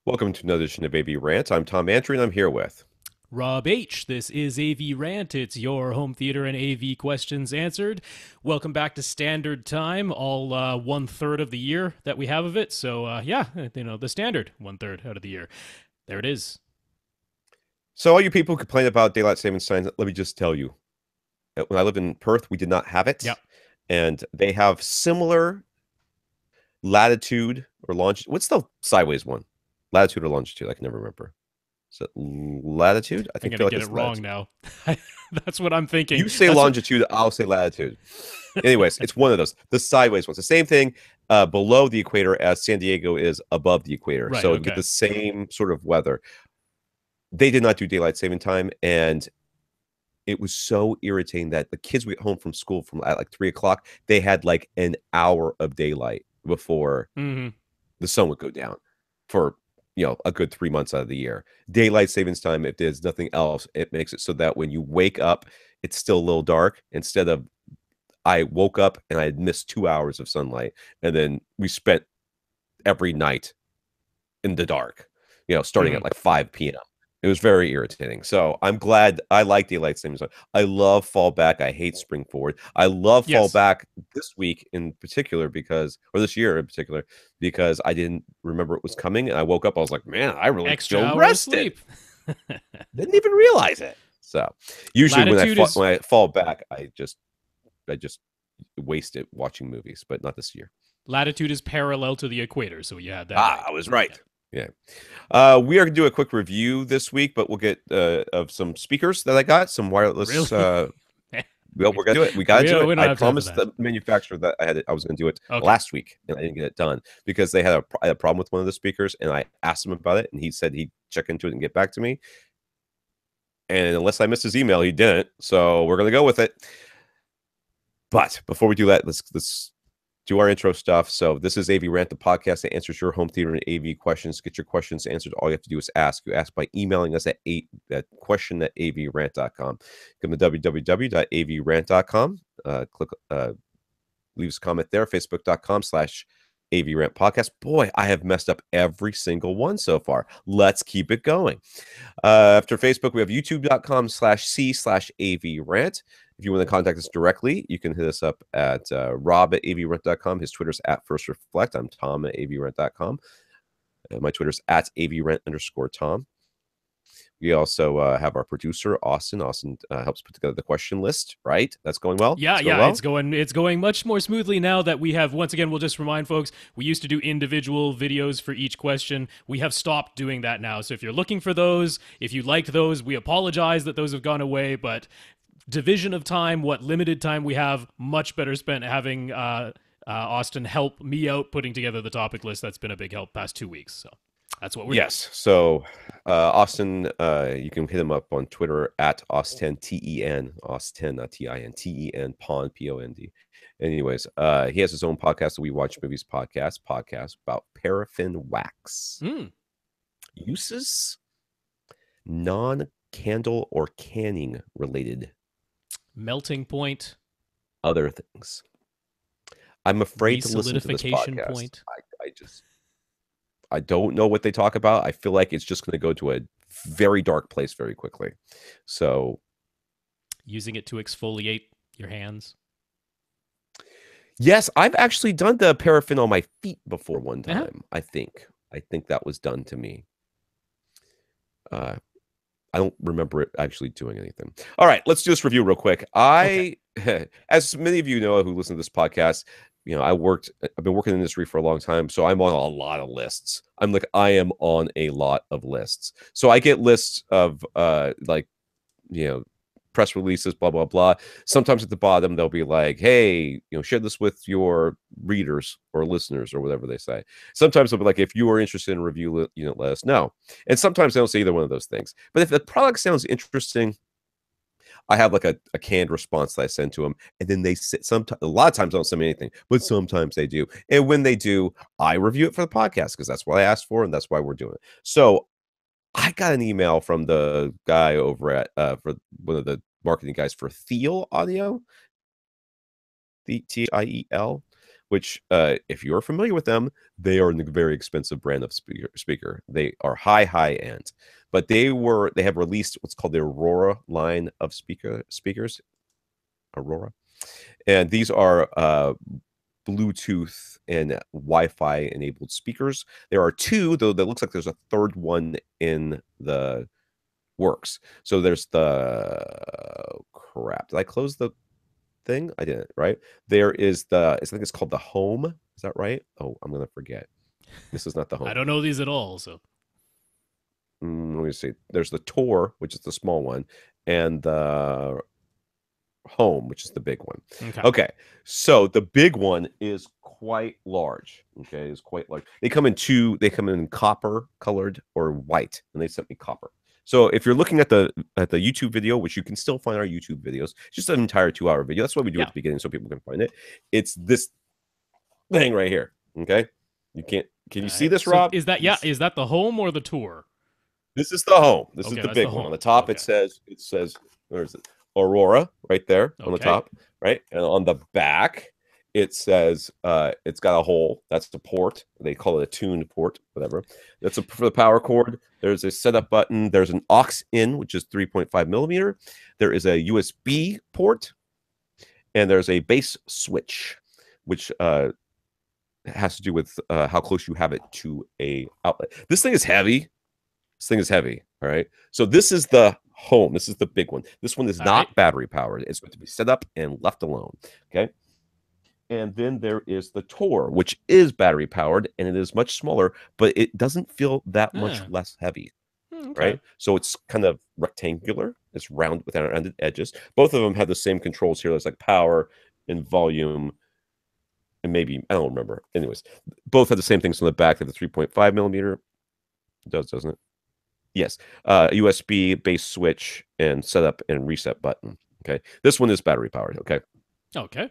Welcome to another edition of AV Rant. I'm Tom Andry, and I'm here with Rob H. This is AV Rant. It's your home theater and AV questions answered. Welcome back to Standard Time, all 1/3 of the year that we have of it. So, the standard 1/3 out of the year. There it is. So all you people who complain about daylight savings time, let me just tell you. When I lived in Perth, we did not have it. Yep. And they have similar latitude or longitude. What's the sideways one? Latitude or longitude? I can never remember. Is it latitude? I I'm think going to feel like get it's it wrong latitude. now. That's what I'm thinking. You say longitude, I'll say latitude. Anyways, it's one of those. The sideways ones. The same thing below the equator as San Diego is above the equator. Right, so you okay. get the same sort of weather. They did not do daylight saving time, and it was so irritating that the kids would get home from school from at like 3 o'clock. They had like an hour of daylight before the sun would go down for a good 3 months out of the year. Daylight savings time, if there's nothing else, it makes it so that when you wake up, it's still a little dark. Instead of I woke up and I had missed 2 hours of sunlight, and then we spent every night in the dark, starting at like 5 p.m. It was very irritating. So I'm glad. I like daylight savings time. I love fall back. I hate spring forward. I love fall Yes. back this week in particular or this year in particular, because I didn't remember it was coming. And I woke up, I was like, man, I really Extra feel hour of rested. sleep. Didn't even realize it. So usually Latitude when I fall back, I just waste it watching movies, but not this year. Latitude is parallel to the equator, so you had that Ah, right. I was right. Yeah. We are going to do a quick review this week, but we'll get of some speakers that I got, some wireless. Really? Well, we're going to do it. We got to do it. I promised that. the manufacturer that I was going to do it Okay. last week, and I didn't get it done because I had a problem with one of the speakers, and I asked him about it, and he said he'd check into it and get back to me. And unless I missed his email, he didn't. So we're going to go with it. But before we do that, let's do our intro stuff. So this is AV Rant, the podcast that answers your home theater and AV questions. Get your questions answered. All you have to do is ask. You ask by emailing us at question@avrant.com. Come to www.avrant.com. Click, leave us a comment there. Facebook.com/AVRant podcast. Boy, I have messed up every single one so far. Let's keep it going. After Facebook, we have youtube.com/c/AVRant. If you want to contact us directly, you can hit us up at rob@avrant.com. His Twitter's at First Reflect. I'm Tom at avrant.com. My Twitter's at avrant_Tom. We also have our producer, Austin. Austin helps put together the question list, right? That's going well? It's going much more smoothly now that we have. Once again, we'll just remind folks, we used to do individual videos for each question. We have stopped doing that now. So if you're looking for those, if you liked those, we apologize that those have gone away, but division of time, what limited time we have, much better spent having Austin help me out putting together the topic list. That's been a big help past 2 weeks. So that's what we're doing. So Austin, you can hit him up on Twitter at Austin, Ten, Austin, not Tin, Ten, Pond, Pond. Anyways, he has his own podcast, the We Watch Movies podcast about paraffin wax. Uses non-candle or canning related. Melting point. Other things. I'm afraid to listen to this podcast. Point. I don't know what they talk about. I feel like it's just going to go to a very dark place very quickly. So, using it to exfoliate your hands. Yes, I've actually done the paraffin on my feet before one time. I think that was done to me. I don't remember it actually doing anything. All right, let's do this review real quick. As many of you know who listen to this podcast, I've been working in the industry for a long time, so I'm on a lot of lists. I am on a lot of lists. So I get lists of press releases, blah, blah, blah. Sometimes at the bottom, they'll be like, hey, share this with your readers or listeners or whatever they say. Sometimes they'll be like, if you are interested in a review, let us know. And sometimes they don't say either one of those things. But if the product sounds interesting, I have like a canned response that I send to them. And then they sit a lot of times I don't send me anything, but sometimes they do. And when they do, I review it for the podcast because that's what I asked for and that's why we're doing it. So I got an email from the guy over at for one of the marketing guys for Thiel Audio, Thiel, which if you're familiar with them, they are a very expensive brand of speaker. They are high end, but they have released what's called the Aurora line of speakers. Aurora, and these are Bluetooth and Wi-Fi enabled speakers. There are two, though that looks like there's a third one in the works. So there's the crap. Did I close the thing? I didn't, right? There is I think it's called the Home. Is that right? Oh, I'm gonna forget. This is not the Home. I don't know these at all, so let me see. There's the Tour, which is the small one, and the Home, which is the big one. Okay. So the big one is quite large. Okay, it's quite large. They come in copper colored or white, and they sent me copper. So if you're looking at the YouTube video, which you can still find our YouTube videos, just an entire 2-hour video. That's what we do at the beginning, so people can find it. It's this thing right here. Okay, can you see this, Rob? Is that is that the Home or the Tour? This is the Home. This is the big one. On the top, it says where is it? Aurora right there on the top, right? And on the back, it says it's got a hole. That's the port. They call it a tuned port, whatever. That's for the power cord. There's a setup button. There's an aux in, which is 3.5 millimeter. There is a USB port, and there's a bass switch, which has to do with how close you have it to a outlet. This thing is heavy. All right. So this is the Home. This is the big one. This one is not battery powered. It's going to be set up and left alone. Okay. And then there is the Tour, which is battery powered, and it is much smaller, but it doesn't feel that much less heavy. Right. So it's kind of rectangular. It's round with rounded edges. Both of them have the same controls here. There's like power and volume. And maybe, I don't remember. Anyways, both have the same things on the back. They have the 3.5 millimeter. It does, doesn't it? Yes. USB, base switch, and setup and reset button. Okay. This one is battery powered. Okay. Okay.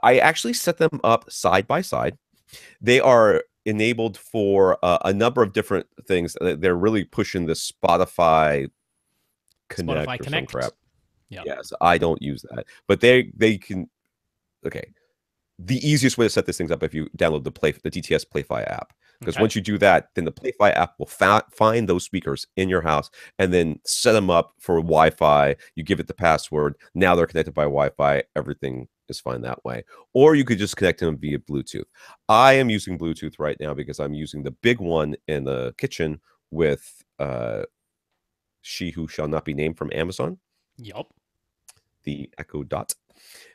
I actually set them up side by side. They are enabled for a number of different things. They're really pushing the Spotify Connect or some crap. Yeah. Yes, I don't use that, but they can. Okay. The easiest way to set these things up if you download the DTS Playfi app. Because once you do that, then the Playfi app will find those speakers in your house and then set them up for Wi-Fi. You give it the password. Now they're connected by Wi-Fi. Everything is fine that way. Or you could just connect them via Bluetooth. I am using Bluetooth right now because I'm using the big one in the kitchen with She Who Shall Not Be Named from Amazon. Yep. The Echo Dot.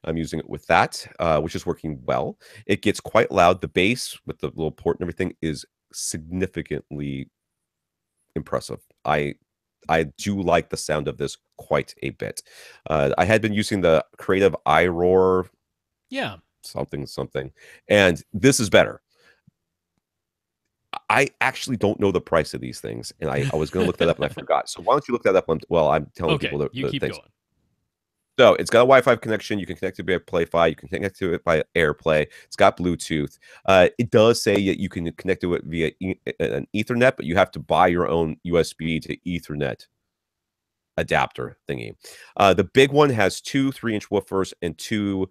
I'm using it with that, which is working well. It gets quite loud. The bass with the little port and everything is significantly impressive. I do like the sound of this quite a bit. I had been using the Creative iRoar, something, and this is better. I actually don't know the price of these things, and I was going to look that up and I forgot. So why don't you look that up? While I'm telling people the keep things. Going. So it's got a Wi-Fi connection. You can connect it via Playfi. You can connect to it by AirPlay. It's got Bluetooth. It does say that you can connect to it via an Ethernet, but you have to buy your own USB to Ethernet adapter thingy. The big one has two 3-inch woofers and two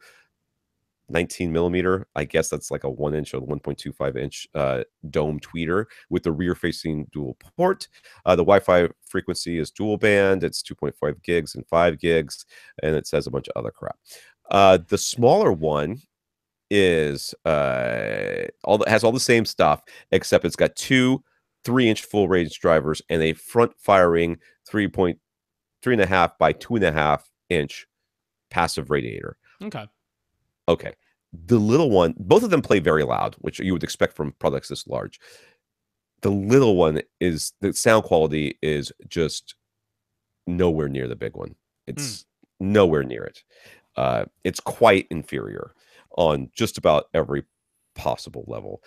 19 millimeter. I guess that's like a 1-inch or 1.25-inch dome tweeter with the rear-facing dual port. The Wi-Fi frequency is dual band. It's 2.5 gigs and 5 gigs, and it says a bunch of other crap. The smaller one is has all the same stuff, except it's got two 3-inch full range drivers and a front-firing 3.5 by 2.5 inch passive radiator. Okay. The little one, both of them play very loud, which you would expect from products this large. The little one the sound quality is just nowhere near the big one. It's nowhere near it. It's quite inferior on just about every possible level.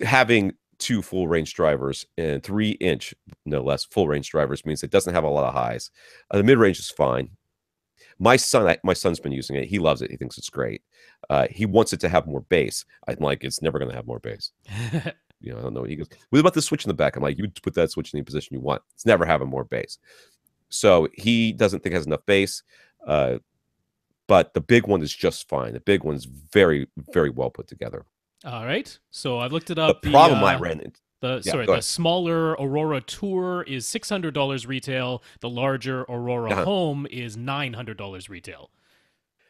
Having two full range drivers and 3-inch, no less, full range drivers means it doesn't have a lot of highs. The mid range is fine. My son's been using it. He loves it. He thinks it's great. He wants it to have more bass. I'm like, it's never going to have more bass. I don't know. He goes, what about the switch in the back? I'm like, you put that switch in the position you want. It's never having more bass. So he doesn't think it has enough bass. but the big one is just fine. The big one's very, very well put together. All right. So I've looked it The up. problem I ran into, yeah, go The ahead. smaller Aurora Tour is $600 retail. The larger Aurora Home is $900 retail.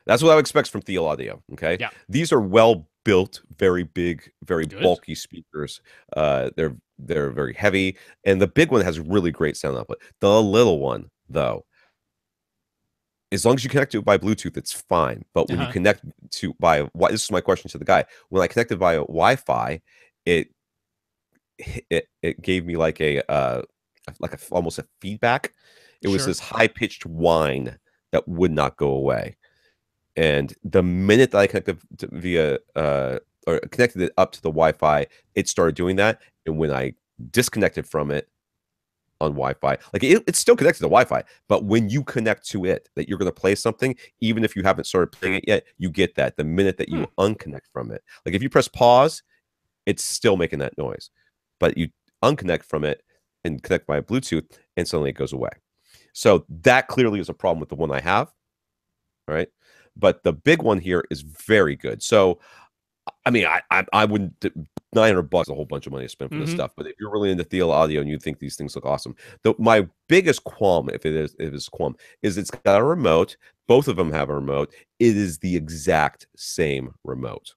That's what I would expect from Theo Audio. Okay. Yeah. These are well built, very big, very Good. bulky speakers. They're very heavy, and the big one has really great sound output. The little one, though, as long as you connect to it by Bluetooth, it's fine. But when you connect to this is my question to the guy. When I connected via Wi-Fi, it gave me like almost a feedback. It was this high-pitched whine that would not go away. And the minute that I connected or connected it up to the Wi-Fi, it started doing that. And when I disconnected from it on Wi-Fi, like it's still connected to Wi-Fi, but when you connect to it, that you're going to play something, even if you haven't started playing it yet, you get that the minute that you unconnect from it. Like if you press pause, it's still making that noise, but you unconnect from it and connect by Bluetooth, and suddenly it goes away. So that clearly is a problem with the one I have, right? But the big one here is very good. So, I mean, I wouldn't. $900 is a whole bunch of money to spend for this stuff. But if you're really into Theo Audio and you think these things look awesome, my biggest qualm, if it's a qualm, is it's got a remote. Both of them have a remote. It is the exact same remote.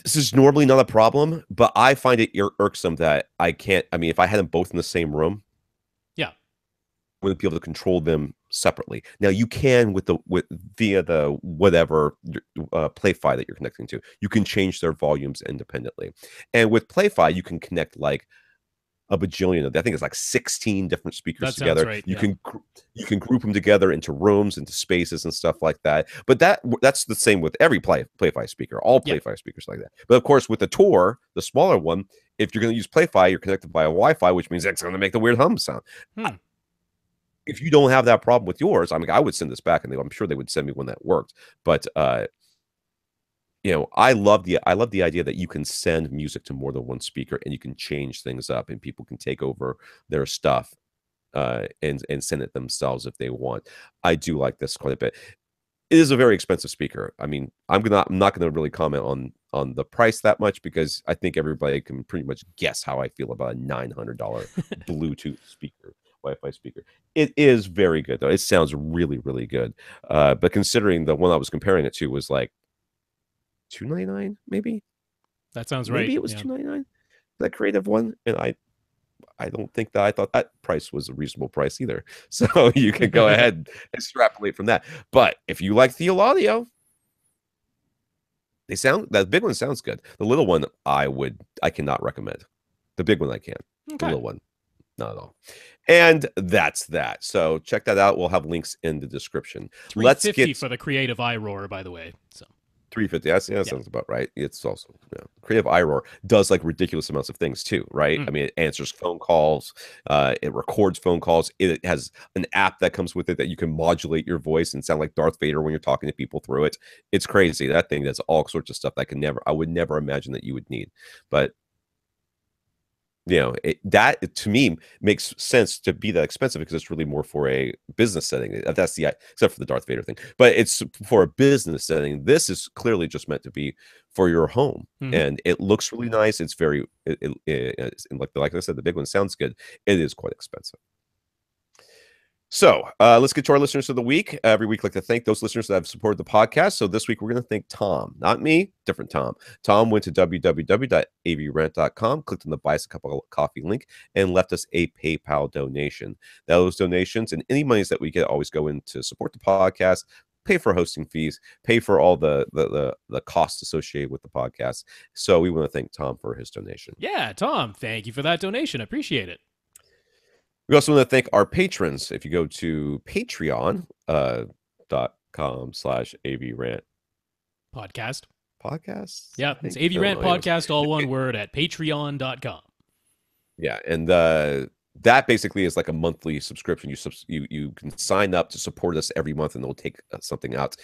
This is normally not a problem, but I find it irksome that I can't. I mean, if I had them both in the same room, wouldn't be able to control them separately. Now you can via the whatever Play-Fi that you're connecting to. You can change their volumes independently, and with Play-Fi you can connect like a bajillion of. I think it's like 16 different speakers together. Right, you can group them together into rooms, into spaces, and stuff like that. But that's the same with every Play-Fi speaker. All Play-Fi speakers like that. But of course, with the Tour, the smaller one, if you're going to use Play-Fi, you're connected by a Wi-Fi, which means it's going to make the weird hum sound. If you don't have that problem with yours, I mean, I would send this back, and I'm sure they would send me one that worked. But you know, I love the idea that you can send music to more than one speaker, and you can change things up, and people can take over their stuff and send it themselves if they want. I do like this quite a bit. It is a very expensive speaker. I mean, I'm not gonna really comment on the price that much, because I think everybody can pretty much guess how I feel about a $900 Bluetooth speaker. Wi-Fi speaker. It is very good though. It sounds really, really good. But considering the one I was comparing it to was like $299, maybe. That sounds right. Maybe it was $299. That creative one, and I don't think that I thought that price was a reasonable price either. So you can go ahead and extrapolate from that. But if you like Theo Audio, that big one sounds good. The little one I cannot recommend. The big one I can. The little one, not at all. And that's that. So check that out. We'll have links in the description. $350 for the Creative iRoar, by the way. So $350. That sounds about right. It's also Creative iRoar does like ridiculous amounts of things too, right? I mean, it answers phone calls, it records phone calls. It has an app that comes with it that you can modulate your voice and sound like Darth Vader when you're talking to people through it. It's crazy. That thing does all sorts of stuff that I would never imagine that you would need. But you know, that to me makes sense to be that expensive, because it's really more for a business setting. That's except for the Darth Vader thing, but it's for a business setting. This is clearly just meant to be for your home, and it looks really nice. It's very, like I said, the big one sounds good. It is quite expensive. So let's get to our listeners of the week. Every week, I like to thank those listeners that have supported the podcast. So this week, we're going to thank Tom, not me, different Tom. Tom went to www.avrant.com, clicked on the Buy Us a Cup of Coffee link, and left us a PayPal donation. Those donations and any monies that we get always go in to support the podcast, pay for hosting fees, pay for all the costs associated with the podcast. So we want to thank Tom for his donation. Yeah, Tom, thank you for that donation. I appreciate it. We also want to thank our patrons. If you go to patreon.com/AVRant podcast. Yeah, it's AVRant Podcast, all one word, at patreon.com. Yeah, and that basically is like a monthly subscription. You can sign up to support us every month, and they'll take something out.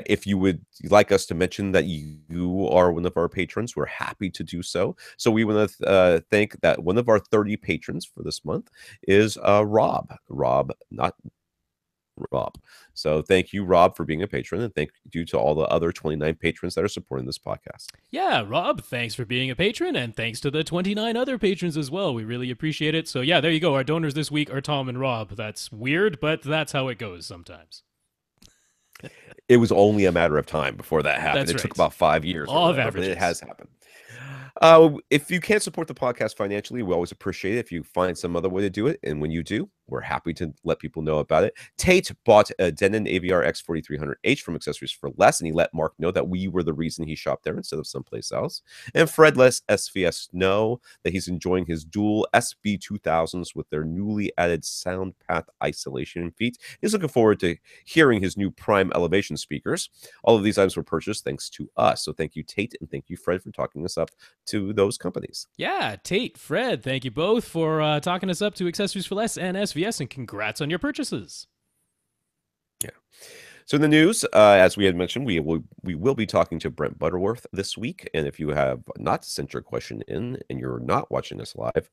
If you would like us to mention that you are one of our patrons, we're happy to do so. So we want to thank that one of our 30 patrons for this month is Rob, not Rob. So thank you, Rob, for being a patron, and thank you to all the other 29 patrons that are supporting this podcast. Yeah, Rob, thanks for being a patron, and thanks to the 29 other patrons as well. We really appreciate it. So yeah, there you go. Our donors this week are Tom and Rob. That's weird, but that's how it goes sometimes. It was only a matter of time before that happened. That's It right. took about 5 years. Law of But averages. it has happened. If you can't support the podcast financially, we always appreciate it if you find some other way to do it. And when you do, we're happy to let people know about it. Tate bought a Denon AVR X4300H from Accessories for Less, and he let Mark know that we were the reason he shopped there instead of someplace else. And Fred lets SVS know that he's enjoying his dual SB2000s with their newly added sound path isolation feet. He's looking forward to hearing his new Prime Elevation speakers. All of these items were purchased thanks to us. So thank you, Tate, and thank you, Fred, for talking us up to those companies. Yeah, Tate, Fred, thank you both for talking us up to Accessories for Less and SVS, and congrats on your purchases. Yeah. So in the news, as we had mentioned, we will be talking to Brent Butterworth this week. And if you have not sent your question in and you're not watching us live,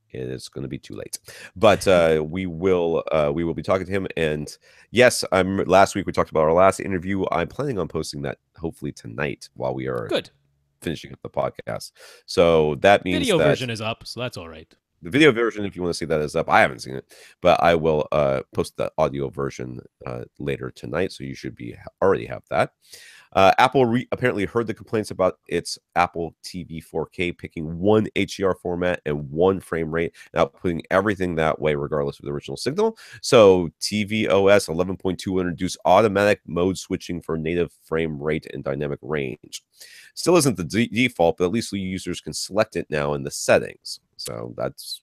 it is going to be too late. But we will be talking to him. And yes, last week we talked about our last interview. I'm planning on posting that hopefully tonight while we are finishing up the podcast. So that means video version is up, so that's all right. The video version, if you want to see that, is up. I haven't seen it, but I will post the audio version later tonight, so you should already have that. Apple apparently heard the complaints about its Apple TV 4K picking one HDR format and one frame rate, and outputting everything that way regardless of the original signal. So tvOS 11.2 introduced automatic mode switching for native frame rate and dynamic range. Still isn't the default, but at least users can select it now in the settings. So that's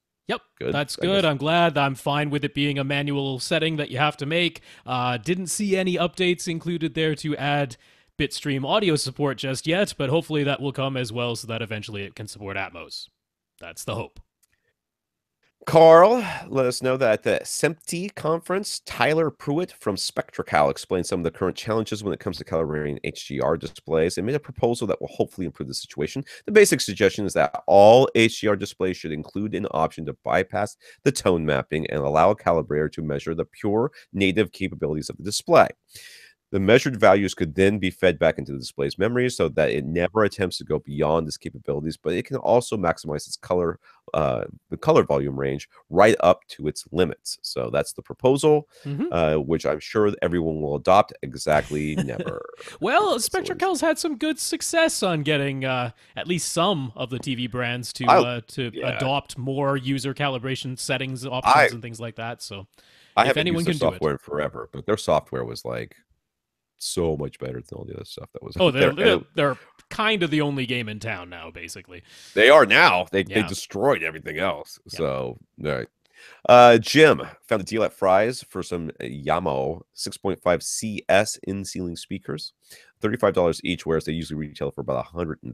good. That's good. I'm glad. I'm fine with it being a manual setting that you have to make. Didn't see any updates included there to add Bitstream audio support just yet, but hopefully that will come as well so that eventually it can support Atmos. That's the hope. Carl let us know that at the SEMPTE conference, Tyler Pruitt from SpectraCal explained some of the current challenges when it comes to calibrating HDR displays and made a proposal that will hopefully improve the situation. The basic suggestion is that all HDR displays should include an option to bypass the tone mapping and allow a calibrator to measure the pure native capabilities of the display. The measured values could then be fed back into the display's memory so that it never attempts to go beyond its capabilities, but it can also maximize its color, the color volume range right up to its limits. So that's the proposal, which I'm sure everyone will adopt. Exactly, never. Well, SpectraCal's had some good success on getting at least some of the TV brands to adopt more user calibration settings options and things like that. So I haven't used their software in forever, but their software was like so much better than all the other stuff that was. Oh, they're kind of the only game in town now, basically. They are now. They destroyed everything else. Yeah. So, all right. Jim found a deal at Fry's for some Yamaha 6.5 CS in-ceiling speakers. $35 each, whereas they usually retail for about $150.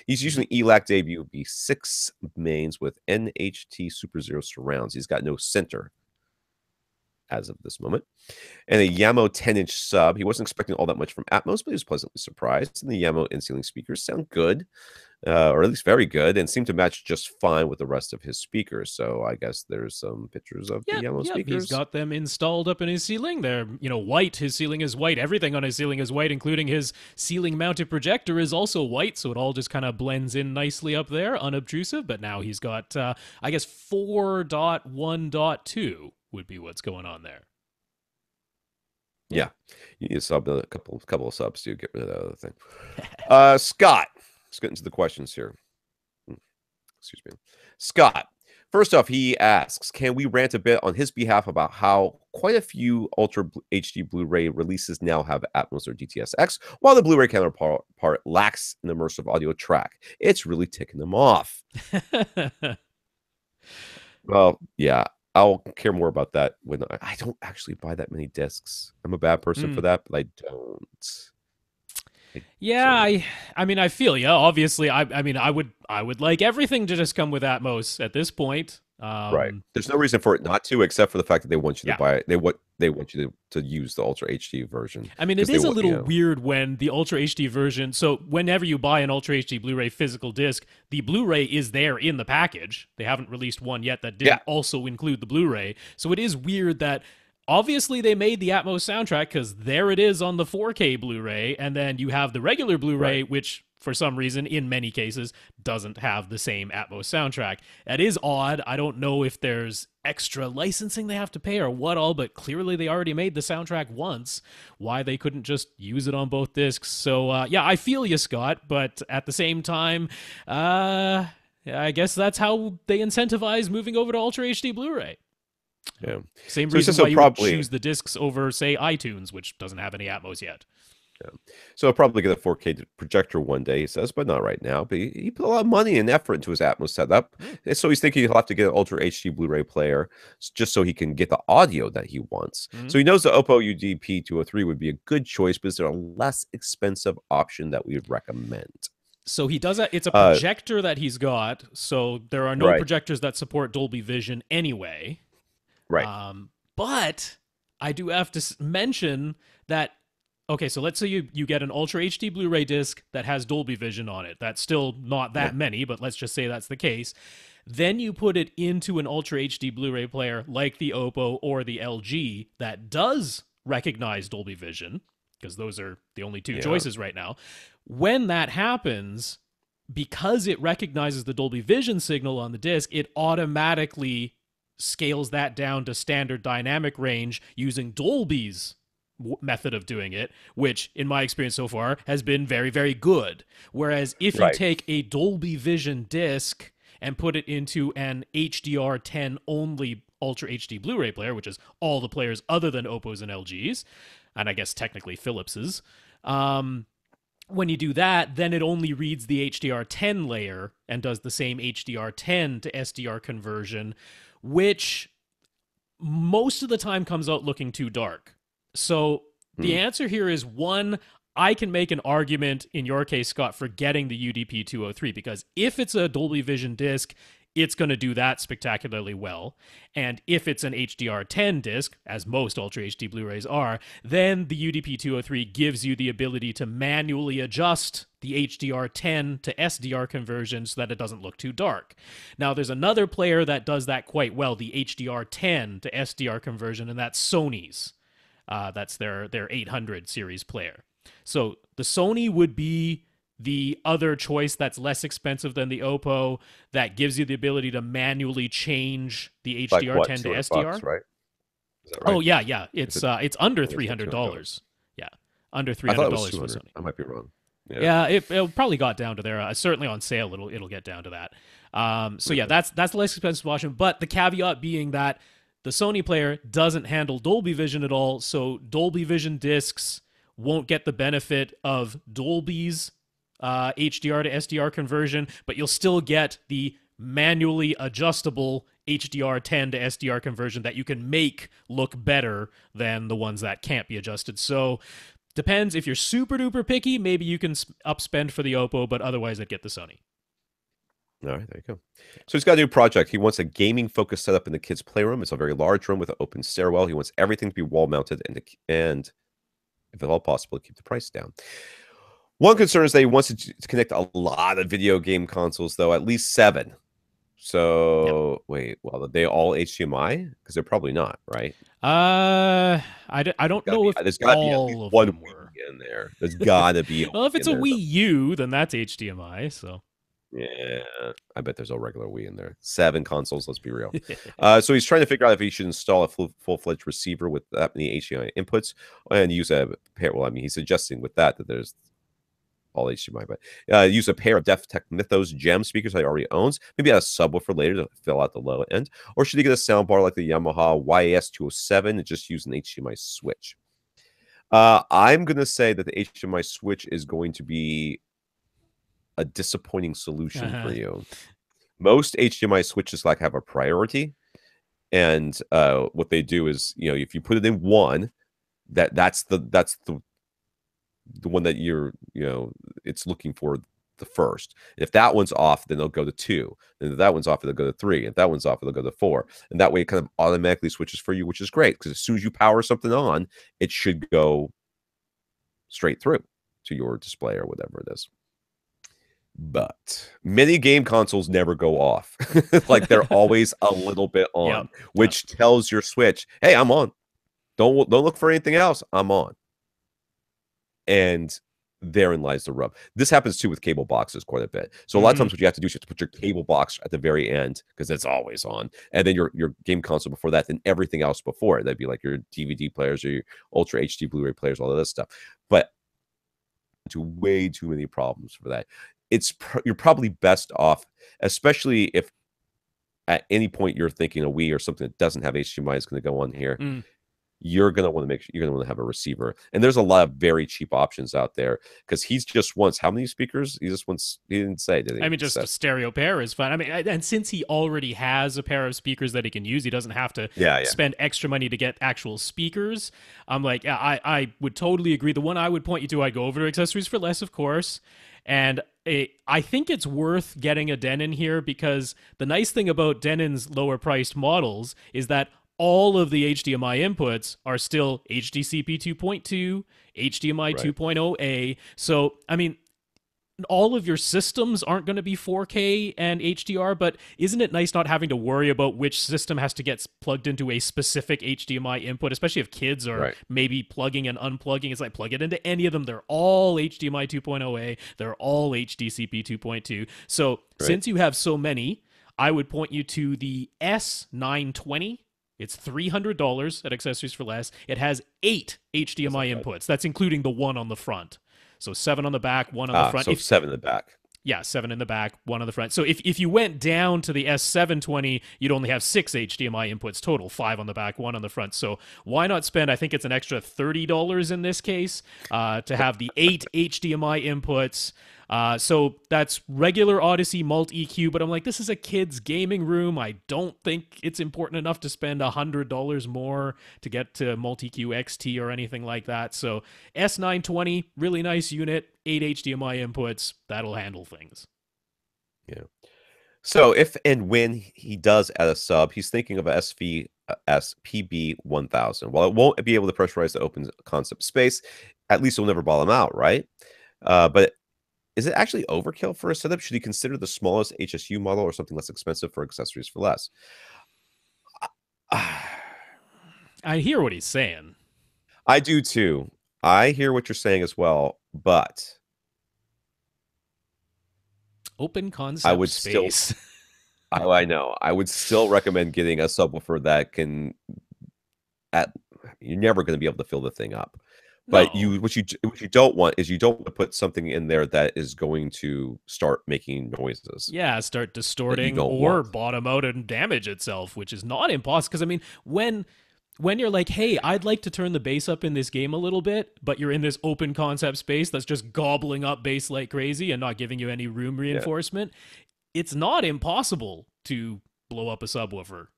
He's using ELAC debut B6 mains with NHT Super Zero surrounds. He's got no center as of this moment, and a Yamaha 10-inch sub. He wasn't expecting all that much from Atmos, but he was pleasantly surprised. And the Yamaha in-ceiling speakers sound good, or at least very good, and seem to match just fine with the rest of his speakers. So I guess there's some pictures of the Yamaha speakers. He's got them installed up in his ceiling. They're, white. His ceiling is white. Everything on his ceiling is white, including his ceiling-mounted projector is also white, so it all just kind of blends in nicely up there, unobtrusive. But now he's got, I guess, 4.1.2 would be what's going on there. Yeah, you need to sub a couple of subs to get rid of that other thing. Scott, let's get into the questions here. Excuse me, Scott. First off, he asks, can we rant a bit on his behalf about how quite a few Ultra HD Blu-ray releases now have Atmos or DTS-X, while the Blu-ray counterpart lacks an immersive audio track? It's really ticking them off. Well, yeah. I'll care more about that when I don't actually buy that many discs. I'm a bad person for that, but I don't. I feel you. Obviously, I would like everything to just come with Atmos at this point. Right. There's no reason for it not to, except for the fact that they want you to buy it. They want you to use the Ultra HD version. I mean, it is a little weird when the Ultra HD version. So whenever you buy an Ultra HD Blu-ray physical disc, the Blu-ray is there in the package. They haven't released one yet that didn't also include the Blu-ray. So it is weird that obviously they made the Atmos soundtrack because there it is on the 4K Blu-ray, and then you have the regular Blu-ray, Right. which for some reason, in many cases, doesn't have the same Atmos soundtrack. That is odd. I don't know if there's extra licensing they have to pay or what all, but clearly they already made the soundtrack once. Why they couldn't just use it on both discs? So yeah, I feel you, Scott, but at the same time, I guess that's how they incentivize moving over to Ultra HD Blu-ray. Yeah. Same So he reason says why he'll you would probably choose the discs over, say, iTunes, which doesn't have any Atmos yet. yeah. So he'll probably get a 4K projector one day, he says, but not right now. But he put a lot of money and effort into his Atmos setup. And so he's thinking he'll have to get an Ultra HD Blu-ray player just so he can get the audio that he wants. So he knows the Oppo UDP-203 would be a good choice, but is there a less expensive option that we would recommend? So he does that. It's a projector that he's got. So there are no Right. projectors that support Dolby Vision anyway. Right. But I do have to mention that, okay, so let's say you get an Ultra HD Blu-ray disc that has Dolby Vision on it. That's still not that many, but let's just say that's the case. Then you put it into an Ultra HD Blu-ray player like the Oppo or the LG that does recognize Dolby Vision, because those are the only two choices right now. When that happens, because it recognizes the Dolby Vision signal on the disc, it automatically scales that down to standard dynamic range using Dolby's method of doing it, which in my experience so far has been very, very good. Whereas if you take a Dolby Vision disc and put it into an HDR10 only Ultra HD Blu-ray player, which is all the players other than Oppos and LGs, and I guess technically Philips's, when you do that, then it only reads the HDR10 layer and does the same HDR10 to SDR conversion, which most of the time comes out looking too dark. So the answer here is, one, I can make an argument in your case, Scott, for getting the UDP-203, because if it's a Dolby Vision disc, it's going to do that spectacularly well. And if it's an HDR10 disc, as most Ultra HD Blu-rays are, then the UDP-203 gives you the ability to manually adjust the HDR10 to SDR conversion so that it doesn't look too dark. Now, there's another player that does that quite well, the HDR10 to SDR conversion, and that's Sony's. That's their 800 series player. So the Sony would be the other choice that's less expensive than the Oppo, that gives you the ability to manually change the HDR10 to SDR. Bucks, right? Is that right? Oh yeah. It's under $300. Yeah, under $300 for Sony. I might be wrong. Yeah, it probably got down to there. Certainly on sale, it'll get down to that. So yeah, that's the less expensive option. But the caveat being that the Sony player doesn't handle Dolby Vision at all, so Dolby Vision discs won't get the benefit of Dolby's HDR to SDR conversion, but you'll still get the manually adjustable HDR10 to SDR conversion that you can make look better than the ones that can't be adjusted. So depends. If you're super duper picky, maybe you can upspend for the Oppo, but otherwise I'd get the Sony. All right, there you go. So he's got a new project. He wants a gaming-focused setup in the kids' playroom. It's a very large room with an open stairwell. He wants everything to be wall-mounted and if at all possible, keep the price down. One concern is that he wants to connect a lot of video game consoles, though, at least 7. So, wait, well, are they all HDMI? Because they're probably not, right? I don't know if there's gotta be at least one them were in there. There's gotta be. Well, if it's a Wii U, then that's HDMI. So yeah, I bet there's a regular Wii in there. 7 consoles, let's be real. So he's trying to figure out if he should install a full-fledged receiver with that many HDMI inputs and use a pair. Well, I mean, he's suggesting with that there's all HDMI, but use a pair of DefTech Mythos gem speakers that he already owns. Maybe a subwoofer later to fill out the low end. Or should he get a soundbar like the Yamaha YAS207 and just use an HDMI switch? I'm going to say that the HDMI switch is going to be a disappointing solution for you. Most HDMI switches have a priority, and what they do is, if you put it in one, that's the one that it's looking for the first. If that one's off, then they'll go to 2. And if that one's off, they'll go to 3. If that one's off, they'll go to 4. And that way it kind of automatically switches for you, which is great, because as soon as you power something on, it should go straight through to your display or whatever it is. But many game consoles never go off. They're always a little bit on, which tells your Switch, hey, I'm on. Don't look for anything else. I'm on. And therein lies the rub. This happens too with cable boxes quite a bit. So a lot of times what you have to do is you have to put your cable box at the very end because it's always on, and then your game console before that, then everything else before it. That'd be like your DVD players or your Ultra HD Blu-ray players, all of this stuff. But to way too many problems for that. You're probably best off, especially if at any point you're thinking a Wii or something that doesn't have HDMI is going to go on here. You're going to want to make sure you're going to want to have a receiver. And there's a lot of very cheap options out there because he just wants how many speakers? He didn't say, did he? I mean, just a stereo pair is fine. I mean, and since he already has a pair of speakers that he can use, he doesn't have to spend extra money to get actual speakers. I'm like, yeah, I would totally agree. The one I would point you to, I'd go over to Accessories for Less, of course. And I think it's worth getting a Denon here because the nice thing about Denon's lower priced models is that all of the HDMI inputs are still HDCP 2.2, HDMI 2.0A. So, I mean, all of your systems aren't going to be 4K and HDR, but isn't it nice not having to worry about which system has to get plugged into a specific HDMI input, especially if kids are maybe plugging and unplugging? It's like, plug it into any of them. They're all HDMI 2.0A. They're all HDCP 2.2. So since you have so many, I would point you to the S920. It's $300 at Accessories for Less. It has 8 HDMI inputs. That's including the one on the front. So 7 on the back, 1 on the front. So 7 in the back. Yeah, 7 in the back, 1 on the front. So if you went down to the S720, you'd only have 6 HDMI inputs total, 5 on the back, 1 on the front. So why not spend, I think it's an extra $30 in this case, to have the 8 HDMI inputs. So that's regular Odyssey Mult-EQ, but I'm like, this is a kid's gaming room. I don't think it's important enough to spend $100 more to get to Mult-EQ XT or anything like that. So S920, really nice unit, 8 HDMI inputs, that'll handle things. Yeah. So if and when he does add a sub, he's thinking of a SPB 1000. While it won't be able to pressurize the open concept space, at least it'll never bottom out, right? But is it actually overkill for a setup? Should he consider the smallest HSU model or something less expensive for Accessories for Less? I hear what he's saying. I do too. I hear what you're saying as well, but open concept I would space. I know. I would still recommend getting a subwoofer that can. You're never going to be able to fill the thing up. But what you don't want is you don't want to put something in there that is going to start making noises. Yeah, start distorting or bottom out and damage itself, which is not impossible. Because I mean, when you're like, hey, I'd like to turn the bass up in this game a little bit, but you're in this open concept space that's just gobbling up bass like crazy and not giving you any room reinforcement, it's not impossible to blow up a subwoofer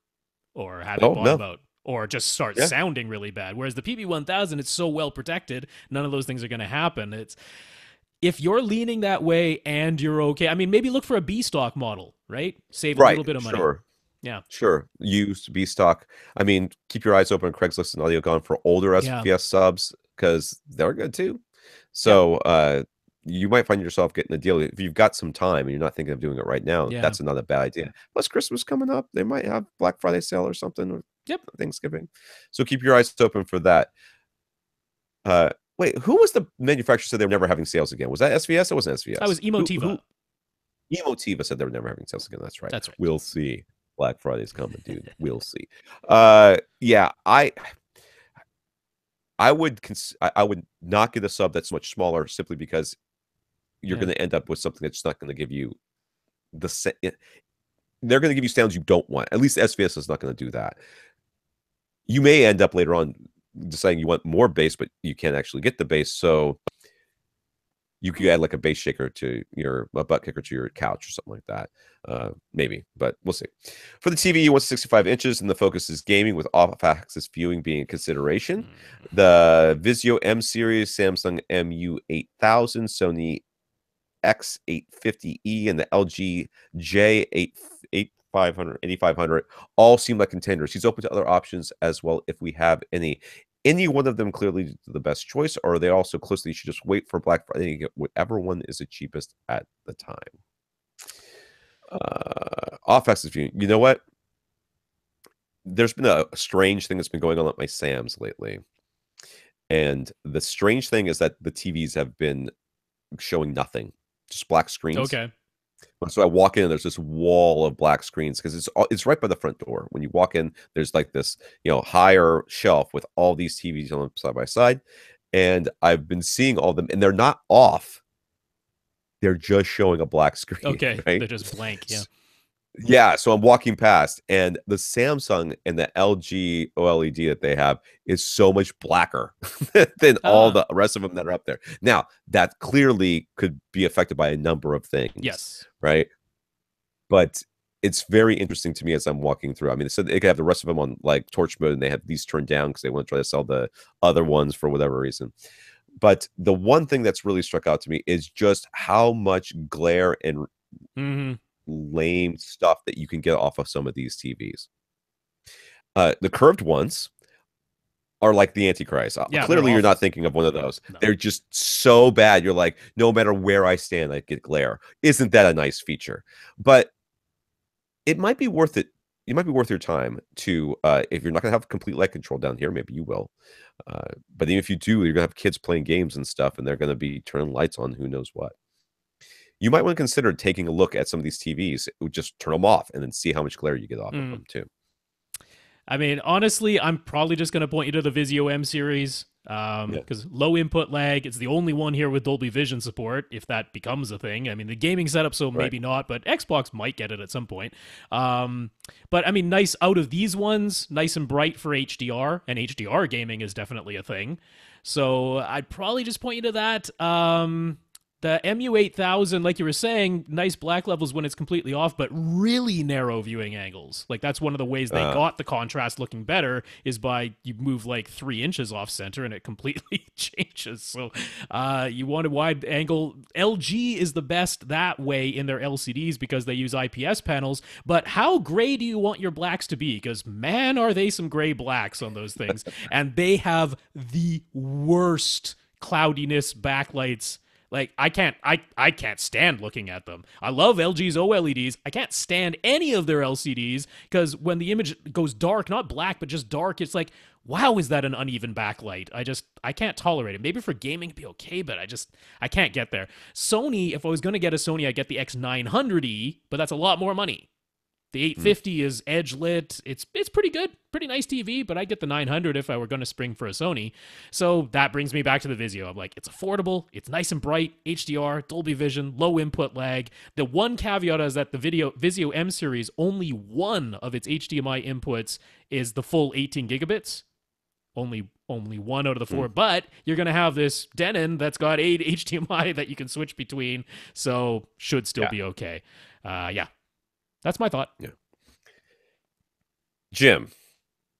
or have it bottom out. Or just start sounding really bad. Whereas the PB1000, it's so well protected, none of those things are going to happen. If you're leaning that way and you're okay, I mean, maybe look for a B stock model, right? Save a little bit of money. Yeah. Sure. Use B stock. I mean, keep your eyes open on Craigslist and Audio Gone for older SPS subs because they're good too. So you might find yourself getting a deal. If you've got some time and you're not thinking of doing it right now, that's not a bad idea. Plus, Christmas coming up. They might have Black Friday sale or something. Or Thanksgiving. So keep your eyes open for that. Wait, who was the manufacturer said they were never having sales again? Was that SVS or wasn't SVS? That was Emotiva. Emotiva said they were never having sales again. That's right. That's right. We'll see. Black Friday's coming, dude. We'll see. Yeah, I would not get a sub that's much smaller simply because you're going to end up with something that's not going to give you they're going to give you sounds you don't want. At least SVS is not going to do that. You may end up later on deciding you want more bass, but you can't actually get the bass. So you could add like a bass shaker to a butt kicker to your couch or something like that. Maybe, but we'll see. For the TV, you want 65 inches, and the focus is gaming with off-axis viewing being a consideration. The Vizio M series, Samsung MU8000, Sony X850E, and the LG J8500 all seem like contenders. He's open to other options as well if we have any. Any one of them clearly the best choice, or are they also closely? You should just wait for Black Friday and get whatever one is the cheapest at the time. Off-axis viewing. You know what? there's been a strange thing that's been going on at my Sam's lately. And the strange thing is that the TVs have been showing nothing, just black screens. Okay. So I walk in and there's this wall of black screens because it's right by the front door. When you walk in, there's like this, higher shelf with all these TVs on them side by side. And I've been seeing all of them and they're not off. They're just showing a black screen. Okay. Right? They're just blank. Yeah. Yeah, so I'm walking past, and the Samsung and the LG OLED that they have is so much blacker than all the rest of them that are up there. Now, that clearly could be affected by a number of things. Yes. Right? But it's very interesting to me as I'm walking through. I mean, so they could have the rest of them on like torch mode, and they have these turned down because they want to try to sell the other ones for whatever reason. But the one thing that's really struck out to me is just how much glare and lame stuff that you can get off of some of these TVs. The curved ones are like the Antichrist. Yeah, clearly, you're not thinking of one of those. No. They're just so bad. You're like, no matter where I stand, I get glare. Isn't that a nice feature? But it might be worth it. It might be worth your time to, if you're not going to have complete light control down here, maybe you will. But even if you do, you're going to have kids playing games and stuff, and they're going to be turning lights on who knows what. You might want to consider taking a look at some of these TVs. Just turn them off and then see how much glare you get off of them, too. I mean, honestly, I'm probably just going to point you to the Vizio M series because low input lag. It's the only one here with Dolby Vision support, if that becomes a thing. I mean, the gaming setup, so maybe not, but Xbox might get it at some point. But I mean, nice out of these ones, nice and bright for HDR, and HDR gaming is definitely a thing. So I'd probably just point you to that. The MU8000, like you were saying, nice black levels when it's completely off, but really narrow viewing angles. Like, that's one of the ways they got the contrast looking better is by you move like 3 inches off center and it completely changes. So you want a wide angle. LG is the best that way in their LCDs because they use IPS panels. But how gray do you want your blacks to be? Because, man, are they some gray blacks on those things. And they have the worst cloudiness backlights. Like, I can't stand looking at them. I love LG's OLEDs. I can't stand any of their LCDs because when the image goes dark, not black, but just dark, it's like, wow, is that an uneven backlight? I can't tolerate it. Maybe for gaming it'd be okay, but I can't get there. Sony, if I was going to get a Sony, I'd get the X900E, but that's a lot more money. The 850 is edge lit. It's pretty good, pretty nice TV, but I get the 900 if I were going to spring for a Sony. So that brings me back to the Vizio. I'm like, it's affordable, it's nice and bright, HDR, Dolby Vision, low input lag. The one caveat is that the Vizio M series, only one of its HDMI inputs is the full 18 gigabits. Only one out of the 4, but you're going to have this Denon that's got 8 HDMI that you can switch between, so should still be okay. That's my thought. Yeah.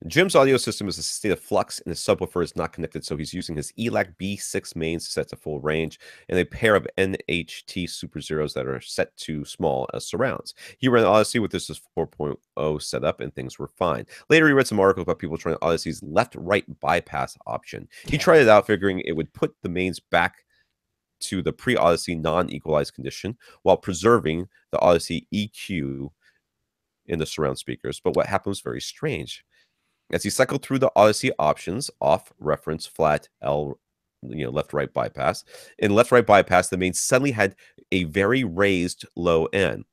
Jim's audio system is a state of flux, and his subwoofer is not connected, so he's using his ELAC B6 mains set to full range and a pair of NHT Super Zeros that are set to small as surrounds. He ran Odyssey with this 4.0 setup, and things were fine. Later, he read some articles about people trying Odyssey's left-right bypass option. He tried it out, figuring it would put the mains back to the pre-Odyssey non-equalized condition while preserving the Odyssey EQ in the surround speakers. But what happened was very strange. As he cycled through the Odyssey options, off, reference, flat, L, left-right bypass. In left-right bypass, the main suddenly had a very raised low end.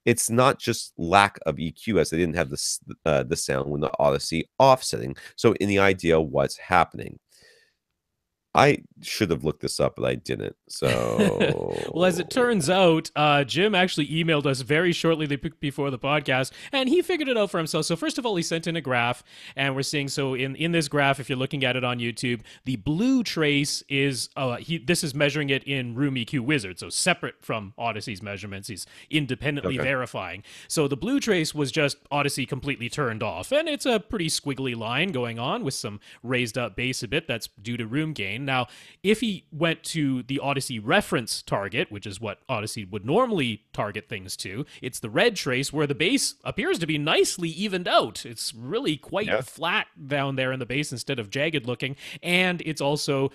It's not just lack of EQ, as they didn't have the sound when the Odyssey offsetting. So in the idea, what's happening? I should have looked this up, but I didn't. So, well, as it turns out, Jim actually emailed us very shortly before the podcast, and he figured it out for himself. So first of all, he sent in a graph, and we're seeing, so in this graph, if you're looking at it on YouTube, the blue trace is, this is measuring it in Room EQ Wizard, so separate from Odyssey's measurements. He's independently verifying. So the blue trace was just Odyssey completely turned off, and it's a pretty squiggly line going on with some raised up bass a bit. That's due to room gain. line. Now, if he went to the Odyssey reference target, which is what Odyssey would normally target things to, it's the red trace where the bass appears to be nicely evened out. It's really quite flat down there in the bass instead of jagged looking, and it's also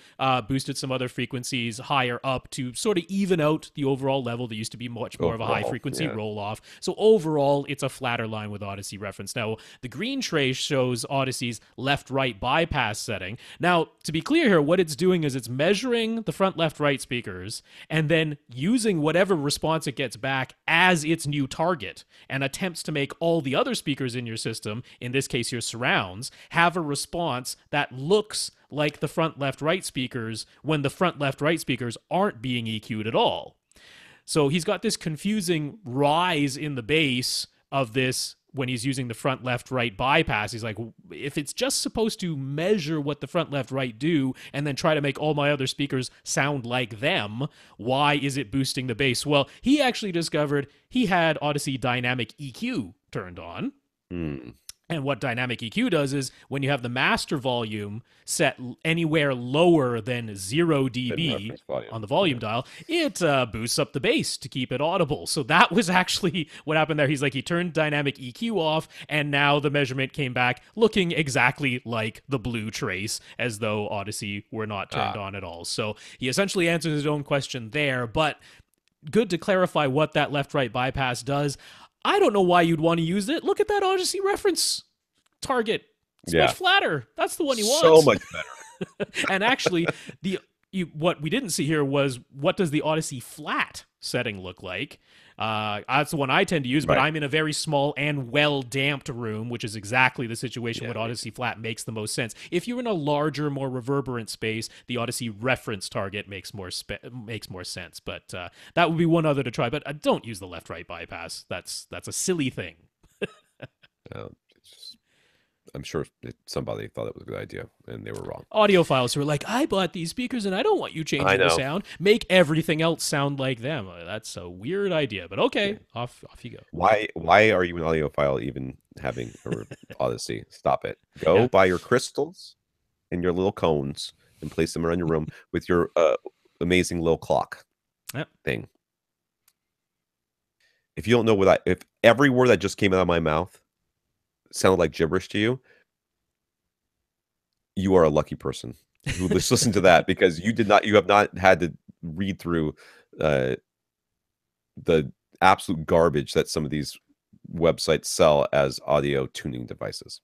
boosted some other frequencies higher up to sort of even out the overall level. There used to be much more of a high frequency roll off. So overall, it's a flatter line with Odyssey reference. Now, the green trace shows Odyssey's left-right bypass setting. Now, to be clear here, what it's doing is it's measuring the front left-right speakers and then using whatever response it gets back as its new target, and attempts to make all the other speakers in your system, in this case your surrounds, have a response that looks like the front left-right speakers when the front left-right speakers aren't being EQ'd at all. So he's got this confusing rise in the bass of this when he's using the front left right bypass. He's like, if it's just supposed to measure what the front left right do and then try to make all my other speakers sound like them, why is it boosting the bass? Well, he actually discovered he had Odyssey Dynamic EQ turned on. And what Dynamic EQ does is when you have the master volume set anywhere lower than 0 dB on the volume dial, it boosts up the bass to keep it audible. So that was actually what happened there. He's like, he turned Dynamic EQ off, and now the measurement came back looking exactly like the blue trace, as though Odyssey were not turned on at all. So he essentially answered his own question there, but good to clarify what that left-right bypass does. I don't know why you'd want to use it. Look at that Odyssey reference target. It's much flatter. That's the one you want. So much better. And actually, what we didn't see here was, what does the Odyssey flat setting look like? That's the one I tend to use, but I'm in a very small and well-damped room, which is exactly the situation when Odyssey flat makes the most sense. If you're in a larger, more reverberant space, the Odyssey reference target makes more sense. But that would be one other to try. But don't use the left-right bypass. That's a silly thing. I'm sure somebody thought it was a good idea, and they were wrong. Audiophiles who are like, I bought these speakers, and I don't want you changing the sound. Make everything else sound like them. That's a weird idea, but okay, off you go. Why are you an audiophile even having an Odyssey? Stop it. Go buy your crystals and your little cones and place them around your room with your amazing little clock thing. If you don't know if every word that just came out of my mouth sounded like gibberish to you, you are a lucky person who listened to that, because you have not had to read through the absolute garbage that some of these websites sell as audio tuning devices.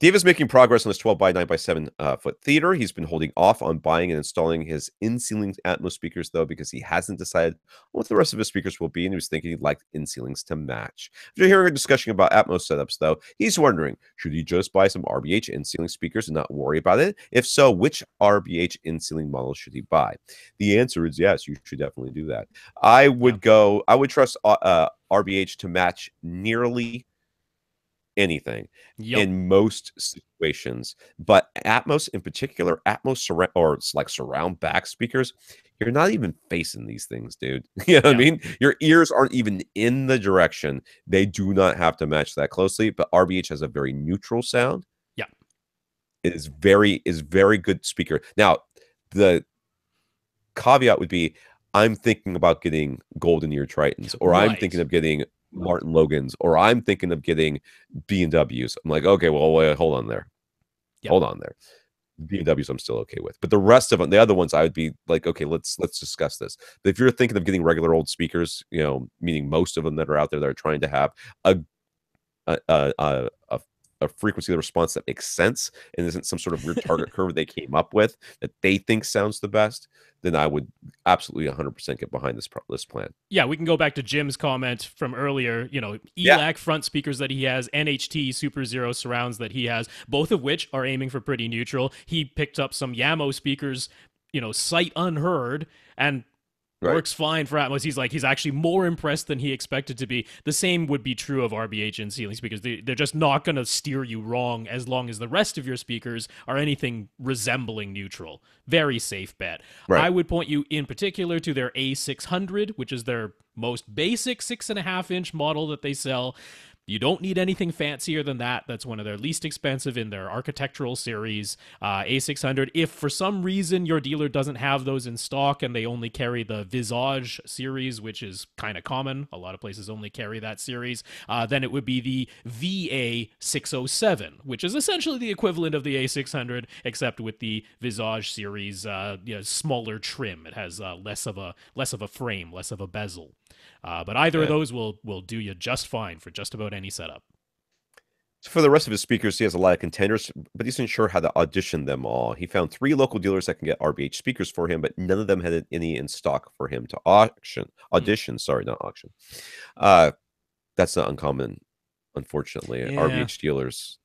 David's making progress on his 12 by 9 by 7 foot theater. He's been holding off on buying and installing his in-ceiling Atmos speakers, though, because he hasn't decided what the rest of his speakers will be, and he was thinking he'd like in-ceilings to match. After hearing a discussion about Atmos setups, though, he's wondering, should he just buy some RBH in-ceiling speakers and not worry about it? If so, which RBH in-ceiling model should he buy? The answer is yes, you should definitely do that. I would trust RBH to match nearly anything in most situations, but Atmos in particular, surround back speakers, you're not even facing these things, dude. You know what I mean? Your ears aren't even in the direction. They do not have to match that closely, but RBH has a very neutral sound. It is very good speaker. Now, the caveat would be, I'm thinking about getting golden ear Tritons, or I'm thinking of getting Martin Logans, or I'm thinking of getting B&Ws. I'm like, okay, well, wait, hold on there. Hold on there. B&Ws I'm still okay with. But the rest of them, the other ones, I would be like, okay, let's discuss this. But if you're thinking of getting regular old speakers, meaning most of them that are out there that are trying to have a frequency of the response that makes sense and isn't some sort of weird target curve they came up with that they think sounds the best, then I would absolutely 100% get behind this plan. Yeah, we can go back to Jim's comment from earlier, ELAC front speakers that he has, NHT Super Zero surrounds that he has, both of which are aiming for pretty neutral. He picked up some Yamo speakers, sight unheard, and works fine for Atmos. He's actually more impressed than he expected to be. The same would be true of RBH in ceilings, because they're just not going to steer you wrong as long as the rest of your speakers are anything resembling neutral. Very safe bet. I would point you in particular to their A600, which is their most basic 6.5-inch model that they sell. You don't need anything fancier than that. That's one of their least expensive in their architectural series, A600. If for some reason your dealer doesn't have those in stock and they only carry the Visage series, which is kind of common, a lot of places only carry that series, then it would be the VA607, which is essentially the equivalent of the A600, except with the Visage series, smaller trim. It has less of a frame, less of a bezel. But either of those will do you just fine for just about any setup. So for the rest of his speakers, he has a lot of contenders, but he's not sure how to audition them all. He found 3 local dealers that can get RBH speakers for him, but none of them had any in stock for him to audition. Sorry, not auction. That's not uncommon, unfortunately. Yeah. RBH dealers.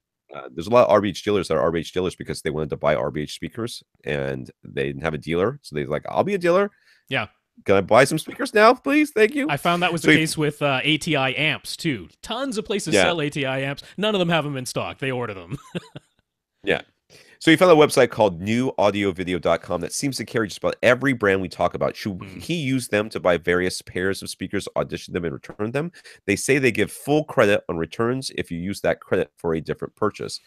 There's a lot of RBH dealers that are RBH dealers because they wanted to buy RBH speakers and they didn't have a dealer. So they're like, I'll be a dealer. Yeah. Can I buy some speakers now, please? Thank you. I found that was the case with ATI amps, too. Tons of places sell ATI amps. None of them have them in stock. They order them. Yeah. So he found a website called newaudiovideo.com that seems to carry just about every brand we talk about. Should he use them to buy various pairs of speakers, audition them, and return them? They say they give full credit on returns if you use that credit for a different purchase.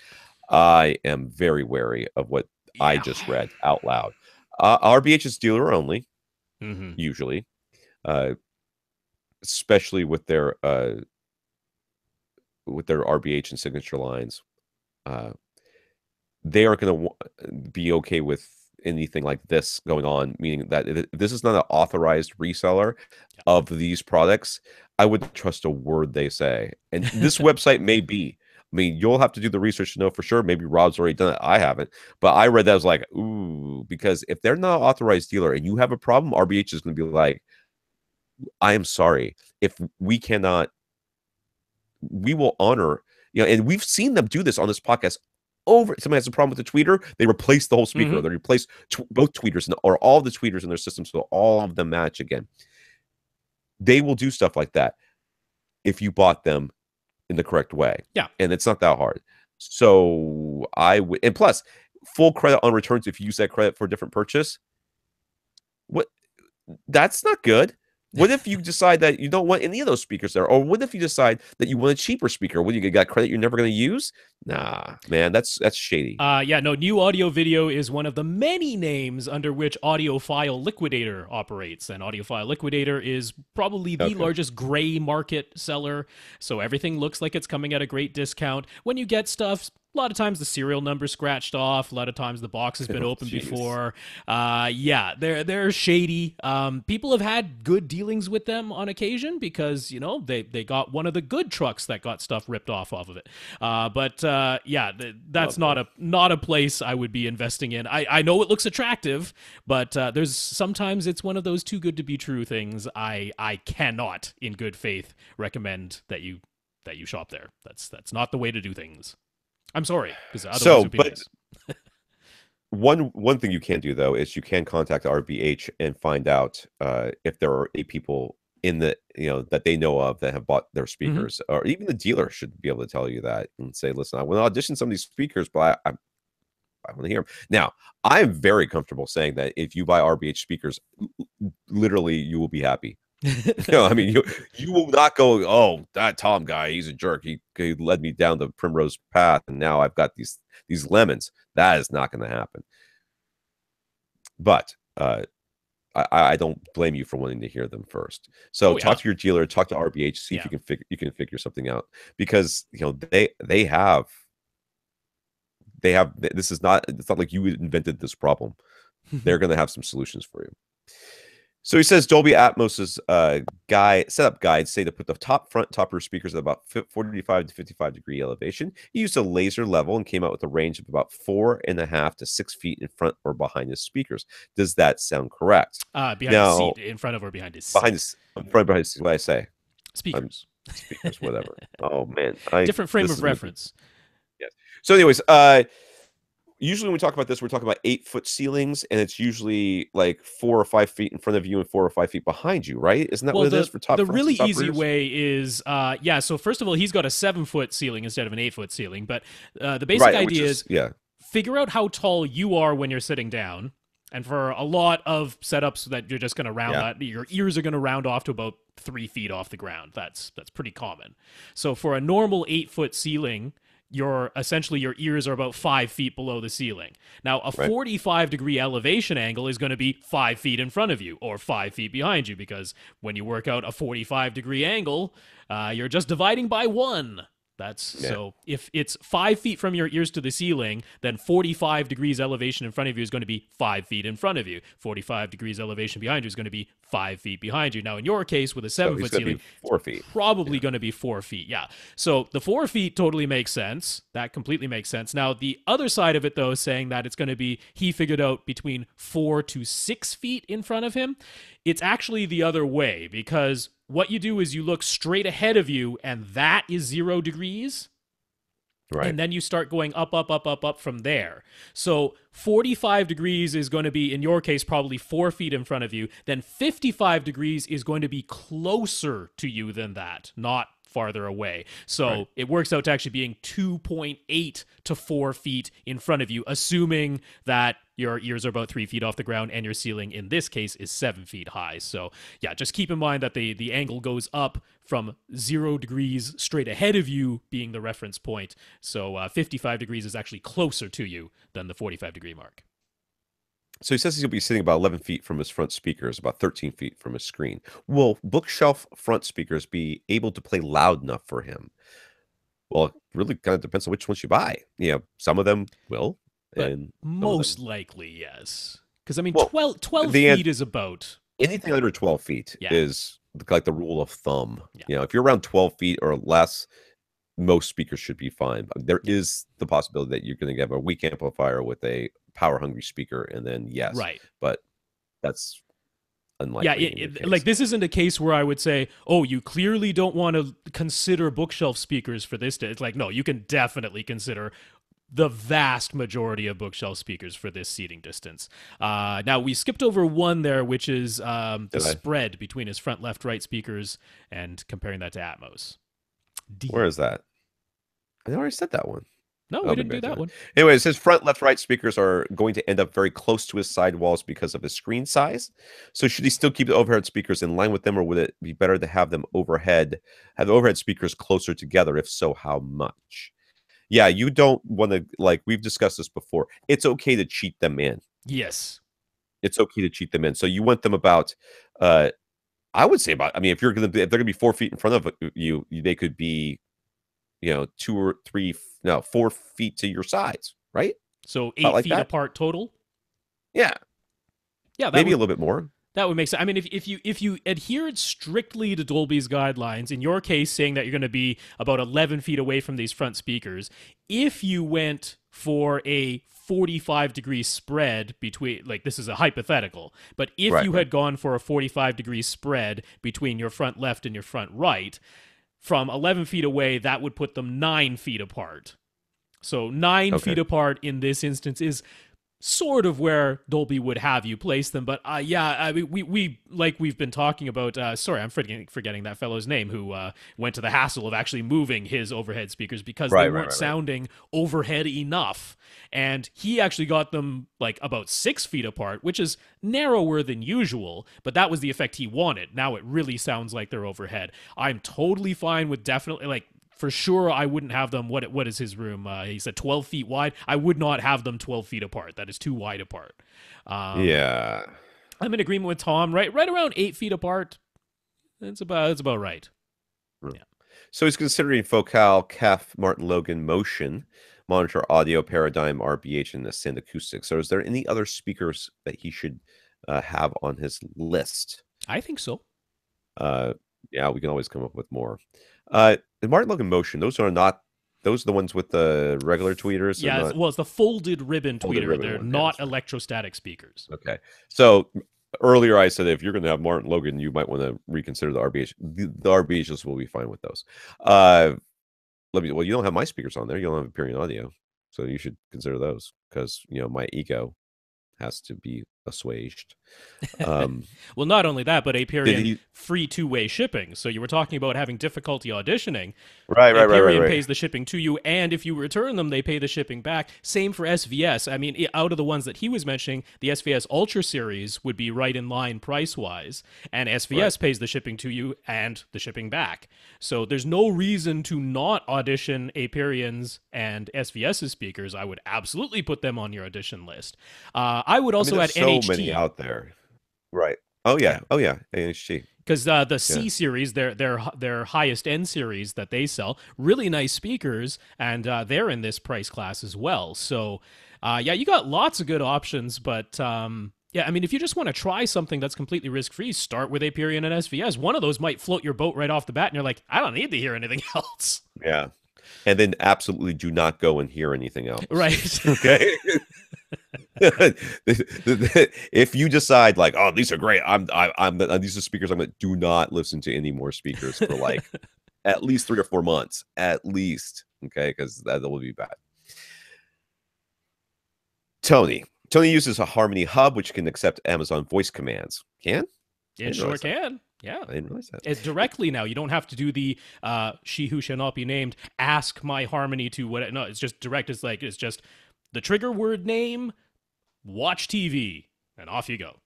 I am very wary of what I just read out loud. RBH is dealer only. Usually, especially with their RBH and signature lines, they aren't going to be okay with anything like this going on. Meaning that if this is not an authorized reseller of these products, I wouldn't trust a word they say. And this website may be. I mean, you'll have to do the research to know for sure. Maybe Rob's already done it. I haven't. But I read that. I was like, ooh, because if they're not an authorized dealer and you have a problem, RBH is going to be like, I am sorry. If we cannot, we will honor, and we've seen them do this on this podcast. Somebody has a problem with the tweeter, they replace the whole speaker. They replace both tweeters or all the tweeters in their system so all of them match again. They will do stuff like that if you bought them in the correct way. Yeah. And it's not that hard. So I would, and plus full credit on returns if you use that credit for a different purchase. That's not good. What if you decide that you don't want any of those speakers there? Or what if you decide that you want a cheaper speaker? What, you got credit you're never going to use? Nah, man, that's shady. New Audio Video is one of the many names under which Audiophile Liquidator operates. And Audiophile Liquidator is probably the largest gray market seller. So everything looks like it's coming at a great discount. When you get stuff, a lot of times the serial number scratched off. A lot of times the box has been opened before. They're shady. People have had good dealings with them on occasion because, they got one of the good trucks that got stuff ripped off of it. That's not a place I would be investing in. I know it looks attractive, but there's sometimes it's one of those too good to be true things. I cannot, in good faith, recommend that you shop there. That's not the way to do things. I'm sorry, because otherwise one thing you can do though is you can contact RBH and find out if there are 8 people in the that they know of that have bought their speakers, or even the dealer should be able to tell you that and say, listen, I want to audition some of these speakers, but I want to hear them. Now, I'm very comfortable saying that if you buy RBH speakers, literally you will be happy. I mean, you will not go, oh, that Tom guy, he's a jerk. He led me down the primrose path, and now I've got these lemons. That is not going to happen. But I don't blame you for wanting to hear them first. So talk to your dealer, talk to RBH, see if you can figure something out, because they have. This is not. It's not like you invented this problem. They're going to have some solutions for you. So he says Dolby Atmos's setup guides say to put the top rear speakers at about 45 to 55 degree elevation. He used a laser level and came out with a range of about 4.5 to 6 feet in front or behind his speakers. Does that sound correct? Behind his seat, in front of or behind his seat? Behind his seat. What I say? Speakers. Speakers, whatever. Oh man, different frame of reference. Yes. So, anyways, usually when we talk about this, we're talking about 8-foot ceilings, and it's usually like 4 or 5 feet in front of you and 4 or 5 feet behind you, right? Isn't that what it is for top? The really easy way is, so first of all, he's got a 7-foot ceiling instead of an 8-foot ceiling, but the basic idea is figure out how tall you are when you're sitting down, And for a lot of setups that you're just going to round Yeah. that, your ears are going to round off to about 3 feet off the ground. That's pretty common. So for a normal 8 foot ceiling, your essentially your ears are about 5 feet below the ceiling. Now, a Right. 45-degree elevation angle is going to be 5 feet in front of you or 5 feet behind you, because when you work out a 45-degree angle, you're just dividing by one. That's Yeah. so if it's 5 feet from your ears to the ceiling, then 45 degrees elevation in front of you is going to be 5 feet in front of you. 45 degrees elevation behind you is going to be 5 feet behind you. Now, in your case, with a So 7 he's foot going to ceiling, be 4 feet. probably Yeah. going to be 4 feet. Yeah. So the 4 feet totally makes sense. That completely makes sense. Now, the other side of it, though, is saying that it's going to be, he figured out between 4 to 6 feet in front of him. It's actually the other way, because what you do is you look straight ahead of you, and that is 0 degrees. Right. And then you start going up, up, up, up, up from there. So 45 degrees is going to be, in your case, probably 4 feet in front of you. Then 55 degrees is going to be closer to you than that, not farther away. So Right. it works out to actually being 2.8 to 4 feet in front of you, assuming that your ears are about 3 feet off the ground and your ceiling, in this case, is 7 feet high. So yeah, just keep in mind that the angle goes up from 0 degrees straight ahead of you being the reference point. So 55 degrees is actually closer to you than the 45-degree mark. So he says he'll be sitting about 11 feet from his front speakers, about 13 feet from his screen. Will bookshelf front speakers be able to play loud enough for him? Well, it really kind of depends on which ones you buy. Some of them will, But and some of most them. likely, yes. Because, I mean, Well, 12 the feet is about, anything under 12 feet yeah. is like the rule of thumb. Yeah. If you're around 12 feet or less, most speakers should be fine. There is the possibility that you're going to have a weak amplifier with a power hungry speaker, and then yes, Right. but that's Yeah, unlikely in your case. like this isn't a case where I would say, oh, you clearly don't want to consider bookshelf speakers for this. It's like, no, you can definitely consider the vast majority of bookshelf speakers for this seating distance. Now, we skipped over one there, which is the Did I? spread between his front, left, right speakers and comparing that to Atmos. D. Where is that? I already said that one. No, Oh, we didn't maybe do I that didn't. one. Anyways, his front, left, right speakers are going to end up very close to his sidewalls because of his screen size. So should he still keep the overhead speakers in line with them, or would it be better to have them have the overhead speakers closer together? If so, how much? Yeah, you don't want to, like we've discussed this before. It's okay to cheat them in. Yes. It's okay to cheat them in. So you want them about I would say about, I mean, if they're gonna be 4 feet in front of you, they could be 2 or 3, no, 4 feet to your sides, right? So About 8 like feet that. apart total. Yeah, Yeah, that maybe a would little bit more. That would make sense. I mean, if you adhered strictly to Dolby's guidelines, in your case, saying that you're going to be about 11 feet away from these front speakers, if you went for a 45-degree spread between, like, this is a hypothetical, but if Right, you right. had gone for a 45-degree spread between your front left and your front right, from 11 feet away, that would put them 9 feet apart. So 9 feet Okay. apart in this instance is sort of where Dolby would have you place them. But yeah, I mean, we like we've been talking about. Sorry, I'm forgetting that fellow's name who went to the hassle of actually moving his overhead speakers because they weren't Right. sounding overhead enough, and he actually got them like about 6 feet apart, which is narrower than usual. But that was the effect he wanted. Now it really sounds like they're overhead. I'm totally fine with definitely like. For sure, I wouldn't have them. What is his room? He said 12 feet wide. I would not have them 12 feet apart. That is too wide apart. Yeah. I'm in agreement with Tom. Right around 8 feet apart. That's about right. Yeah. So he's considering Focal, CAF, Martin Logan, Motion, Monitor Audio, Paradigm, RBH, and Ascend Acoustics. So is there any other speakers that he should have on his list? I think so. Yeah, we can always come up with more. The Martin Logan Motion, those are the ones with the regular tweeters. Yeah, well, it's the folded ribbon Folded tweeter. ribbon They're one, yeah, not that's right. electrostatic speakers. Okay. So earlier I said if you're going to have Martin Logan, you might want to reconsider the RBH. The RBHs will be fine with those. Well, you don't have my speakers on there. You don't have Appearing Audio. So you should consider those because, my ego has to be assuaged. Um, Well, not only that, but did Aperion he? free two-way shipping. So you were talking about having difficulty auditioning. Right. Aperion pays the shipping to you, and if you return them, they pay the shipping back. Same for SVS. I mean, out of the ones that he was mentioning, the SVS Ultra series would be right in line price-wise, and SVS pays the shipping to you and the shipping back. So there's no reason to not audition Aperion's and SVS's speakers. I would absolutely put them on your audition list. I would I mean, also add there's so NHT. many out there. Right. Oh Yeah. yeah. Oh yeah. AHG. Because the C Yeah. series, their highest end series that they sell, really nice speakers, and they're in this price class as well. So, yeah, you got lots of good options. But yeah, I mean, if you just want to try something that's completely risk free, start with Aperion and SVS. One of those might float your boat right off the bat, and you're like, I don't need to hear anything else. Yeah. And then absolutely do not go and hear anything else. Right. Okay. If you decide like, oh, these are great, these are speakers, I'm gonna do not listen to any more speakers for like at least 3 or 4 months, at least. Okay, because that will be bad. Tony uses a Harmony Hub, which can accept Amazon voice commands. Can? It sure can. Yeah. I didn't realize that. It's directly now. You don't have to do the she who shall not be named, ask my Harmony to what. No, it's just direct. It's just the trigger word name, watch TV, and off you go.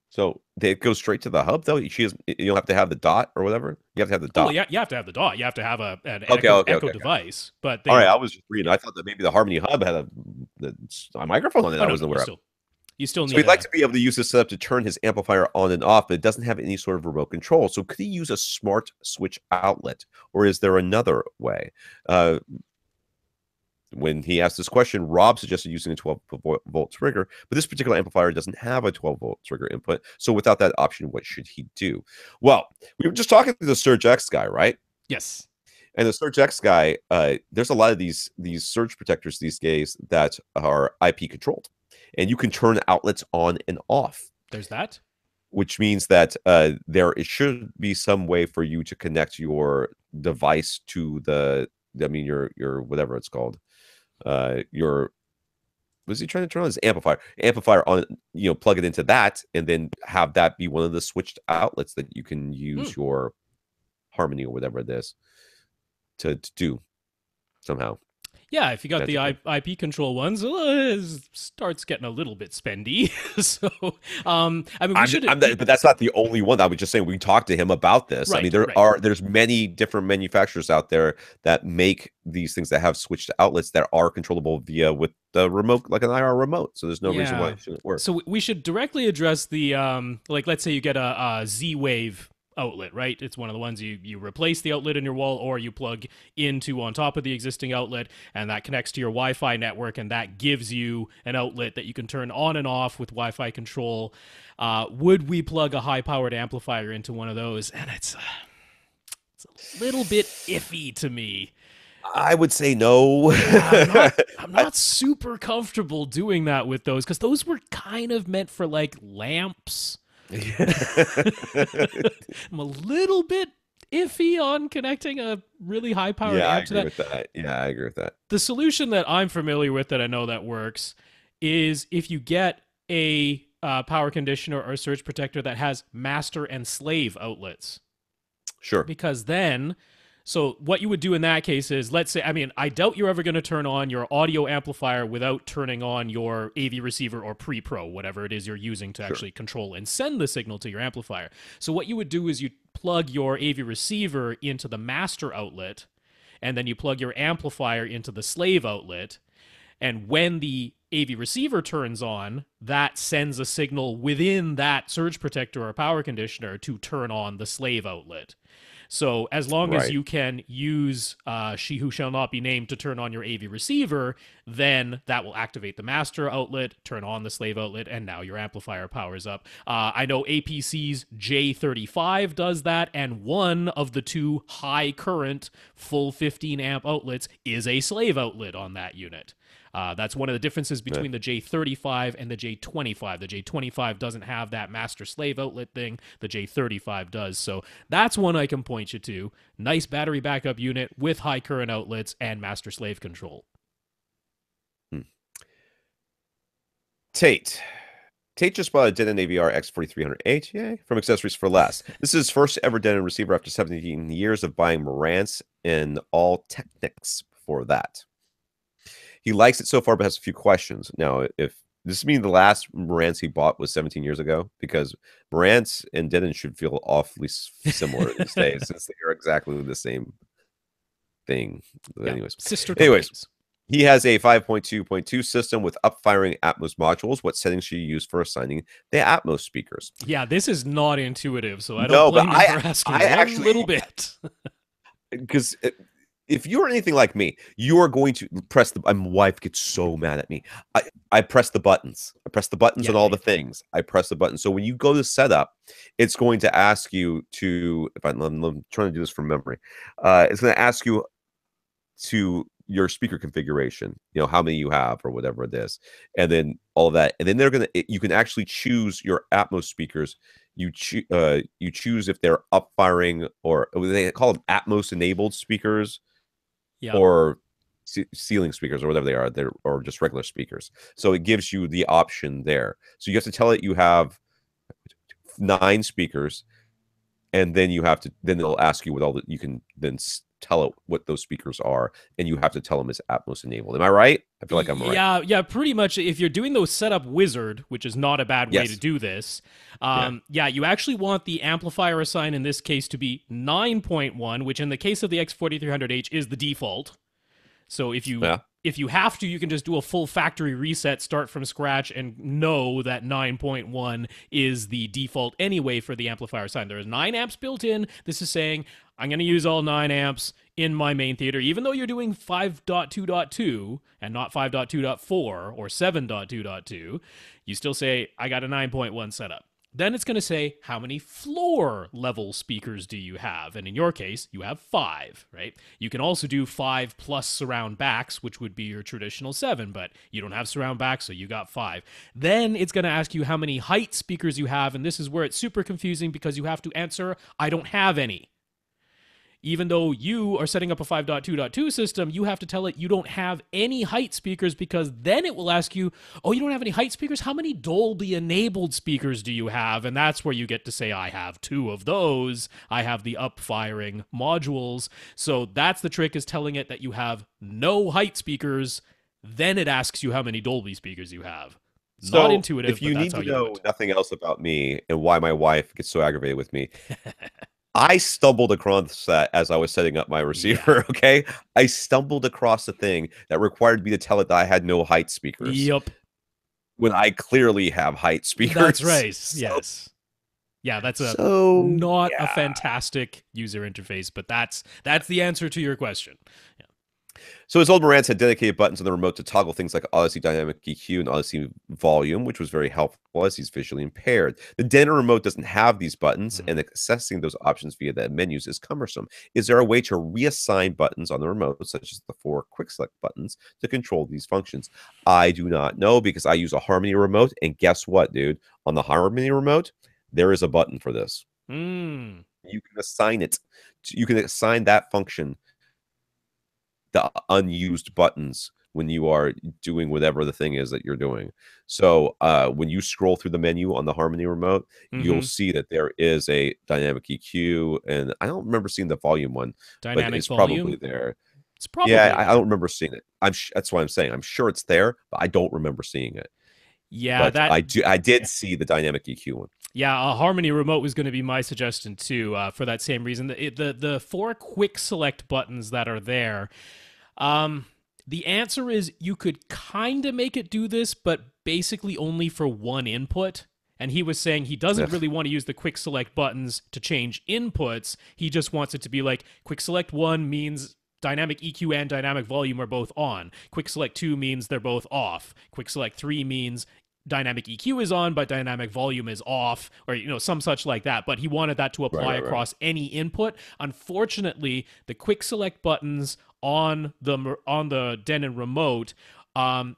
So it goes straight to the hub, though. You don't have to have the dot or whatever. You have to have the dot. Oh, yeah, you have to have the dot. You have to have an Okay. echo device. But All right, I was just reading. I thought that maybe the Harmony Hub had a microphone on it. I wasn't aware of. You still need. So he'd like to be able to use this setup to turn his amplifier on and off, but it doesn't have any sort of remote control. So could he use a smart switch outlet, or is there another way? When he asked this question, Rob suggested using a 12-volt trigger, but this particular amplifier doesn't have a 12-volt trigger input. So without that option, what should he do? Well, we were just talking to the Surge X guy, right? Yes. And the Surge X guy, there's a lot of these surge protectors these days that are IP controlled, and you can turn outlets on and off. There's that. Which means that it should be some way for you to connect your device to your whatever it's called. Was he trying to turn on his amplifier on, plug it into that and then have that be one of the switched outlets that you can use your Harmony or whatever it is to do somehow. Yeah, if you got the IP control ones, it starts getting a little bit spendy. So, I mean, but that's not the only one. I was just saying we talked to him about this. Right, I mean, there's many different manufacturers out there that make these things that have switched outlets that are controllable via with the remote, like an IR remote. So there's no reason why it shouldn't work. So we should directly address the like, let's say you get a Z-Wave outlet, right? It's one of the ones you replace the outlet in your wall, or you plug into on top of the existing outlet, and that connects to your Wi-Fi network, and that gives you an outlet that you can turn on and off with Wi-Fi control. Would we plug a high-powered amplifier into one of those? And it's a little bit iffy to me. I would say no. I'm not super comfortable doing that with those, because those were kind of meant for like lamps. I'm a little bit iffy on connecting a really high-powered amp to that. Yeah, I agree with that. The solution that I'm familiar with that I know that works is if you get a power conditioner or surge protector that has master and slave outlets. Sure. Because then... So what you would do in that case is, let's say, I mean, I doubt you're ever going to turn on your audio amplifier without turning on your AV receiver or pre-pro, whatever it is you're using to actually control and send the signal to your amplifier. So what you would do is you plug your AV receiver into the master outlet, and then you plug your amplifier into the slave outlet. And when the AV receiver turns on, that sends a signal within that surge protector or power conditioner to turn on the slave outlet. So as long as you can use She Who Shall Not Be Named to turn on your AV receiver, then that will activate the master outlet, turn on the slave outlet, and now your amplifier powers up. I know APC's J35 does that, and one of the two high current full 15 amp outlets is a slave outlet on that unit. That's one of the differences between the J35 and the J25. The J25 doesn't have that master-slave outlet thing. The J35 does. So that's one I can point you to. Nice battery backup unit with high current outlets and master-slave control. Tate. Tate just bought a Denon AVR X4300H, yay, from Accessories for Less. This is his first ever Denon receiver after 17 years of buying Marantz and all Technics before that. He likes it so far, but has a few questions. Now, if this means the last Marantz he bought was 17 years ago, because Marantz and Denon should feel awfully similar these days, since they are exactly the same thing. Yeah, Anyways, sister companies. He has a 5.2.2 system with up-firing Atmos modules. What settings should you use for assigning the Atmos speakers? Yeah, this is not intuitive, so I don't blame you for asking a little bit. Because if you're anything like me, you are going to press the. My wife gets so mad at me. I press the buttons. I press the buttons on all the things. I press the buttons. So when you go to setup, it's going to ask you to. If I'm trying to do this from memory, it's going to ask you to your speaker configuration, how many you have or whatever it is, and then all of that, and then you can actually choose your Atmos speakers. You choose if they're up firing, or they call them Atmos enabled speakers, or ceiling speakers, or whatever they are, or just regular speakers. So it gives you the option there. So you have to tell it you have 9 speakers, and then then they'll ask you what all you can then tell it what those speakers are, and you have to tell them it's Atmos enabled. Am I right? I feel like I'm right. Yeah, pretty much. If you're doing those setup wizard, which is not a bad way to do this, you actually want the amplifier assign in this case to be 9.1, which in the case of the X4300H is the default. So if you have to, you can just do a full factory reset, start from scratch, and know that 9.1 is the default anyway for the amplifier sign. There is 9 amps built in. This is saying, I'm going to use all 9 amps in my main theater, even though you're doing 5.2.2 and not 5.2.4 or 7.2.2, you still say, I got a 9.1 setup. Then it's going to say, how many floor level speakers do you have? And in your case, you have 5, right? You can also do 5 plus surround backs, which would be your traditional 7, but you don't have surround backs, so you got 5. Then it's going to ask you how many height speakers you have, and this is where it's super confusing because you have to answer, I don't have any. Even though you are setting up a 5.2.2 system, you have to tell it you don't have any height speakers, because then it will ask you, oh, you don't have any height speakers? How many Dolby-enabled speakers do you have? And that's where you get to say, I have 2 of those. I have the up-firing modules. So that's the trick, is telling it that you have no height speakers. Then it asks you how many Dolby speakers you have. So not intuitive, if you but need that's to how know you do it. nothing else about me and why my wife gets so aggravated with me, I stumbled across that as I was setting up my receiver, okay? I stumbled across a thing that required me to tell it that I had no height speakers. Yep. When I clearly have height speakers. That's right, yes. Yeah, that's not a fantastic user interface, but that's the answer to your question. Yeah. So his old Marantz had dedicated buttons on the remote to toggle things like Odyssey Dynamic EQ and Odyssey Volume, which was very helpful as he's visually impaired. The Denon remote doesn't have these buttons, and accessing those options via the menus is cumbersome. Is there a way to reassign buttons on the remote, such as the 4 quick select buttons, to control these functions? I do not know, because I use a Harmony remote, and guess what, dude? On the Harmony remote, there is a button for this. You can assign it. You can assign that function, the unused buttons, when you are doing whatever the thing is that you're doing. So when you scroll through the menu on the Harmony remote, you'll see that there is a dynamic EQ, and I don't remember seeing the volume one, but it's probably there. It's probably I don't remember seeing it. That's what I'm saying. I'm sure it's there, but I don't remember seeing it. Yeah, but I did see the dynamic EQ one. Yeah, a Harmony remote was going to be my suggestion too, for that same reason. The 4 quick select buttons that are there, the answer is you could kind of make it do this, but basically only for one input. And he was saying he doesn't really want to use the quick select buttons to change inputs. He just wants it to be like, quick select 1 means dynamic EQ and dynamic volume are both on. Quick select 2 means they're both off. Quick select 3 means dynamic EQ is on, but dynamic volume is off, or some such like that. But he wanted that to apply across any input. Unfortunately, the quick select buttons on the Denon remote,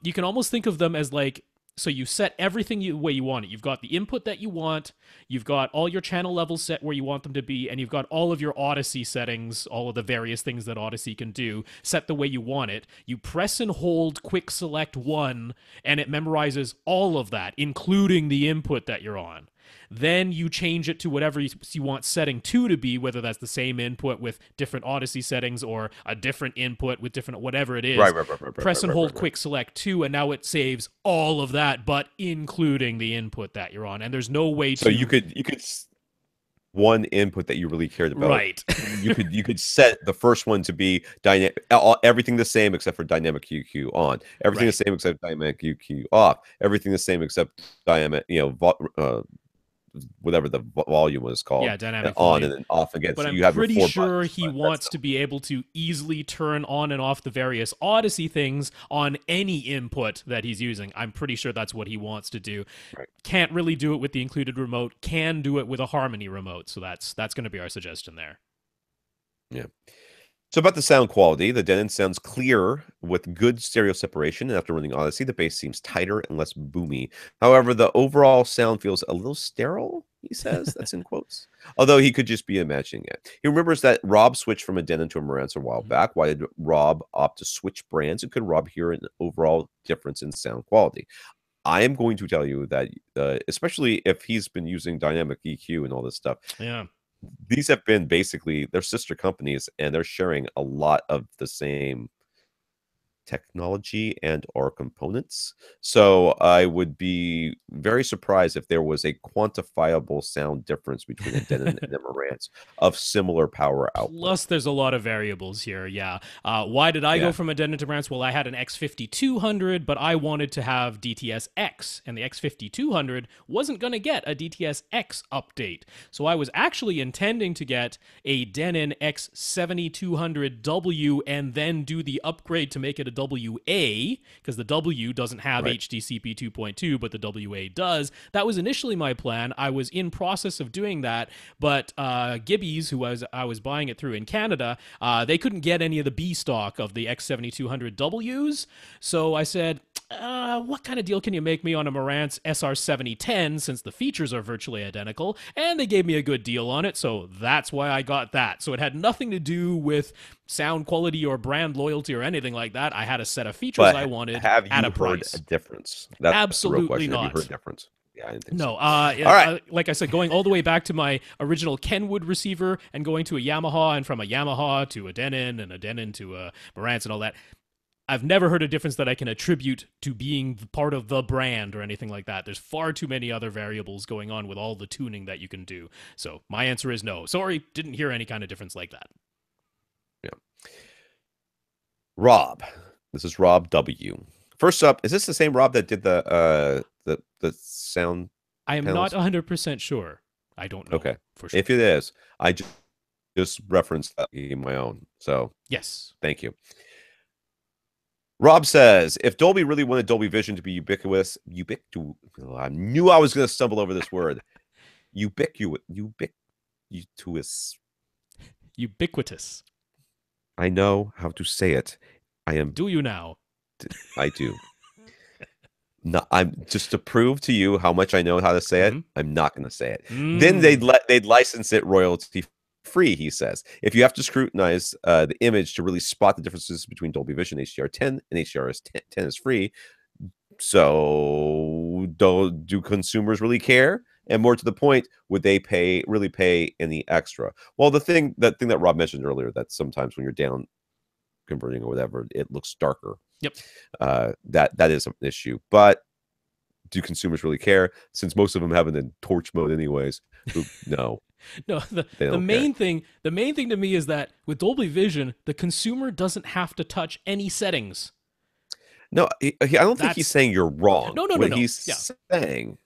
you can almost think of them as like So you set everything the way you want it. You've got the input that you want, you've got all your channel levels set where you want them to be, and you've got all of your Odyssey settings, all of the various things that Odyssey can do, set the way you want it. You press and hold quick select 1, and it memorizes all of that, including the input that you're on. Then you change it to whatever you want setting 2 to be, whether that's the same input with different Odyssey settings or a different input with different whatever it is. Right. Press and hold quick select 2, and now it saves all of that, but including the input that you're on. And there's no way to. So you could one input that you really cared about. Right. you could set the first one to be dynamic, everything the same except for dynamic QQ on, everything the same except dynamic QQ off, everything the same except dynamic, whatever the volume was called. Yeah, dynamic on volume. and then off again. But so I'm you have pretty sure buttons, he wants to be able to easily turn on and off the various Odyssey things on any input that he's using. I'm pretty sure that's what he wants to do. Right. Can't really do it with the included remote. Can do it with a Harmony remote. So that's going to be our suggestion there. Yeah. So about the sound quality, the Denon sounds clear with good stereo separation, and after running Odyssey, the bass seems tighter and less boomy. However, the overall sound feels a little sterile, he says. That's in quotes. Although he could just be imagining it. He remembers that Rob switched from a Denon to a Marantz a while back. Why did Rob opt to switch brands? And could Rob hear an overall difference in sound quality? I am going to tell you that, especially if he's been using dynamic EQ and all this stuff. Yeah. These have been basically their sister companies, and they're sharing a lot of the same technology and or components. So I would be very surprised if there was a quantifiable sound difference between a Denon and a Marantz of similar power output. Plus, there's a lot of variables here. Yeah. Why did I go from a Denon to Marantz? Well, I had an X5200, but I wanted to have DTS-X, and the X5200 wasn't going to get a DTS-X update. So I was actually intending to get a Denon X7200W and then do the upgrade to make it a WA, because the W doesn't have HDCP 2.2, but the WA does. That was initially my plan. I was in process of doing that, but Gibbies, who I was buying it through in Canada, they couldn't get any of the B stock of the X7200Ws, so I said, what kind of deal can you make me on a Marantz SR7010, since the features are virtually identical? And they gave me a good deal on it, so that's why I got that. So it had nothing to do with sound quality or brand loyalty or anything like that. I had a set of features I wanted at a price. Have you heard a difference? That's absolutely the real question. not. Have you heard a difference? Yeah, I didn't think no. so. All right. Like I said, going all the way back to my original Kenwood receiver and going to a Yamaha, and from a Yamaha to a Denon and a Denon to a Marantz and all that, I've never heard a difference that I can attribute to being part of the brand or anything like that. There's far too many other variables going on with all the tuning that you can do. So my answer is no. Sorry, didn't hear any kind of difference like that. Yeah. Rob. This is Rob W. First up, is this the same Rob that did the sound? I am panels? not 100% sure. I don't know. Okay. For sure. If it is, I just referenced that in my own. So yes. Thank you. Rob says, if Dolby really wanted Dolby Vision to be ubiquitous, I knew I was going to stumble over this word. Ubiquitous. I know how to say it. Do you now? I do. No, I'm just to prove to you how much I know how to say it. I'm not going to say it. Then they'd license it royalty free, he says. If you have to scrutinize the image to really spot the differences between Dolby Vision HDR10 and HDR10 is free. So do consumers really care? And more to the point, would they really pay any extra? Well, that thing that Rob mentioned earlier, that sometimes when you're down converting or whatever, it looks darker. Yep. That is an issue. But do consumers really care? Since most of them have it in torch mode anyways. No. No, the main thing to me is that with Dolby Vision, the consumer doesn't have to touch any settings. No, I don't think he's saying you're wrong. No. What he's saying.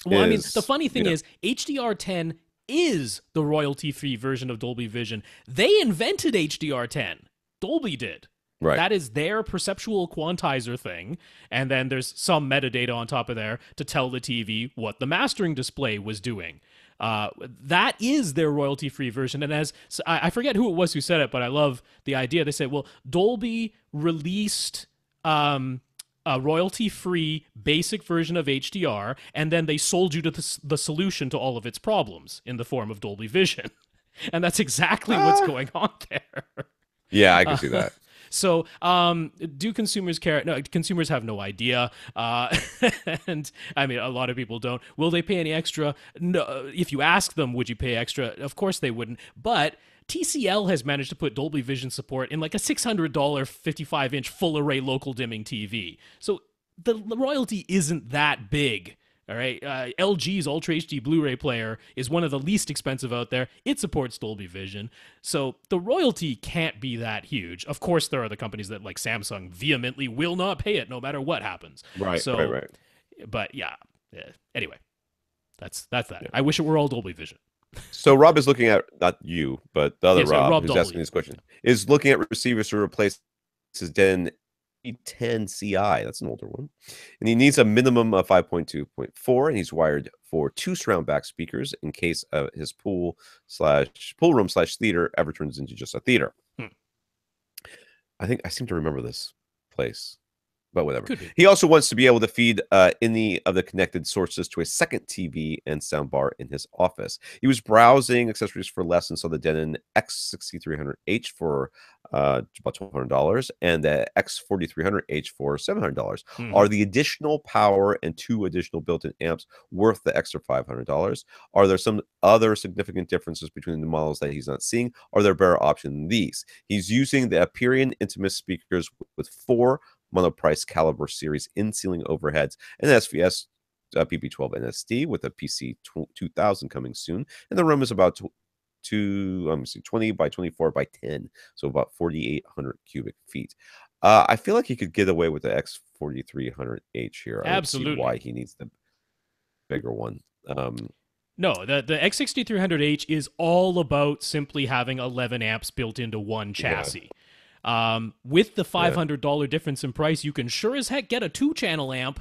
Well, I mean, the funny thing is, HDR10 is the royalty-free version of Dolby Vision. They invented HDR10. Dolby did. Right. That is their perceptual quantizer thing, and then there's some metadata on top of there to tell the TV what the mastering display was doing. That is their royalty-free version, and I forget who it was who said it, but I love the idea. They said, well, Dolby released a royalty-free basic version of HDR, and then they sold you to the solution to all of its problems in the form of Dolby Vision. And that's exactly what's Ah, going on there. yeah, I can Uh, see that. so, do consumers care? No, consumers have no idea. And I mean, a lot of people don't. Will they pay any extra? No. If you ask them, would you pay extra? Of course they wouldn't. But TCL has managed to put Dolby Vision support in like a $600 55-inch full array local dimming TV. So the royalty isn't that big. All right. LG's Ultra HD Blu-ray player is one of the least expensive out there. It supports Dolby Vision. So the royalty can't be that huge. Of course, there are the companies that, like Samsung, vehemently will not pay it no matter what happens. Right, So, right, right. but yeah. Anyway, that's that. Yeah. I wish it were all Dolby Vision. So Rob is looking at, not you, but the other Yes, Rob Rob who's Dolby. asking this question, is looking at receivers to replace his Den E10 Ci. That's an older one. And he needs a minimum of 5.2.4, and he's wired for 2 surround back speakers in case his pool room / theater ever turns into just a theater. I think I seem to remember this place, but whatever. Could be. He also wants to be able to feed any of the connected sources to a second TV and soundbar in his office. He was browsing accessories for less and saw the Denon X6300H for about $1,200 and the X4300H for $700. Are the additional power and 2 additional built-in amps worth the extra $500? Are there some other significant differences between the models that he's not seeing? Are there better options than these? He's using the Aperion Intimus speakers with 4 monoprice caliber series in-ceiling overheads and SVS PP12 NSD with a PC 2000 coming soon. And the room is about 20 by 24 by 10, so about 4,800 cubic feet. I feel like he could get away with the X4300H here. I don't see why he needs the bigger one. No, the X6300H is all about simply having 11 amps built into one chassis. With the $500 difference in price, you can sure as heck get a 2-channel amp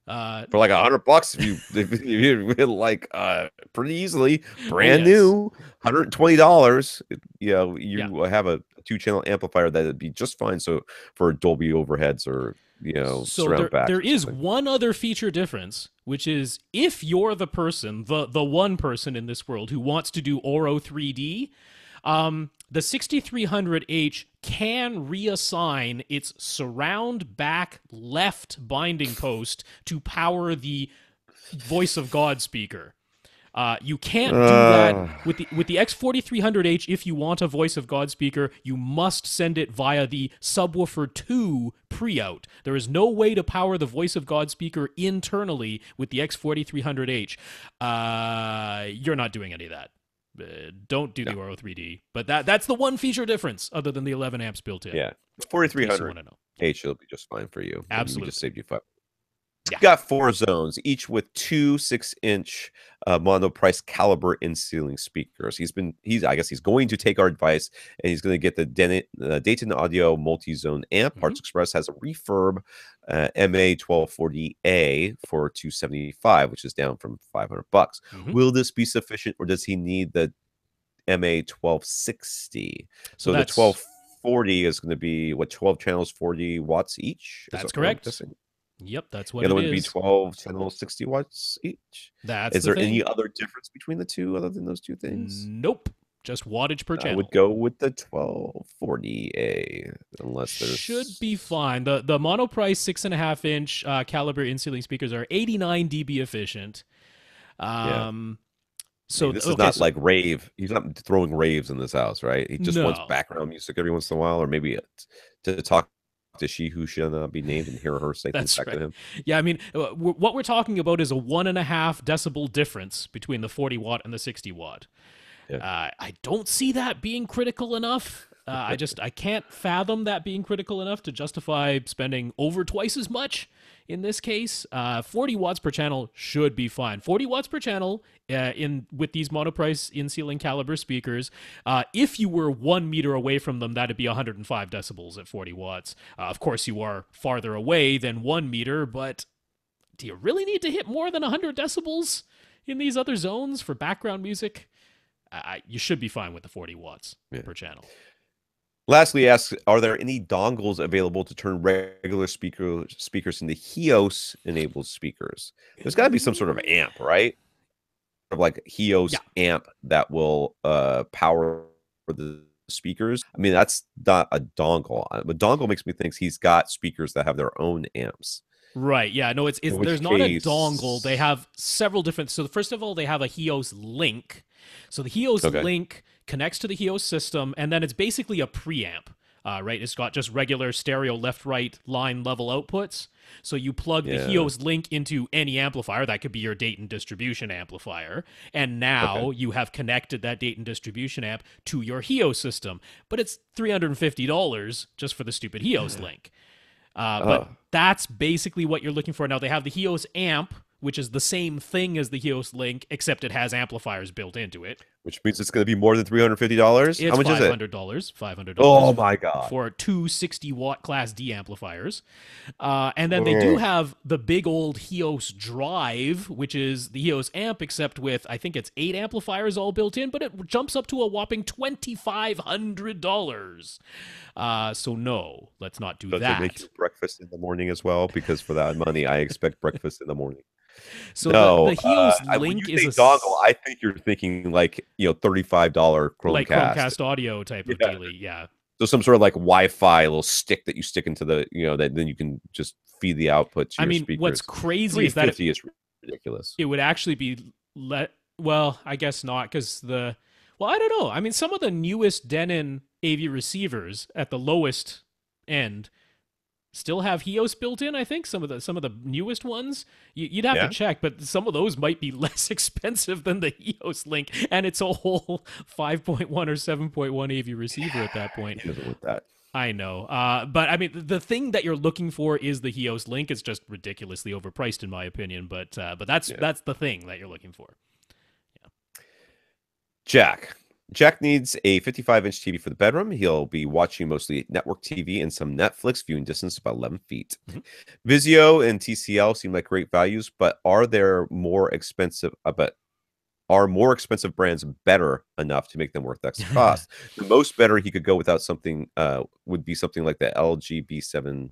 for like $100 if you like pretty easily, brand new, $120. You have a 2-channel amplifier that would be just fine. So for Dolby overheads or surround back. There is one other feature difference, which is if you're the person, the one person in this world who wants to do Oro 3D. The 6300H can reassign its surround back left binding post to power the Voice of God speaker. You can't do that with the X4300H. If you want a Voice of God speaker, you must send it via the Subwoofer 2 pre-out. There is no way to power the Voice of God speaker internally with the X4300H. You're not doing any of that. Don't do the Oro 3D, but that's the one feature difference other than the 11 amps built in. Yeah, 4300H will be just fine for you. Absolutely, we just saved you 5. Yeah. Got 4 zones, each with 2 6-inch monoprice caliber in-ceiling speakers. I guess he's going to take our advice, and he's going to get the Dayton Audio multi-zone amp. Parts Express has a refurb MA1240A for $275, which is down from $500. Will this be sufficient, or does he need the MA1260? So the 1240 is going to be 12 channels, 40 watts each. That's correct. Yep, that's what it is. The other one would be 12 channels, 60 watts each. Is there any other difference between the two other than those two things? Nope. Just wattage per channel. I would go with the 1240A, unless there's... Should be fine. The monoprice 6.5-inch caliber in-ceiling speakers are 89 dB efficient. So this is not like rave. He's not throwing raves in this house, right? He just wants background music every once in a while, or maybe to talk to she who shall not be named and hear her say things back to him. Yeah, I mean, what we're talking about is a 1.5 decibel difference between the 40 watt and the 60 watt. Yeah. I don't see that being critical enough. I can't fathom that being critical enough to justify spending over twice as much in this case. 40 watts per channel should be fine. 40 watts per channel with these monoprice in-ceiling caliber speakers. If you were 1 meter away from them, that'd be 105 decibels at 40 watts. Of course, you are farther away than 1 meter, but do you really need to hit more than 100 decibels in these other zones for background music? You should be fine with the 40 watts per channel. Lastly, asks, are there any dongles available to turn regular speakers into Hios-enabled speakers? There's got to be some sort of amp, right? Of like Hios Yeah. amp that will power the speakers. I mean, that's not a dongle. A dongle makes me think he's got speakers that have their own amps. Right. Yeah. No, it's In there's which not a case, dongle. They have several different. So first of all, they have a Hios link. So the Hios okay, link connects to the Hios system, and then it's basically a preamp. Right. It's got just regular stereo left-right line level outputs. So you plug the yeah, Hios link into any amplifier. That could be your Dayton distribution amplifier. And now okay, you have connected that Dayton distribution amp to your Hios system. But it's $350 just for the stupid Hios link. But oh, that's basically what you're looking for. Now, they have the Hios amp, which is the same thing as the Hios link, except it has amplifiers built into it. which means it's going to be more than $350. How It's much is it? $500. $500 Oh my god! for two 60-watt Class D amplifiers. And then they do Oh. have the big old Hios Drive, which is the Hios amp, except with, I think it's 8 amplifiers all built in, but it jumps up to a whopping $2,500. So no, let's not do Does it make that. you breakfast in the morning as well? Because for that money, I expect breakfast in the morning. So the No, Hios when you link is say dongle, I think you're thinking like $35 like Chromecast. Chromecast audio type of Yeah. dealie, yeah. So some sort of like Wi-Fi little stick that you stick into the, that then you can just feed the output to I your mean, speakers. what's crazy is that $350 is ridiculous. it would actually be well, I guess not, because I don't know. I mean, some of the newest Denon AV receivers at the lowest end still have Hios built in. I think some of the newest ones. You'd have to Yeah, check, but some of those might be less expensive than the Hios link, and it's a whole 5.1 or 7.1 AV receiver at that point. he doesn't want that. I know. But I mean, the thing that you're looking for is the Hios link. It's just ridiculously overpriced, in my opinion. But that's Yeah. that's the thing that you're looking for. Jack. Jack needs a 55-inch TV for the bedroom. He'll be watching mostly network TV and some Netflix, viewing distance about 11 feet. Mhm. Vizio and TCL seem like great values, but are there more expensive? Are more expensive brands better enough to make them worth extra cost? The most better he could go without something would be something like the LG B7.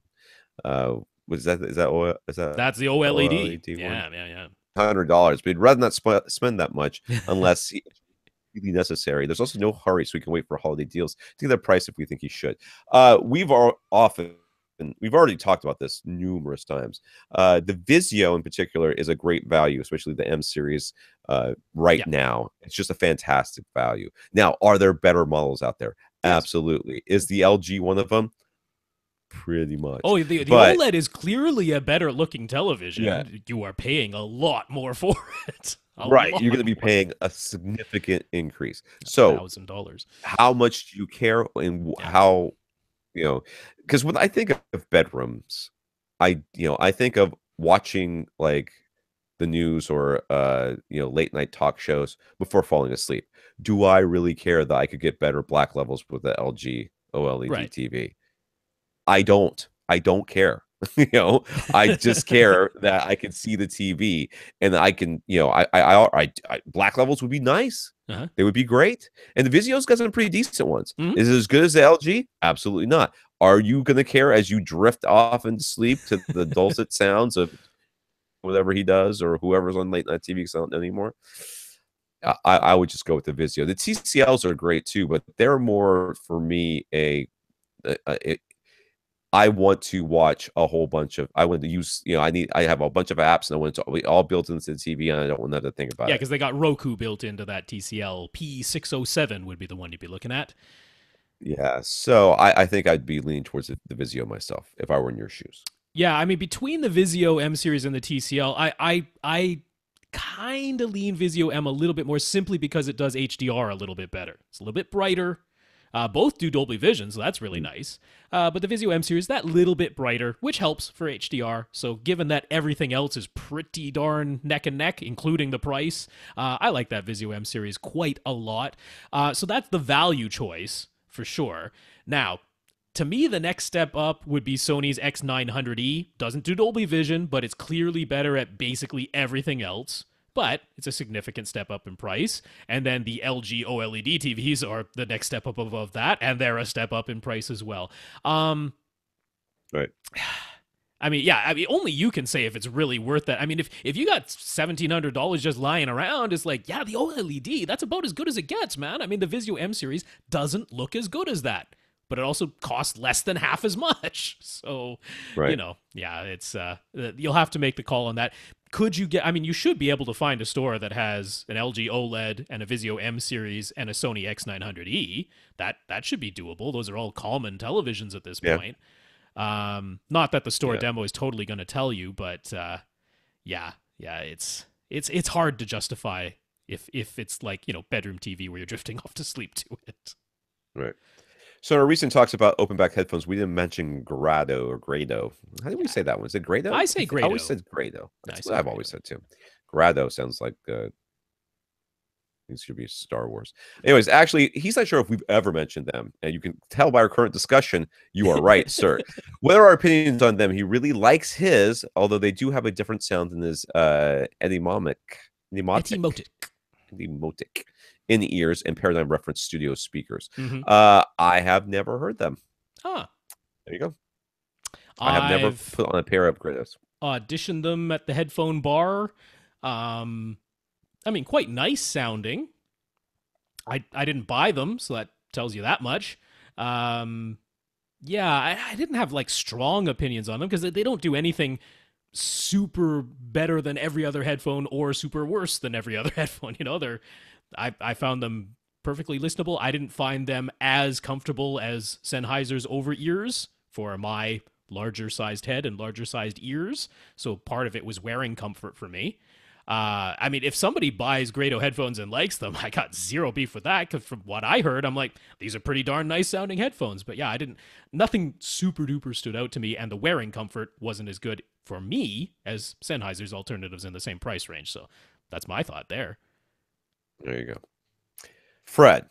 Was that is that O- is that That's the OLED. OLED one? Yeah. $100, but he'd rather not spend that much unless really necessary. There's also no hurry, so we can wait for holiday deals to get that price if we think he should. We've already talked about this numerous times. The Vizio in particular is a great value, especially the M series right Yeah. now. It's just a fantastic value. Now, are there better models out there? Yes. Absolutely. Is the LG one of them? Pretty much. Oh, the But OLED is clearly a better looking television. yeah, You are paying a lot more for it. right. You're going to Lot be more. paying a significant increase. So, $1,000. how much do you care, and Yeah. how because when I think of bedrooms, I think of watching like the news or late night talk shows before falling asleep. Do I really care that I could get better black levels with the LG OLED Right. TV? I don't care. I just care that I can see the TV and that I can, black levels would be nice. Uh-huh. They would be great. And the Vizio's got some pretty decent ones. Mhm. Is it as good as the LG? Absolutely not. Are you going to care as you drift off into sleep to the dulcet sounds of whatever he does or whoever's on late night TV? Because I don't know anymore. I would just go with the Vizio. The TCLs are great too, but they're more for me I want to watch a whole bunch of. I want to use. I have a bunch of apps, and I want it to be all built into the TV, and I don't want to think about Yeah, it. because they got Roku built into that TCL. P607 would be the one you'd be looking at. Yeah, so I think I'd be leaning towards the Vizio myself if I were in your shoes. Yeah, I mean, between the Vizio M series and the TCL, I kind of lean Vizio M a little bit more simply because it does HDR a little bit better. It's a little bit brighter. Both do Dolby Vision, so that's really nice. But the Vizio M series, that little bit brighter, which helps for HDR. So given that everything else is pretty darn neck and neck, including the price, I like that Vizio M series quite a lot. So that's the value choice for sure. Now, to me, the next step up would be Sony's X900E. Doesn't do Dolby Vision, but it's clearly better at basically everything else. but it's a significant step up in price. And then the LG OLED TVs are the next step up above that, and they're a step up in price as well. Right. I mean, yeah, I mean, only you can say if it's really worth that. I mean, if you got $1,700 just lying around, it's like, yeah, the OLED, that's about as good as it gets, man. I mean, the Vizio M series doesn't look as good as that, but it also costs less than half as much. So, Right. yeah, it's you'll have to make the call on that. Could you get? I mean, you should be able to find a store that has an LG OLED and a Vizio M series and a Sony X900E. That should be doable. Those are all common televisions at this point. Not that the store demo is totally going to tell you, but it's hard to justify if it's like, bedroom TV where you're drifting off to sleep to it. Right. So in our recent talks about open back headphones, we didn't mention Grado or Grado. How do we say that one? Is it Grado? I say Grado. I always said Grado. That's what I've always said too. Grado sounds like it should be Star Wars. Anyways, actually, he's not sure if we've ever mentioned them. And you can tell by our current discussion, you are right, sir. What are our opinions on them? He really likes his, although they do have a different sound than his etymonic in-ears and paradigm reference studio speakers. I have never heard them. Huh. There you go. I have never put on a pair of Grados. Auditioned them at the headphone bar. I mean, quite nice sounding. I didn't buy them, so that tells you that much. Yeah, I didn't have like strong opinions on them because they don't do anything super better than every other headphone or super worse than every other headphone. I found them perfectly listenable. I didn't find them as comfortable as Sennheiser's over-ears for my larger sized head and larger sized ears. So part of it was wearing comfort for me. I mean, if somebody buys Grado headphones and likes them, I got zero beef with that, because from what I heard, I'm like, these are pretty darn nice sounding headphones. But yeah, nothing super duper stood out to me, and the wearing comfort wasn't as good for me as Sennheiser's alternatives in the same price range. So that's my thought there. There you go. Fred.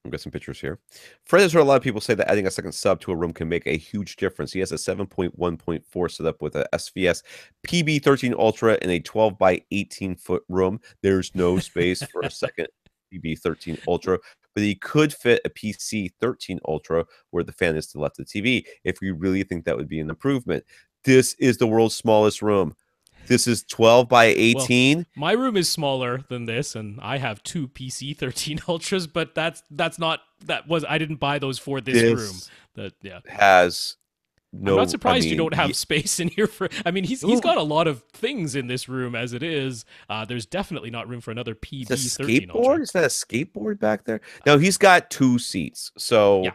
I've got some pictures here. Fred has heard a lot of people say that adding a second sub to a room can make a huge difference. He has a 7.1.4 setup with a SVS PB13 Ultra in a 12 by 18 foot room. There's no space for a second PB13 Ultra, but he could fit a PC13 Ultra where the fan is to the left of the TV if we really think that would be an improvement. This is the world's smallest room. This is 12 by 18. Well, my room is smaller than this, and I have two PC13 Ultras, but I didn't buy those for this room. Has no. I'm not surprised you don't have space in here for. I mean, he's got a lot of things in this room as it is. There's definitely not room for another PB13 Ultra. Is that a skateboard back there? No, he's got two seats. So,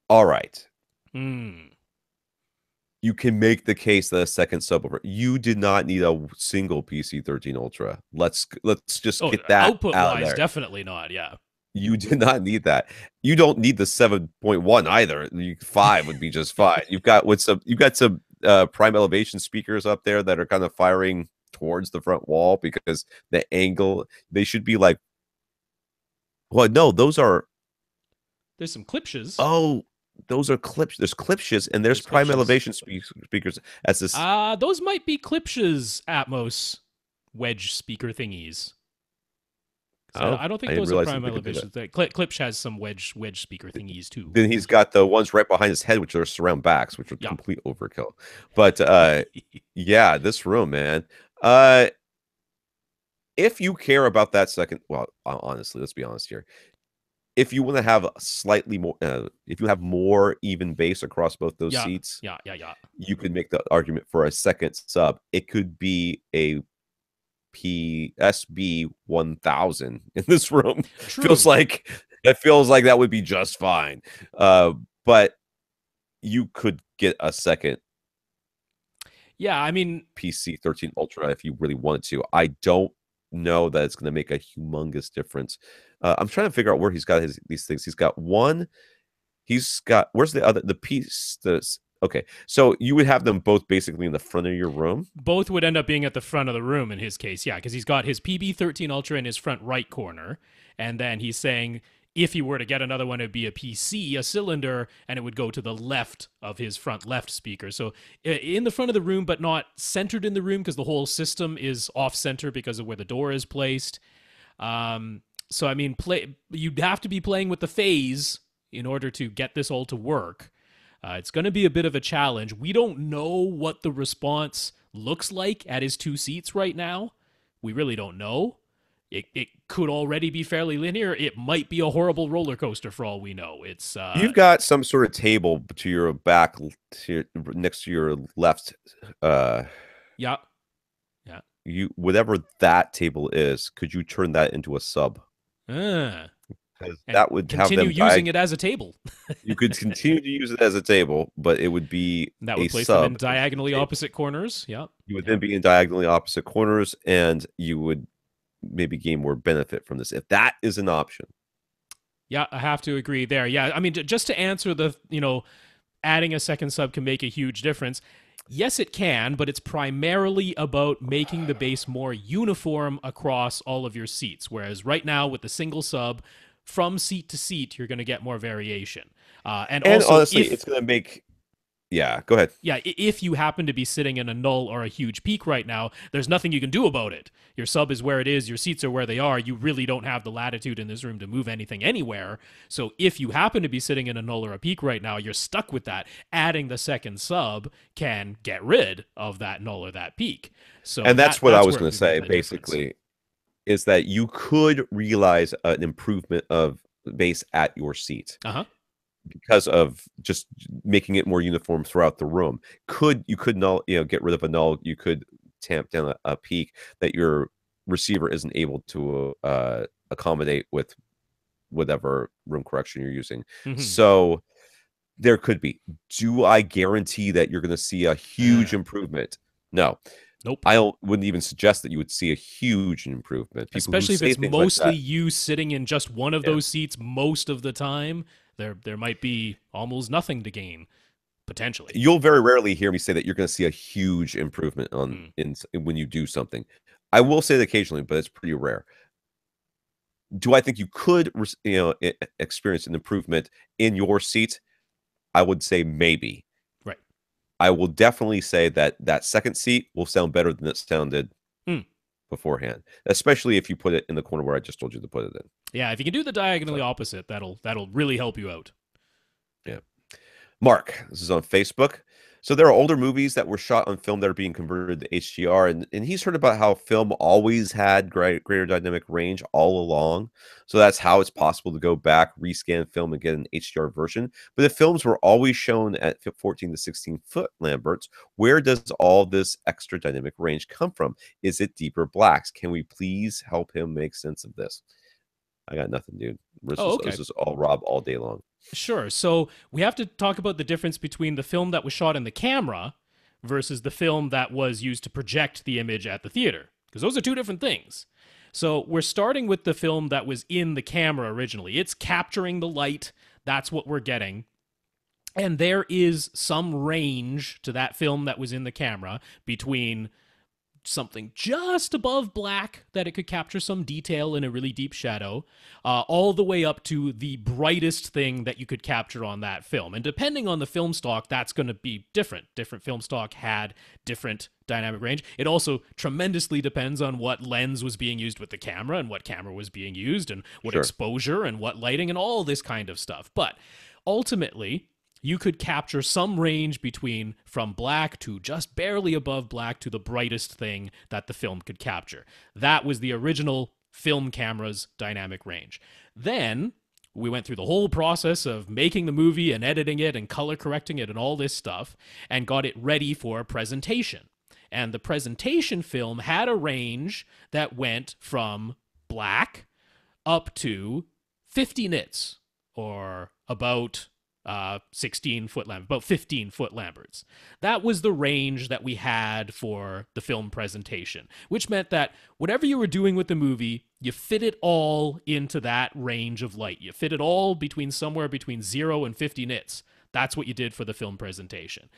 all right. You can make the case that a second subwoofer. You did not need a single PC13 Ultra. Let's just get that output out wise, there. Definitely not. Yeah, you did not need that. You don't need the 7.1 either. 5 would be just fine. You've got some prime elevation speakers up there that are kind of firing towards the front wall because the angle they should be like. Well, no, those are. There's some clipshes. Oh. Those are clips. There's clipshes and there's prime elevation speakers. As this, those might be clipshes Atmos wedge speaker thingies. I don't think those are prime elevations. Klipsch has some wedge speaker thingies too. Then he's got the ones right behind his head, which are surround backs, which are complete overkill. But yeah, this room, man. If you care about that second, well, honestly, let's be honest here. If you want to have slightly more, if you have more even bass across both those seats, you could make the argument for a second sub. It could be a PSB 1000 in this room. Feels like that would be just fine. But you could get a second. Yeah, I mean PC13 Ultra if you really wanted to. I don't know that it's going to make a humongous difference. I'm trying to figure out where he's got these things. He's got one. Where's the other? The piece. Okay, so you would have them both basically in the front of your room. Both would end up being at the front of the room in his case, yeah, because he's got his PB13 Ultra in his front right corner, and then he's saying If he were to get another one, it'd be a PC, a cylinder, and it would go to the left of his front left speaker. So in the front of the room, but not centered in the room because the whole system is off center because of where the door is placed. So I mean, you'd have to be playing with the phase in order to get this all to work. It's going to be a bit of a challenge. We don't know what the response looks like at his two seats right now. We really don't know. It could already be fairly linear. It might be a horrible roller coaster for all we know. It's You've got some sort of table to your back, next to your left. Yeah. Whatever that table is, could you turn that into a sub? Because that would have them using it as a table. You could continue to use it as a table, but it would be that would place sub them in diagonally opposite corners. Yeah. You would then be in diagonally opposite corners, and you would maybe gain more benefit from this if that is an option. Yeah, I have to agree there. Yeah, I mean, just to answer the, adding a second sub can make a huge difference. Yes, it can, but it's primarily about making the bass more uniform across all of your seats. Whereas right now with the single sub, from seat to seat, you're going to get more variation. And also, honestly, it's going to make... Yeah, go ahead. Yeah, if you happen to be sitting in a null or a huge peak right now, there's nothing you can do about it. Your sub is where it is, your seats are where they are. You really don't have the latitude in this room to move anything anywhere. So if you happen to be sitting in a null or a peak right now, you're stuck with that. Adding the second sub can get rid of that null or that peak. So and that's what I was going to say, basically, is that you could realize an improvement of bass at your seat. Because of just making it more uniform throughout the room. You could null, get rid of a null. You could tamp down a peak that your receiver isn't able to accommodate with whatever room correction you're using. So there could be. Do I guarantee that you're going to see a huge improvement? No. Nope. I wouldn't even suggest that you would see a huge improvement. Especially if it's mostly you sitting in just one of those seats most of the time. There might be almost nothing to gain, potentially. You'll very rarely hear me say that you're going to see a huge improvement when you do something. I will say that occasionally, but it's pretty rare. Do I think you could, experience an improvement in your seat? I would say maybe. Right. I will definitely say that second seat will sound better than it sounded beforehand, especially if you put it in the corner where I just told you to put it in. Yeah, if you can do the diagonally opposite, that'll really help you out. Yeah. Mark, this is on Facebook. So there are older movies that were shot on film that are being converted to HDR, and he's heard about how film always had greater dynamic range all along. So that's how it's possible to go back, rescan film, and get an HDR version. But if films were always shown at 14 to 16 foot Lamberts, where does all this extra dynamic range come from? Is it deeper blacks? Can we please help him make sense of this? I got nothing, dude. This is all Rob all day long. Sure. So we have to talk about the difference between the film that was shot in the camera versus the film that was used to project the image at the theater, because those are two different things. So we're starting with the film that was in the camera originally. It's capturing the light. That's what we're getting. And there is some range to that film that was in the camera between something just above black that it could capture some detail in a really deep shadow, all the way up to the brightest thing that you could capture on that film. And depending on the film stock, that's going to be different. Different film stock had different dynamic range. It also tremendously depends on what lens was being used with the camera and what camera was being used and what exposure and what lighting and all this kind of stuff. But ultimately, you could capture some range between from black to just barely above black to the brightest thing that the film could capture. That was the original film camera's dynamic range. Then we went through the whole process of making the movie and editing it and color correcting it and all this stuff and got it ready for presentation. And the presentation film had a range that went from black up to 50 nits, or about 16-foot Lamberts, about 15-foot Lamberts. That was the range that we had for the film presentation, which meant that whatever you were doing with the movie, you fit it all into that range of light. You fit it all somewhere between 0 and 50 nits. That's what you did for the film presentation.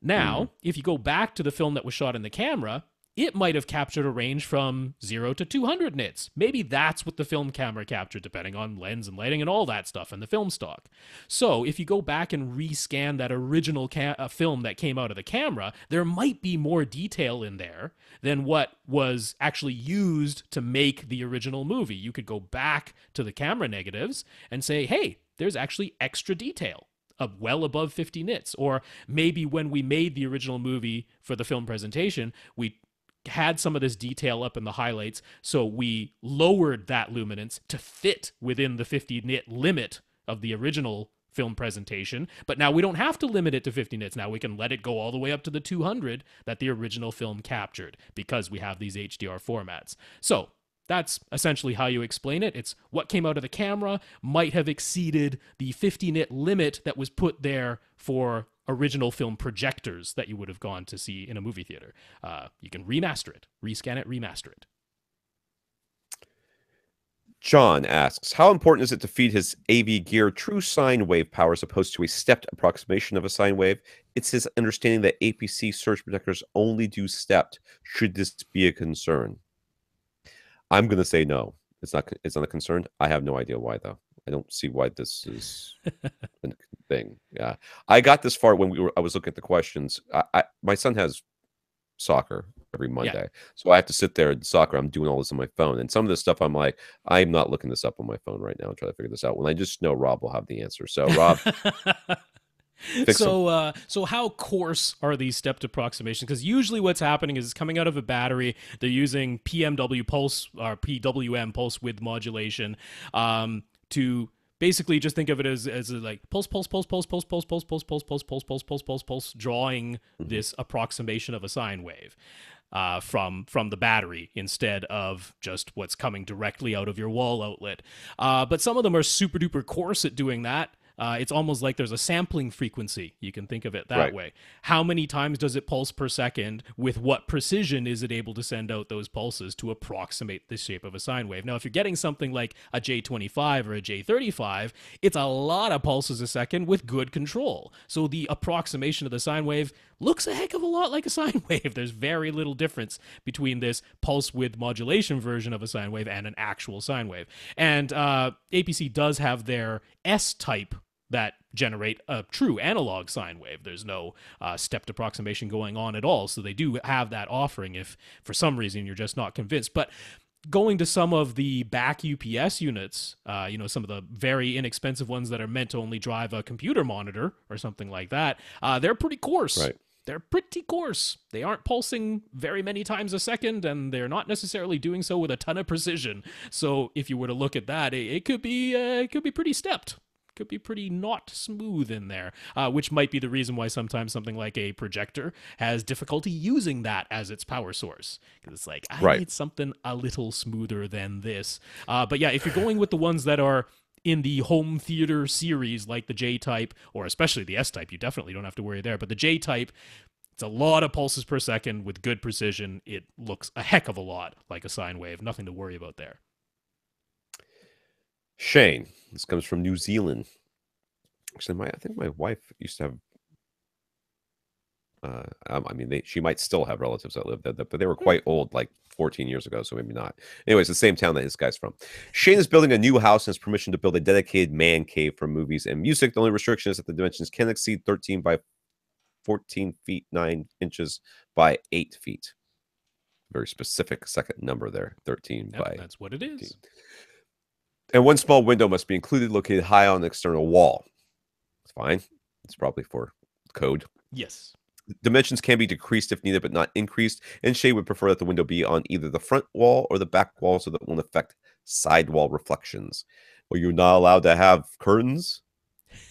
Now, if you go back to the film that was shot in the camera, it might have captured a range from 0 to 200 nits. Maybe that's what the film camera captured, depending on lens and lighting and all that stuff and the film stock. So if you go back and rescan that original film that came out of the camera, there might be more detail in there than what was actually used to make the original movie. You could go back to the camera negatives and say, hey, there's actually extra detail of well above 50 nits. Or maybe when we made the original movie for the film presentation, we had some of this detail up in the highlights, so we lowered that luminance to fit within the 50 nit limit of the original film presentation. But now we don't have to limit it to 50 nits. Now we can let it go all the way up to the 200 that the original film captured, because we have these HDR formats. So that's essentially how you explain it. It's what came out of the camera might have exceeded the 50 nit limit that was put there for original film projectors that you would have gone to see in a movie theater. You can remaster it, rescan it, remaster it. John asks, how important is it to feed his AV gear true sine wave power as opposed to a stepped approximation of a sine wave? It's his understanding that APC surge protectors only do stepped. Should this be a concern? I'm going to say no. It's not a concern. I have no idea why, though. I don't see why this is a thing. Yeah. I got this far when I was looking at the questions. My son has soccer every Monday. Yeah. So I have to sit there at soccer. I'm doing all this on my phone. And some of this stuff, I'm like, I'm not looking this up on my phone right now and try to figure this out. When I just know Rob will have the answer. So, Rob... So how coarse are these stepped approximations? Because usually what's happening is it's coming out of a battery. They're using PMW pulse or PWM pulse width modulation to basically just think of it as like pulse, drawing this approximation of a sine wave from the battery instead of just what's coming directly out of your wall outlet. But some of them are super duper coarse at doing that. It's almost like there's a sampling frequency. You can think of it that way. How many times does it pulse per second? With what precision is it able to send out those pulses to approximate the shape of a sine wave? Now, if you're getting something like a J25 or a J35, it's a lot of pulses a second with good control. So the approximation of the sine wave looks a heck of a lot like a sine wave. There's very little difference between this pulse width modulation version of a sine wave and an actual sine wave. And APC does have their S-type that generate a true analog sine wave. There's no stepped approximation going on at all. So they do have that offering if for some reason you're just not convinced. But going to some of the back UPS units, some of the very inexpensive ones that are meant to only drive a computer monitor or something like that, they're pretty coarse. Right. They're pretty coarse. They aren't pulsing very many times a second, and they're not necessarily doing so with a ton of precision. So if you were to look at that, it could be pretty stepped. Could be pretty not smooth in there, which might be the reason why sometimes something like a projector has difficulty using that as its power source, because it's like, I need something a little smoother than this. But yeah, if you're going with the ones that are in the home theater series, like the J-type, or especially the S-type, you definitely don't have to worry there. But the J-type, it's a lot of pulses per second with good precision. It looks a heck of a lot like a sine wave. Nothing to worry about there. Shane, this comes from New Zealand. Actually, I think my wife used to have. She might still have relatives that live there, but they were quite old, like 14 years ago, so maybe not. Anyways, the same town that this guy's from. Shane is building a new house and has permission to build a dedicated man cave for movies and music. The only restriction is that the dimensions can exceed 13 by 14 feet 9 inches by 8 feet. Very specific second number there, 13 by. That's what it is. 13. And one small window must be included, located high on the external wall. It's fine. It's probably for code. Yes. Dimensions can be decreased if needed, but not increased. And Shay would prefer that the window be on either the front wall or the back wall so that it won't affect sidewall reflections. Well, you're not allowed to have curtains?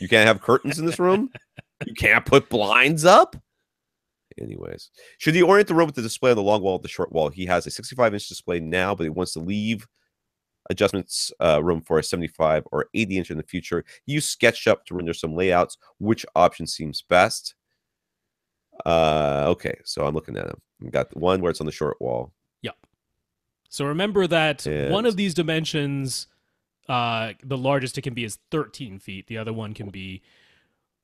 You can't have curtains in this room? You can't put blinds up? Anyways. Should he orient the room with the display on the long wall or the short wall? He has a 65-inch display now, but he wants to leave adjustments room for a 75 or 80-inch in the future. He used SketchUp to render some layouts. Which option seems best? Okay, so I'm looking at them. We got the one where it's on the short wall. Yep. So remember that one of these dimensions, the largest it can be is 13 feet. The other one can be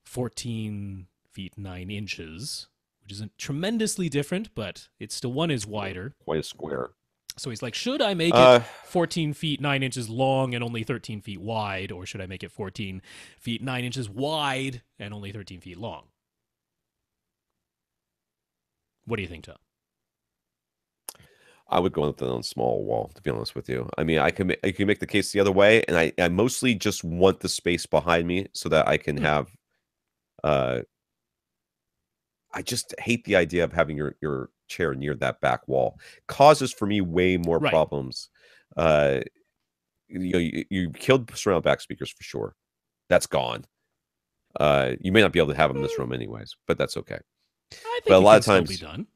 14 feet 9 inches, which isn't tremendously different, but it's still one is wider. Quite a square. So he's like, should I make it 14 feet 9 inches long and only 13 feet wide, or should I make it 14 feet 9 inches wide and only 13 feet long? What do you think, Tom? I would go with the small wall, to be honest with you. I mean, I can make the case the other way, and I mostly just want the space behind me so that I can have. I just hate the idea of having your chair near that back wall. Causes for me way more problems. You killed surround back speakers for sure. That's gone. You may not be able to have them in this room anyways, but that's okay. I think a lot of times still be done.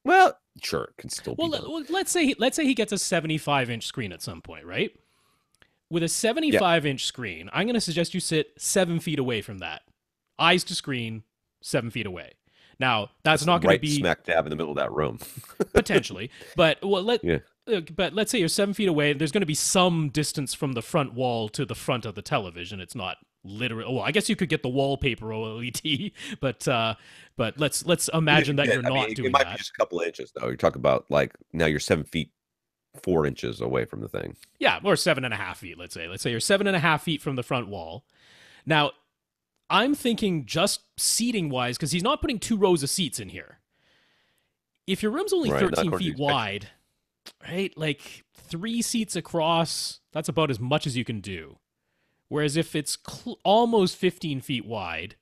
Well, sure, it can still be done. Well, let's say he gets a 75-inch screen at some point, right? With a 75-inch screen, I'm going to suggest you sit 7 feet away from that. Eyes to screen, 7 feet away. Now, that's not going to be smack dab in the middle of that room. Potentially. But but let's say you're 7 feet away. There's going to be some distance from the front wall to the front of the television. It's not literally. Well, I guess you could get the wallpaper OLED, but let's imagine that you're not doing that. It might be just a couple of inches, though. You're talking about like now you're 7 feet 4 inches away from the thing. Yeah, or 7.5 feet. Let's say you're 7.5 feet from the front wall. Now, I'm thinking just seating wise, because he's not putting 2 rows of seats in here. If your room's only 13 feet wide, right, like 3 seats across, that's about as much as you can do. Whereas if it's almost 15 feet wide,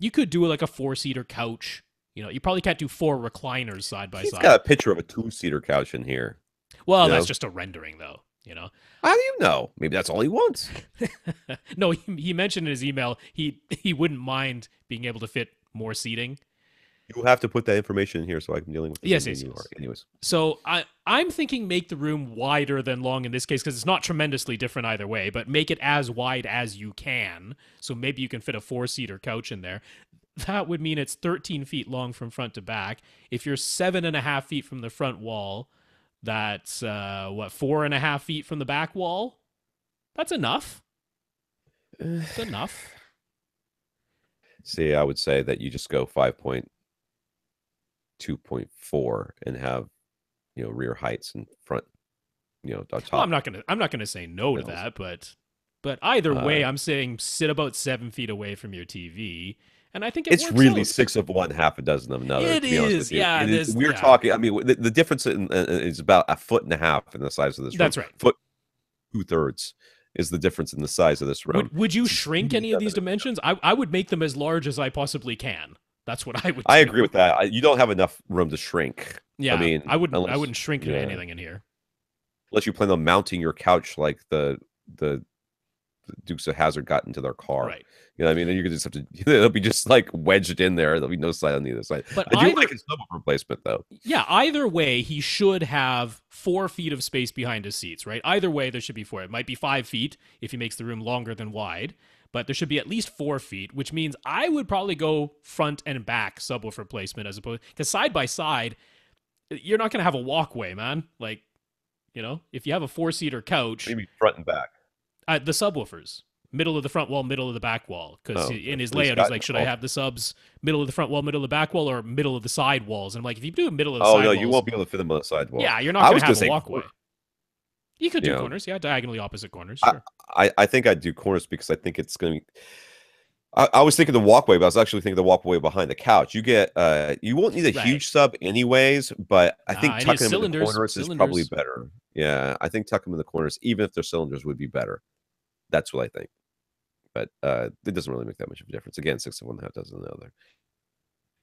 you could do like a 4-seater couch. You know, you probably can't do 4 recliners side by side. He's got a picture of a 2-seater couch in here. Well, that's just a rendering, though. You know, how do you know? Maybe that's all he wants. No, he mentioned in his email he wouldn't mind being able to fit more seating. You have to put that information in here so I can dealing with this. Yes. Anyways, so I'm thinking make the room wider than long in this case because it's not tremendously different either way, but make it as wide as you can. So maybe you can fit a 4-seater couch in there. That would mean it's 13 feet long from front to back. If you're 7.5 feet from the front wall, that's 4.5 feet from the back wall. That's enough. It's enough. See, I would say that you just go 5.2.4 and have, rear heights and front, top. Well, I'm not gonna say no to that, but either way, I'm saying sit about 7 feet away from your TV. And I think it's really 6 of one, half a dozen of another. It is, yeah. We're talking. I mean, the difference is about 1.5 foot in the size of this room. That's right. 2/3 is the difference in the size of this room. Would you shrink any of these dimensions? I would make them as large as I possibly can. That's what I would. I agree with that. You don't have enough room to shrink. Yeah, I mean, I wouldn't shrink anything in here, unless you plan on mounting your couch like the Dukes of Hazzard got into their car. Right. You know what I mean? And you could just have to, it'll be just like wedged in there. There'll be no side on the other side. But I do like his double replacement, though. Yeah, either way, he should have 4 feet of space behind his seats, right? Either way, there should be 4. It might be 5 feet if he makes the room longer than wide, but there should be at least 4 feet, which means I would probably go front and back subwoofer placement as opposed, because side by side, you're not going to have a walkway, man. Like, if you have a 4-seater couch. Maybe front and back. The subwoofers. Middle of the front wall, middle of the back wall. Because in his layout, he's like, should I have the subs middle of the front wall, middle of the back wall, or middle of the side walls? And I'm like, if you do middle of the side walls. Oh, no, you won't be able to fit them on the side wall. Yeah, you're not going to have a walkway. You could do corners, diagonally opposite corners. Sure. I think I'd do corners because I think it's going to. I was thinking the walkway, but I was actually thinking the walkway behind the couch. You get, you won't need a huge sub anyways, but I think tucking them in the corners is probably better. Yeah, I think tucking them in the corners, even if they're cylinders, would be better. That's what I think. But it doesn't really make that much of a difference. Again, 6 of one, half dozen of the other.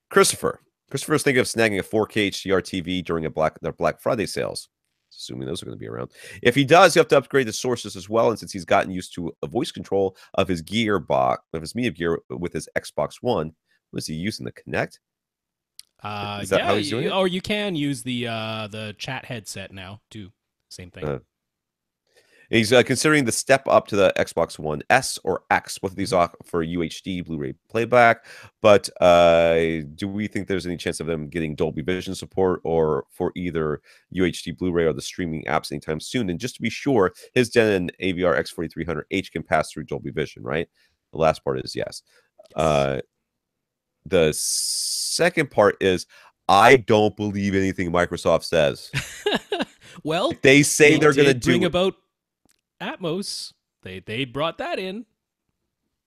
Christopher is thinking of snagging a 4K HDR TV during their Black Friday sales. Assuming those are going to be around. If he does, you have to upgrade the sources as well. And since he's gotten used to a voice control of his media gear with his Xbox One, was he using the Kinect? Is that how he's doing it? Or you can use the chat headset now too. Same thing. He's considering the step up to the Xbox One S or X. Both of these offer UHD Blu-ray playback, but do we think there's any chance of them getting Dolby Vision support or for either UHD Blu-ray or the streaming apps anytime soon? And just to be sure, his Denon AVR X4300H can pass through Dolby Vision, right? The last part is yes. The second part is I don't believe anything Microsoft says. Well, If they say they're going to bring do about Atmos. They brought that in.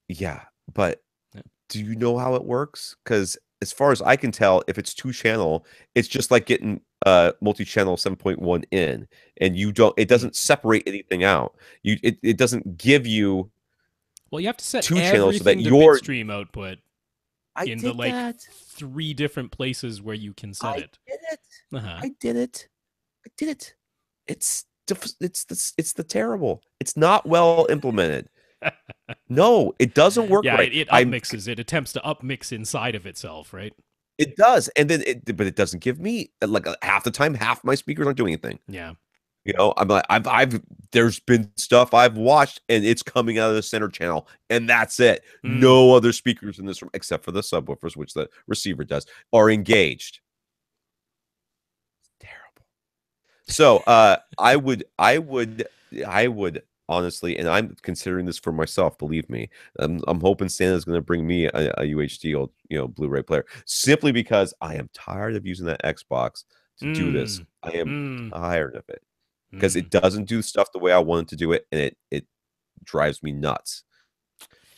Yeah, but Yeah. do you know how it works? Because as far as I can tell, if it's 2-channel, it's just like getting multi-channel 7.1 in, and it doesn't separate anything out. It doesn't give you Well, you have to set 2 channels so that everything to your bitstream output I in the did that. 3 different places where you can set I it. did it. Uh-huh. I did it. I did it. It's the terrible. It's not well implemented. No, it doesn't work Yeah, right. it upmixes. It attempts to upmix inside of itself, right? It does, and then but it doesn't give me like half the time. Half my speakers aren't doing anything. Yeah. You know, I'm like there's been stuff I've watched and it's coming out of the center channel and that's it. No other speakers in this room except for the subwoofers, which the receiver does, are engaged. Terrible. So I would honestly, and I'm considering this for myself, believe me. I'm hoping Santa's going to bring me a UHD old, Blu-ray player, simply because I am tired of using that Xbox to do this. I am tired of it. Because it doesn't do stuff the way I want it to do it, and it drives me nuts.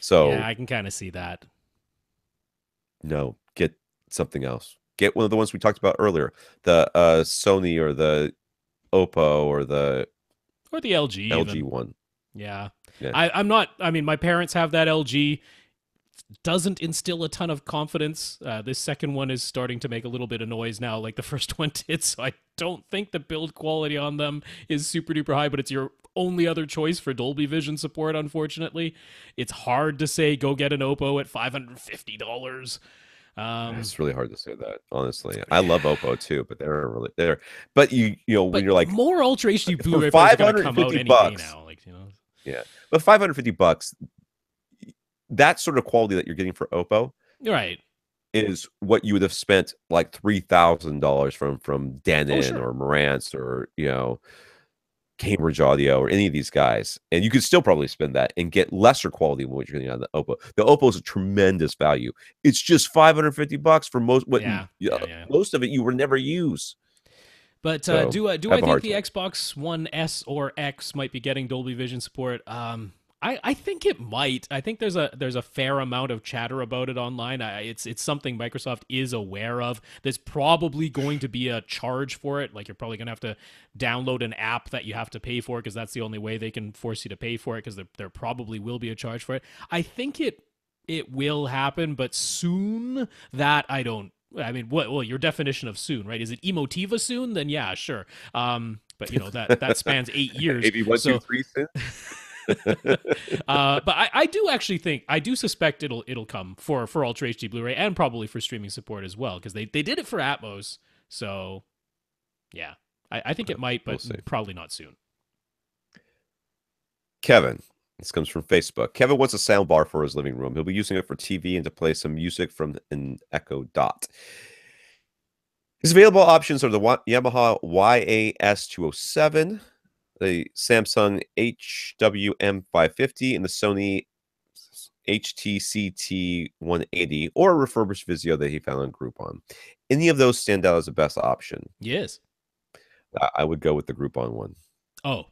So yeah, I can kind of see that. No, get something else. Get one of the ones we talked about earlier, the Sony or the Oppo or the LG even. one. Yeah. Yeah. I'm not. I mean, my parents have that LG. Doesn't instill a ton of confidence. This second one is starting to make a little bit of noise now, like the first one did. So I don't think the build quality on them is super duper high, but it's your only other choice for Dolby Vision support, unfortunately. It's hard to say go get an Oppo at $550. It's really hard to say that, honestly. I love Oppo too, but they're really there. But when you're like more Ultra HD for Blu-ray players are going to come out any day $550 now, Yeah, but $550, that sort of quality that you're getting for Oppo, right, is what you would have spent like $3,000 from Denon sure. or Marantz or Cambridge Audio or any of these guys, and you could still probably spend that and get lesser quality than what you're getting on the Oppo. The Oppo is a tremendous value. It's just $550 for most. Most of it you would never use. But So, do I have a think hard the time. Xbox One S or X might be getting Dolby Vision support? I think it might. I think there's a fair amount of chatter about it online. It's something Microsoft is aware of. There's probably going to be a charge for it. Like you're probably going to have to download an app that you have to pay for because that's the only way they can force you to pay for it, because there probably will be a charge for it. I think it will happen, but soon, that I don't. I mean, well, your definition of soon, right? Is it Emotiva soon? Then yeah, sure. But that spans 8 years. Maybe 1, 2, 3 soon. But I do actually think, I do suspect it'll come for Ultra HD Blu-ray and probably for streaming support as well, because they did it for Atmos. So yeah, I think it might, but probably not soon. Kevin, this comes from Facebook. Kevin wants a sound bar for his living room. He'll be using it for TV and to play some music from an Echo Dot. His available options are the Yamaha YAS207, the Samsung HWM550, and the Sony HTCT180, or a refurbished Vizio that he found on Groupon. Any of those stand out as the best option? Yes. I would go with the Groupon one. Oh.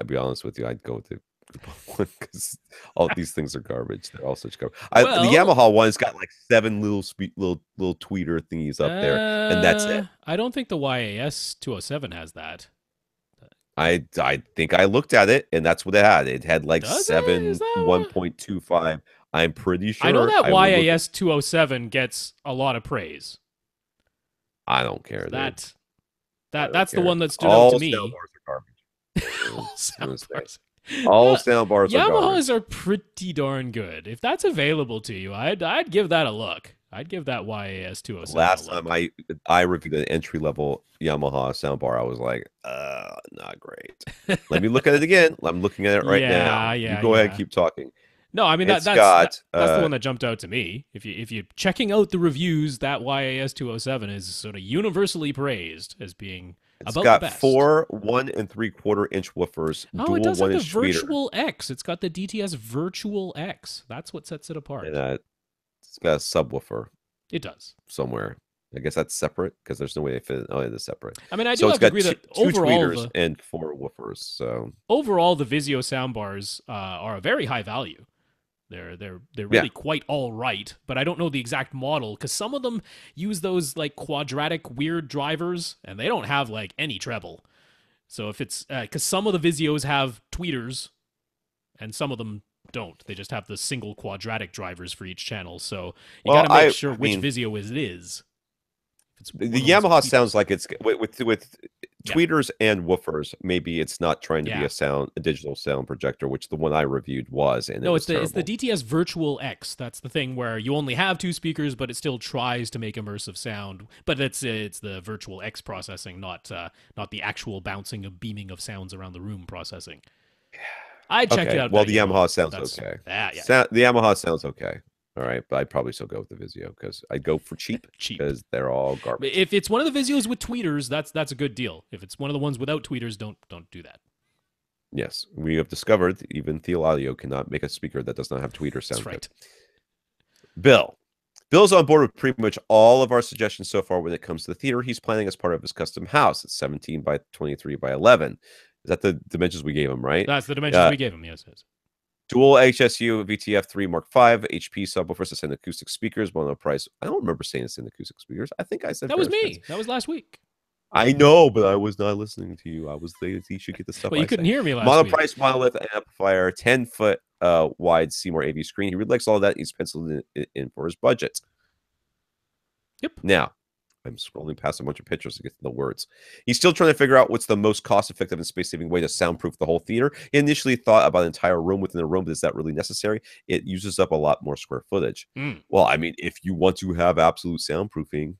I'll be honest with you, I'd go with the Groupon one because all these things are garbage. They're all such garbage. The Yamaha one's got like 7 little tweeter thingies up there, and that's it. I don't think the YAS207 has that. I think I looked at it, and that's what it had. It had like 1.25. I'm pretty sure. I know that YAS207 gets a lot of praise. I don't care. That's the one that stood out to me. All soundbars are garbage. All soundbars are garbage. Yamahas are pretty darn good. If that's available to you, I'd give that a look. I'd give that YAS207 Last time I reviewed an entry-level Yamaha soundbar, I was like, not great. Let me look at it again. I'm looking at it right now. You go ahead and keep talking. No, I mean that's the one that jumped out to me. If you're checking out the reviews, that YAS207 is sort of universally praised as being about the best. It's got 4 1 3/4 inch woofers. It does have the Virtual X. It's got the DTS Virtual X. That's what sets it apart. And It's got a subwoofer It does. somewhere. I guess that's separate because there's no way they fit it. Oh, it is separate. I mean, I do So it's have to got agree that two overall, tweeters and 4 woofers. So the Vizio soundbars are a very high value. They're really quite all right, but I don't know the exact model because some of them use those like quadratic weird drivers, and they don't have like any treble. So if it's because some of the Vizios have tweeters, and some of them don't. They just have the single quadratic drivers for each channel. So you got to make sure which Vizio it is. The Yamaha sounds like it's with tweeters and woofers. Maybe it's not trying to be a digital sound projector, which the one I reviewed was. And no, it's the DTS Virtual X. That's the thing where you only have 2 speakers, but it still tries to make immersive sound. But it's the Virtual X processing, not the actual bouncing of beaming of sounds around the room processing. I checked it out. Well, the Yamaha sounds okay. The Yamaha sounds okay. All right, but I'd probably still go with the Vizio because I'd go for cheap because they're all garbage. If it's one of the Vizios with tweeters, that's a good deal. If it's one of the ones without tweeters, don't do that. Yes, we have discovered even Theo Audio cannot make a speaker that does not have tweeter sound. That's right. Bill's on board with pretty much all of our suggestions so far when it comes to the theater he's planning as part of his custom house. It's 17 by 23 by 11. Is that the dimensions we gave him, right? That's the dimensions we gave him, yes. Dual HSU VTF3 Mark V HP subwoofers to send acoustic speakers. Mono price. I don't remember saying this in acoustic speakers. I think I said that was me. That was last week. I know, but I was not listening to you. I was he should get the stuff. Well, you couldn't hear me last mono week. Price monolith amplifier, 10-foot wide Seymour AV screen. He really likes all that. He's penciled in for his budget. Yep. Now, I'm scrolling past a bunch of pictures to get to the words. He's still trying to figure out what's the most cost-effective and space-saving way to soundproof the whole theater. He initially thought about an entire room within a room, but is that really necessary? It uses up a lot more square footage. Well, I mean, if you want to have absolute soundproofing,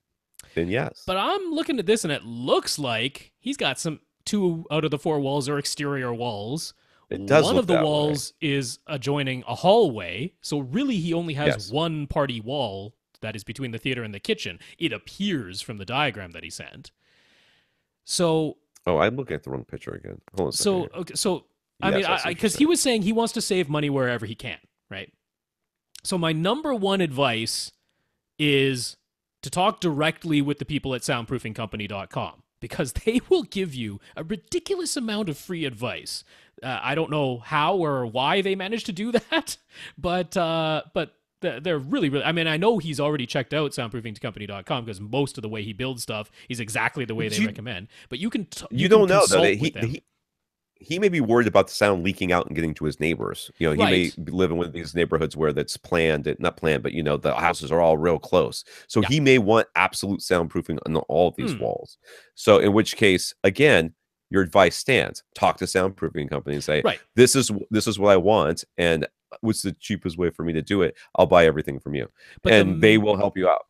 then yes. But I'm looking at this, and it looks like he's got 2 out of the 4 walls are exterior walls. It does. One of the walls is adjoining a hallway, so really he only has one party wall that is between the theater and the kitchen. It appears from the diagram that he sent. So, I'm looking at the wrong picture again. Hold on. I mean, because he was saying he wants to save money wherever he can, right? So my number one advice is to talk directly with the people at soundproofingcompany.com because they will give you a ridiculous amount of free advice. I don't know how or why they managed to do that, but they're really, I mean, I know he's already checked out soundproofingcompany.com because most of the way he builds stuff is exactly the way they recommend. But you can you don't know though that he may be worried about the sound leaking out and getting to his neighbors. You know, he may live in one of these neighborhoods where that's not planned, but the houses are all real close. So he may want absolute soundproofing on all of these walls. So in which case, again, your advice stands. Talk to soundproofing company and say, this is what I want, and what's the cheapest way for me to do it? I'll buy everything from you. And they will help you out.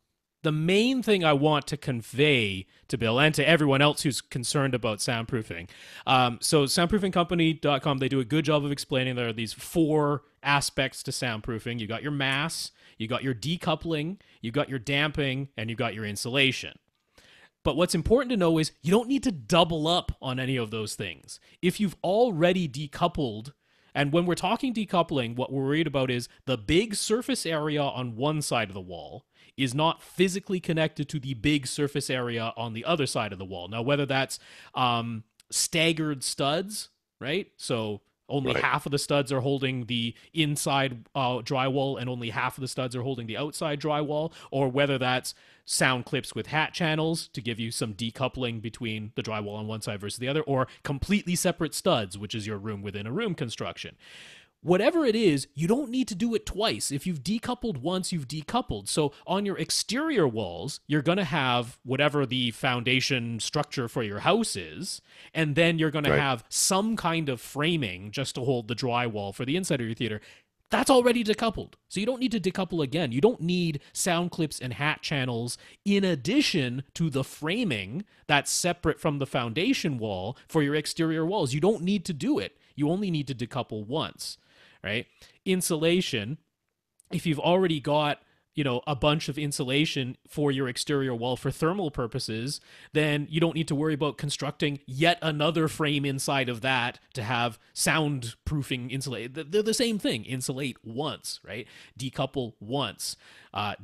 The main thing I want to convey to Bill and to everyone else who's concerned about soundproofing. So soundproofingcompany.com, they do a good job of explaining there are these 4 aspects to soundproofing. You got your mass, you got your decoupling, you got your damping, and you got your insulation. But what's important to know is you don't need to double up on any of those things. If you've already decoupled, and when we're talking decoupling, what we're worried about is the big surface area on one side of the wall is not physically connected to the big surface area on the other side of the wall. Now, whether that's staggered studs, right? So only half of the studs are holding the inside drywall and only half of the studs are holding the outside drywall, or whether that's sound clips with hat channels to give you some decoupling between the drywall on one side versus the other, or completely separate studs, which is your room within a room construction. Whatever it is, you don't need to do it twice. If you've decoupled once, you've decoupled. So on your exterior walls, you're going to have whatever the foundation structure for your house is, and then you're going to have some kind of framing just to hold the drywall for the inside of your theater. That's already decoupled. So you don't need to decouple again. You don't need sound clips and hat channels in addition to the framing that's separate from the foundation wall for your exterior walls. You don't need to do it. You only need to decouple once. Right? Insulation, if you've already got, a bunch of insulation for your exterior wall for thermal purposes, then you don't need to worry about constructing yet another frame inside of that to have soundproofing insulate. They're the same thing. Insulate once, right? Decouple once,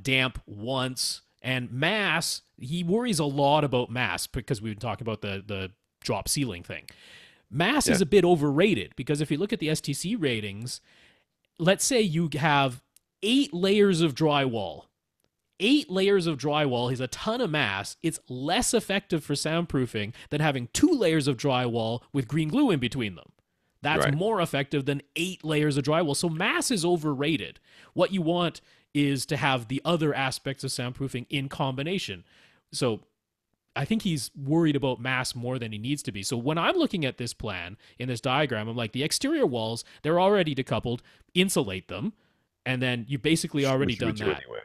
damp once, and mass. He worries a lot about mass because we've been talking about the drop ceiling thing. Mass is a bit overrated because if you look at the STC ratings, let's say you have 8 layers of drywall. 8 layers of drywall is a ton of mass. It's less effective for soundproofing than having 2 layers of drywall with green glue in between them. That's more effective than 8 layers of drywall. So mass is overrated. What you want is to have the other aspects of soundproofing in combination. So I think he's worried about mass more than he needs to be. So when I'm looking at this plan in this diagram, I'm like, the exterior walls, they're already decoupled, insulate them, and then you basically already done that. Anyway.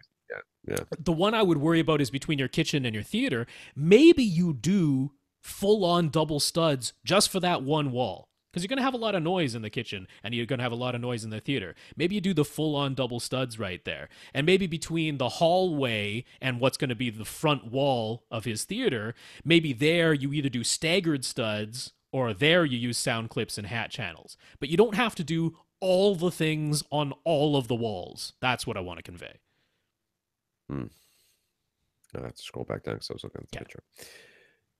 Yeah. The one I would worry about is between your kitchen and your theater. Maybe you do full-on double studs just for that one wall, because you're going to have a lot of noise in the kitchen and you're going to have a lot of noise in the theater. Maybe you do the full-on double studs right there. And maybe between the hallway and what's going to be the front wall of his theater, maybe there you either do staggered studs or there you use sound clips and hat channels. But you don't have to do all the things on all of the walls. That's what I want to convey. I have to scroll back down because I was looking at the picture.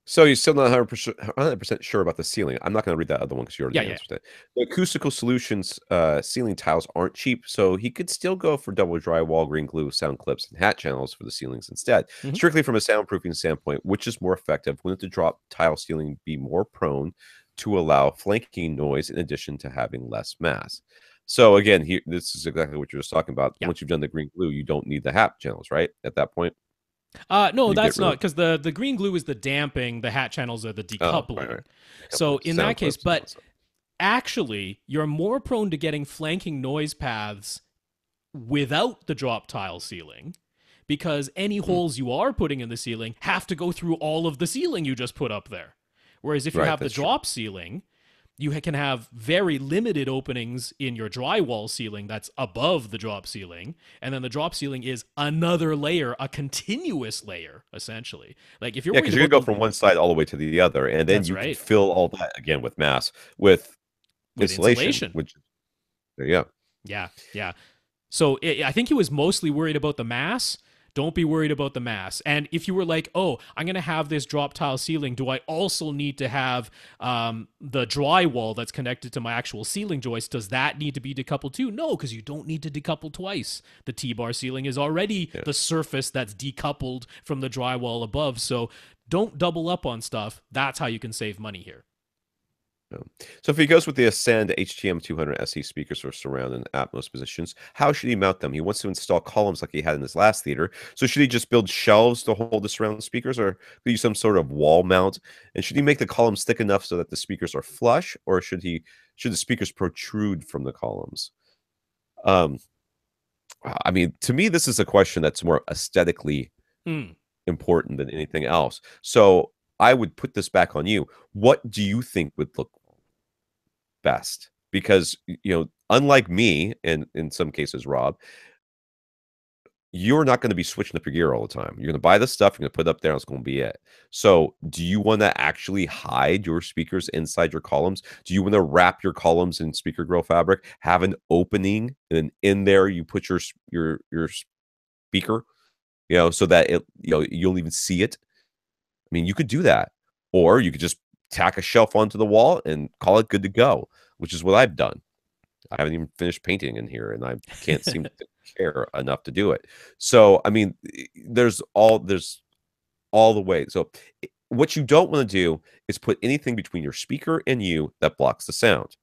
So you're still not 100% sure about the ceiling. I'm not going to read that other one because you already answered it. The Acoustical Solutions ceiling tiles aren't cheap, so he could still go for double drywall, green glue, sound clips, and hat channels for the ceilings instead. Strictly from a soundproofing standpoint, which is more effective? Wouldn't the drop tile ceiling be more prone to allow flanking noise in addition to having less mass? So again, this is exactly what you're just talking about. Once you've done the green glue, you don't need the hat channels, right? At that point. No, that's not, because the green glue is the damping, the hat channels are the decoupling. Right. So in that case, but actually, you're more prone to getting flanking noise paths without the drop tile ceiling, because any holes you are putting in the ceiling have to go through all of the ceiling you just put up there. Whereas if you have the drop ceiling, you can have very limited openings in your drywall ceiling that's above the drop ceiling, and then the drop ceiling is another layer, a continuous layer, essentially. Like if you're because you're gonna go from one side all the way to the other, and then you can fill all that again with mass with insulation. Which, yeah. So I think he was mostly worried about the mass. Don't be worried about the mass. And if you were like, oh, I'm going to have this drop tile ceiling, do I also need to have the drywall that's connected to my actual ceiling joist? Does that need to be decoupled too? No, because you don't need to decouple twice. The T-bar ceiling is already the surface that's decoupled from the drywall above. So don't double up on stuff. That's how you can save money here. So if he goes with the Ascend HTM 200 SE speakers for surround and Atmos positions, how should he mount them? He wants to install columns like he had in his last theater. So should he just build shelves to hold the surround speakers, or use some sort of wall mount? And should he make the columns thick enough so that the speakers are flush, or should the speakers protrude from the columns? I mean, to me, this is a question that's more aesthetically important than anything else. So I would put this back on you. What do you think would look best? Because, unlike me, and in some cases, Rob, you're not going to be switching up your gear all the time. You're going to buy the stuff, you're going to put it up there, and it's going to be it. So do you want to actually hide your speakers inside your columns? Do you want to wrap your columns in speaker grill fabric, have an opening, and in there you put your speaker, so that you'll even see it? I mean, you could do that, or you could just tack a shelf onto the wall and call it good to go, which is what I've done. I haven't even finished painting in here, and I can't seem to care enough to do it. So, I mean, there's all the way. So what you don't want to do is put anything between your speaker and you that blocks the sound.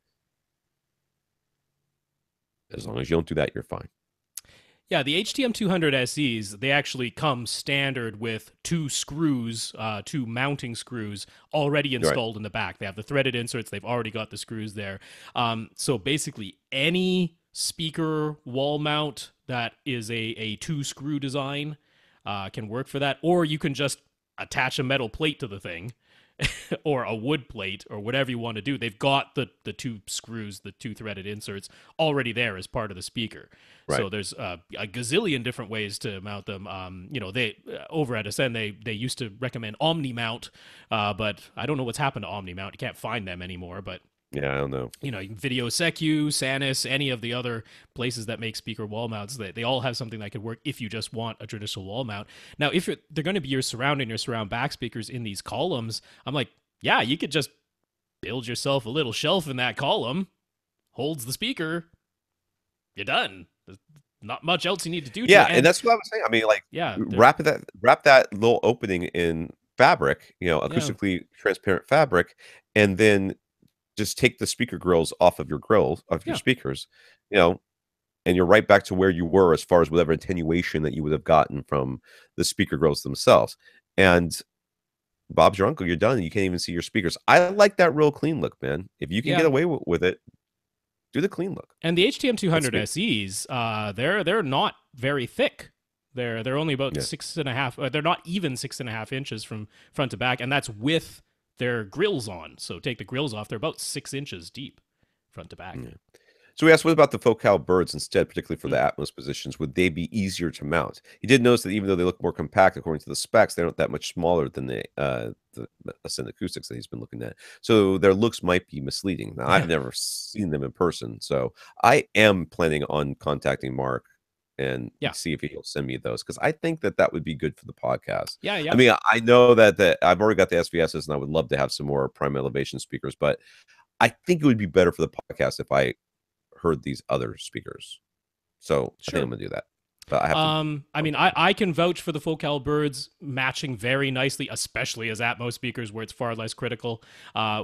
As long as you don't do that, you're fine. Yeah, the HTM 200 SEs, they actually come standard with 2 screws, 2 mounting screws already installed in the back. They have the threaded inserts. They've already got the screws there. So basically any speaker wall mount that is a 2-screw design can work for that. Or you can just attach a metal plate to the thing or a wood plate or whatever you want to do. They've got the two screws, the two threaded inserts already there as part of the speaker. Right. So there's a gazillion different ways to mount them. They over at Ascend they used to recommend Omni mount, but I don't know what's happened to Omni mount. You can't find them anymore. But Yeah, I don't know. Video Secu, Sanis, any of the other places that make speaker wall mounts, they all have something that could work if you just want a traditional wall mount. Now, if they're going to be your surround and your surround back speakers in these columns, I'm like, yeah, you could just build yourself a little shelf in that column, holds the speaker, you're done. There's not much else you need to do. Yeah, and that's what I was saying. I mean, like, yeah, wrap that little opening in fabric, acoustically transparent fabric, and then just take the speaker grills off of your your speakers, and you're right back to where you were as far as whatever attenuation that you would have gotten from the speaker grills themselves. And Bob's your uncle, you're done. You can't even see your speakers. I like that real clean look, man. If you can get away with it, do the clean look. And the HTM 200 SEs, they're not very thick. They're only about 6.5. They're not even 6.5 inches from front to back, and that's with their grills on. So take the grills off; they're about 6 inches deep, front to back. Yeah. So we asked, what about the focal birds instead, particularly for the Atmos positions? Would they be easier to mount? He did notice that even though they look more compact according to the specs, they're not that much smaller than the Ascend acoustics that he's been looking at. So their looks might be misleading. Now, I've never seen them in person, so I am planning on contacting Mark and see if he'll send me those, because I think that would be good for the podcast. Yeah. I mean, I know that I've already got the SVSs, and I would love to have some more prime elevation speakers, but I think it would be better for the podcast if I heard these other speakers. So I think I'm gonna do that. But I have to I mean, I can vouch for the focal birds matching very nicely, especially as Atmos speakers, where it's far less critical.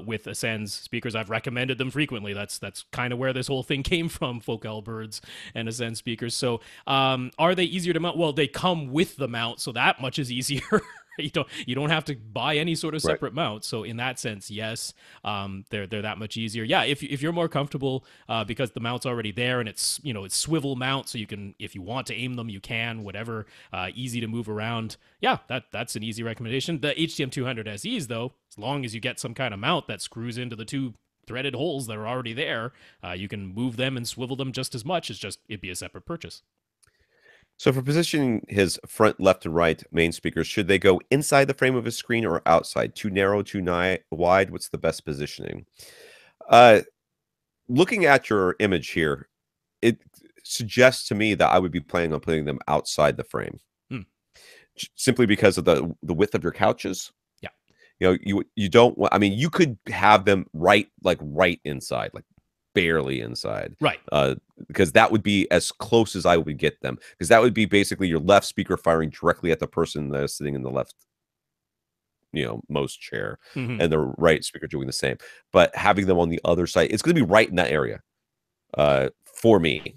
With Ascend's speakers, I've recommended them frequently. That's kind of where this whole thing came from, focal birds and Ascend speakers. So are they easier to mount? Well, they come with the mount, so that much is easier. You don't have to buy any sort of separate mount. So in that sense, yes, they're that much easier. Yeah, if you're more comfortable because the mount's already there and it's swivel mount, so you can, if you want to aim them, you can, whatever, easy to move around. Yeah, that's an easy recommendation. The HTM 200 SEs though, as long as you get some kind of mount that screws into the two threaded holes that are already there, you can move them and swivel them just as much. It'd be a separate purchase. So for positioning his front left and right main speakers, should they go inside the frame of his screen or outside? Too narrow, too wide? What's the best positioning? Looking at your image here, it suggests to me that I would be planning on putting them outside the frame. Simply because of the width of your couches. Yeah. You don't want, I mean, you could have them right inside, like barely inside, right? Because that would be as close as I would get them, because that would be basically your left speaker firing directly at the person that is sitting in the left most chair, and the right speaker doing the same, but having them on the other side, it's going to be right in that area for me.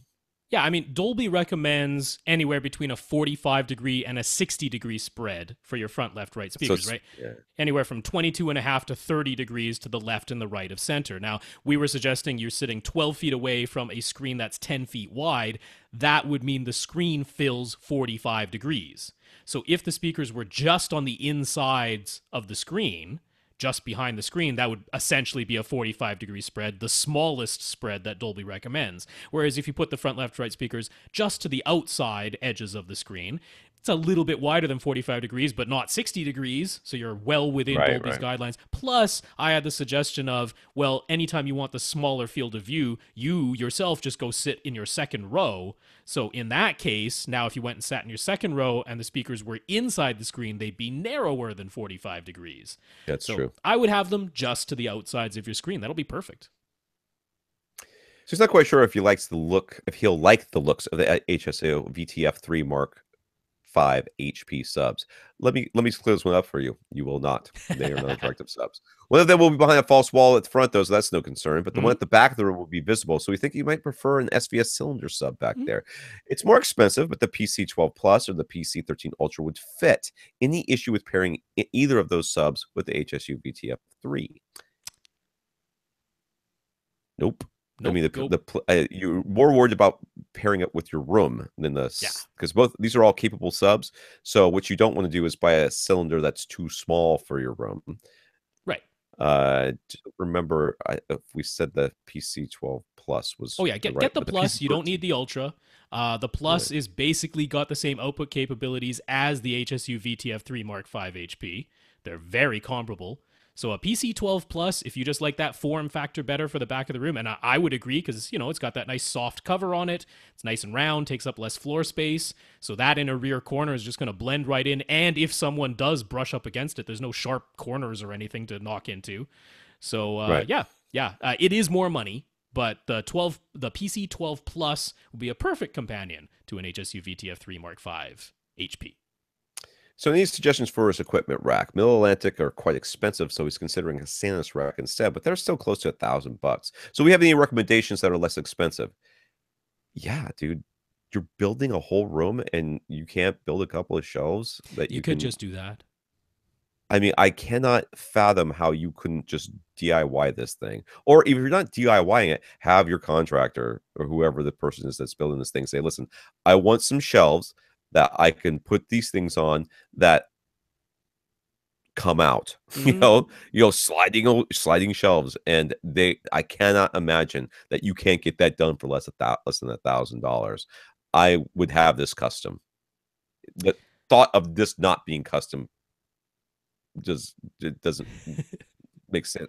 Yeah, I mean, Dolby recommends anywhere between a 45-degree and a 60-degree spread for your front, left, right speakers, right? Yeah. Anywhere from 22.5 to 30 degrees to the left and the right of center. Now, we were suggesting you're sitting 12 feet away from a screen that's 10 feet wide. That would mean the screen fills 45 degrees. So if the speakers were just on the insides of the screen, just behind the screen, that would essentially be a 45-degree spread, the smallest spread that Dolby recommends. Whereas if you put the front, left, right speakers just to the outside edges of the screen, it's a little bit wider than 45 degrees, but not 60 degrees, so you're well within Dolby's guidelines. Plus, I had the suggestion of, well, anytime you want the smaller field of view, you yourself just go sit in your second row. So in that case, now if you went and sat in your second row and the speakers were inside the screen, they'd be narrower than 45 degrees. That's true. I would have them just to the outsides of your screen. That'll be perfect. So he's not quite sure if he'll like the looks of the HSO VTF3 Mark 5 HP subs. Let me clear this one up for you. You will not. They are not attractive subs. One of them will be behind a false wall at the front, though, so that's no concern. But the one at the back of the room will be visible. So we think you might prefer an SVS cylinder sub back there. It's more expensive, but the PC12 Plus or the PC13 Ultra would fit. Any issue with pairing either of those subs with the HSU VTF3? Nope. I mean, you're more worried about pairing it with your room than because both these are all capable subs. So what you don't want to do is buy a cylinder that's too small for your room. Just remember, if we said the PC 12 Plus was Oh yeah, the get right, the but the PC Plus. You don't need 13, the Ultra. The yeah, Plus is basically got the same output capabilities as the HSU VTF3 Mark V HP. They're very comparable. So a PC 12 Plus, if you just like that form factor better for the back of the room, and I would agree because it's got that nice soft cover on it. It's nice and round, takes up less floor space. So that in a rear corner is just going to blend right in. And if someone does brush up against it, there's no sharp corners or anything to knock into. So right. it is more money, but the PC 12 Plus will be a perfect companion to an HSU VTF3 Mark V HP. So any suggestions for his equipment rack? Middle Atlantic are quite expensive, so he's considering a Sanus rack instead, but they're still close to $1,000. So we have any recommendations that are less expensive? Yeah, dude, you're building a whole room and you can't build a couple of shelves that You you could can. just do that. I mean, I cannot fathom how you couldn't just DIY this thing. Or if you're not DIYing it, have your contractor or whoever the person is that's building this thing say, listen, I want some shelves that I can put these things on that come out. Mm-hmm. Sliding shelves. And I cannot imagine that you can't get that done for less than $1,000. I would have this custom. The thought of this not being custom just it doesn't make sense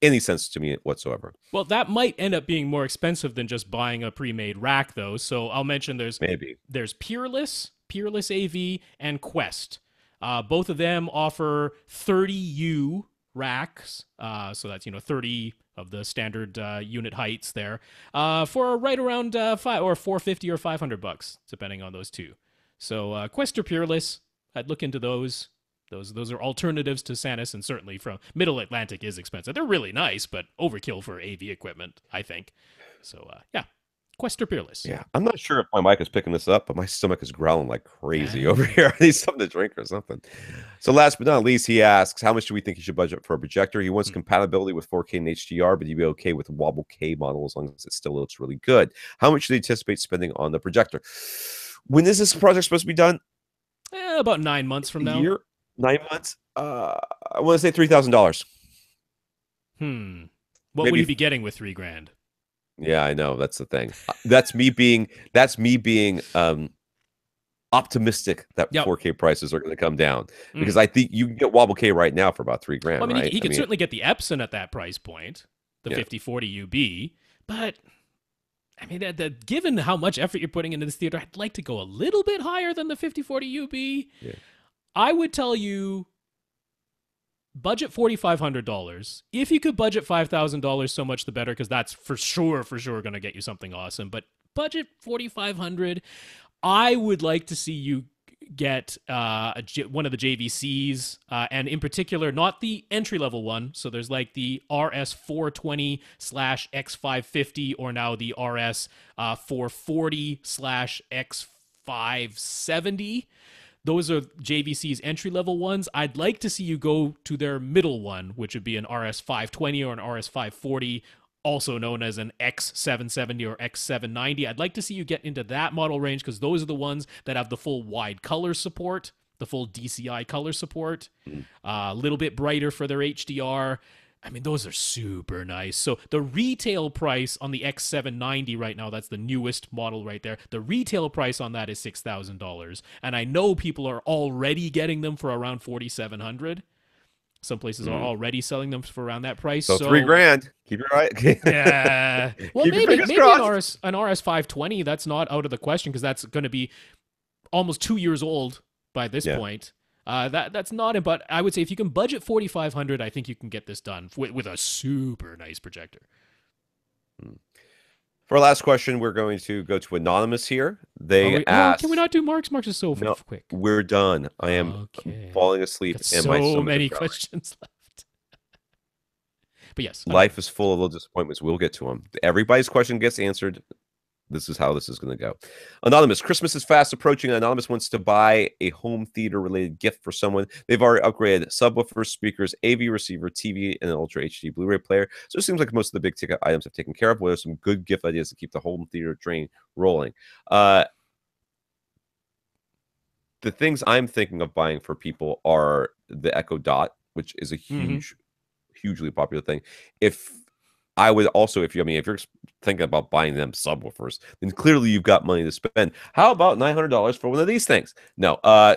any sense to me whatsoever. Well, that might end up being more expensive than just buying a pre-made rack, though. So I'll mention Maybe. there's Peerless AV, and Quest. Both of them offer 30U racks. So that's 30 of the standard unit heights there for right around 450 or $500, depending on those two. So Quest or Peerless, I'd look into those. Those are alternatives to Sanus, and certainly from Middle Atlantic is expensive. They're really nice, but overkill for AV equipment, I think. So Quest or Peerless. Yeah, I'm not sure if my mic is picking this up, but my stomach is growling like crazy over Ah. here. I need something to drink or something. So last but not least, he asks, how much do we think he should budget for a projector? He wants compatibility with 4K and HDR, but he'd be okay with a Wobble K model as long as it still looks really good. How much do you anticipate spending on the projector? When is this project supposed to be done? About 9 months from A now. year? 9 months? I want to say $3,000. What would Maybe. you be getting with $3,000? Yeah, I know. That's the thing. That's me being optimistic that Yep. 4K prices are going to come down because Mm. I think you can get Wobble K right now for about $3,000, Well, I mean, right? he could certainly get the Epson at that price point, the Yeah. 5040 UB, but I mean, given how much effort you're putting into this theater, I'd like to go a little bit higher than the 5040 UB. Yeah. I would tell you budget $4,500. If you could budget $5,000, so much the better, because that's for sure going to get you something awesome. But budget $4,500. I would like to see you get one of the JVCs, and in particular, not the entry level one. So there's like the RS 420 / X 550, or now the RS 440 / X 570. Those are JVC's entry level ones. I'd like to see you go to their middle one, which would be an RS 520 or an RS 540, also known as an X 770 or X 790. I'd like to see you get into that model range because those are the ones that have the full wide color support, the full DCI color support, a little bit brighter for their HDR. I mean, those are super nice. So the retail price on the X790 right now, that's the newest model right there. The retail price on that is $6,000. And I know people are already getting them for around $4,700. Some places are already selling them for around that price. So $3,000. Keep your eye. Yeah. Well, Keep your maybe fingers crossed. an RS 520, that's not out of the question because that's going to be almost 2 years old by this point. That's not it, but I would say if you can budget $4,500, I think you can get this done with a super nice projector. For our last question, we're going to go to Anonymous here. They asked, can we not do Mark's? Mark's is so quick. We're done. I am falling asleep and my stomach many is growling. questions left. But yes, life is full of little disappointments. We'll get to them. Everybody's question gets answered. This is how this is going to go. Anonymous, Christmas is fast approaching. Anonymous wants to buy a home theater related gift for someone. They've already upgraded subwoofers, speakers, AV receiver, TV, and an Ultra HD Blu-ray player. So it seems like most of the big ticket items have taken care of. What are some good gift ideas to keep the home theater train rolling? The things I'm thinking of buying for people are the Echo Dot, which is a hugely popular thing. If I would also, if you're thinking about buying them subwoofers, then clearly you've got money to spend. How about $900 for one of these things? No, a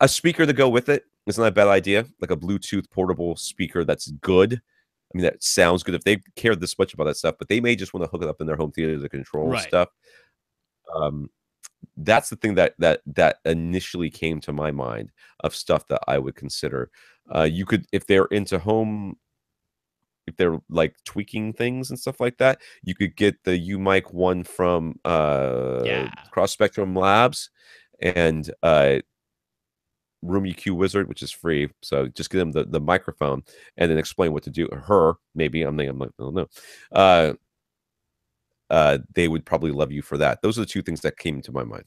speaker to go with it is not a bad idea. Like a Bluetooth portable speaker that's good. I mean, that sounds good if they care this much about that stuff, but they may just want to hook it up in their home theater to control Right. stuff. That's the thing that initially came to my mind of stuff that I would consider. You could, if they're into home, if they're like tweaking things and stuff like that, you could get the U-Mic one from Cross Spectrum Labs and Room EQ Wizard, which is free. So just give them the microphone and then explain what to do. Her, maybe, I don't know. They would probably love you for that. Those are the two things that came to my mind.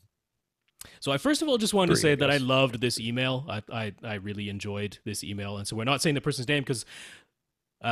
So I first of all just wanted to say that I loved this email. I really enjoyed this email. And so we're not saying the person's name because we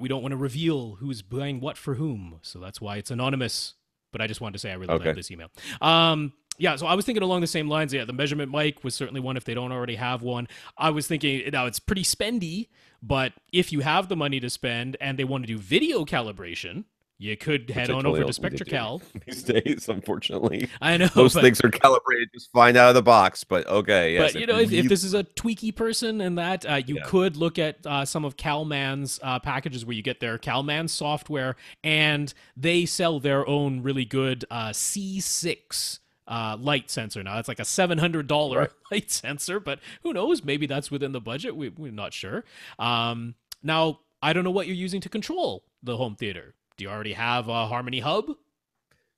don't want to reveal who's buying what for whom. So that's why it's anonymous. But I just wanted to say I really love this email. So I was thinking along the same lines. Yeah, the measurement mic was certainly one if they don't already have one. I was thinking, now it's pretty spendy, but if you have the money to spend and they want to do video calibration, you could head on over to SpectraCal. These days, unfortunately. I know. Most things are calibrated just fine out of the box, but okay. Yes, but, if this is a tweaky person and that, you could look at some of CalMan's packages where you get their CalMan software, and they sell their own really good C6 light sensor. Now, it's like a $700 light sensor, but who knows? Maybe that's within the budget. We're not sure. Now, I don't know what you're using to control the home theater. Do you already have a Harmony hub?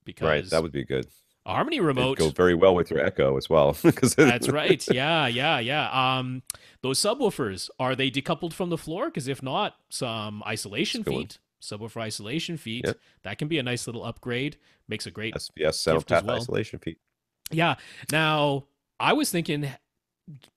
Because that would be good. A Harmony remote it'd go very well with your Echo as well. That's right. Yeah. Those subwoofers, are they decoupled from the floor? Because if not, some isolation feet, subwoofer isolation feet. Yep. That can be a nice little upgrade. Makes a great SBS sound path isolation feet. Yeah. Now, I was thinking,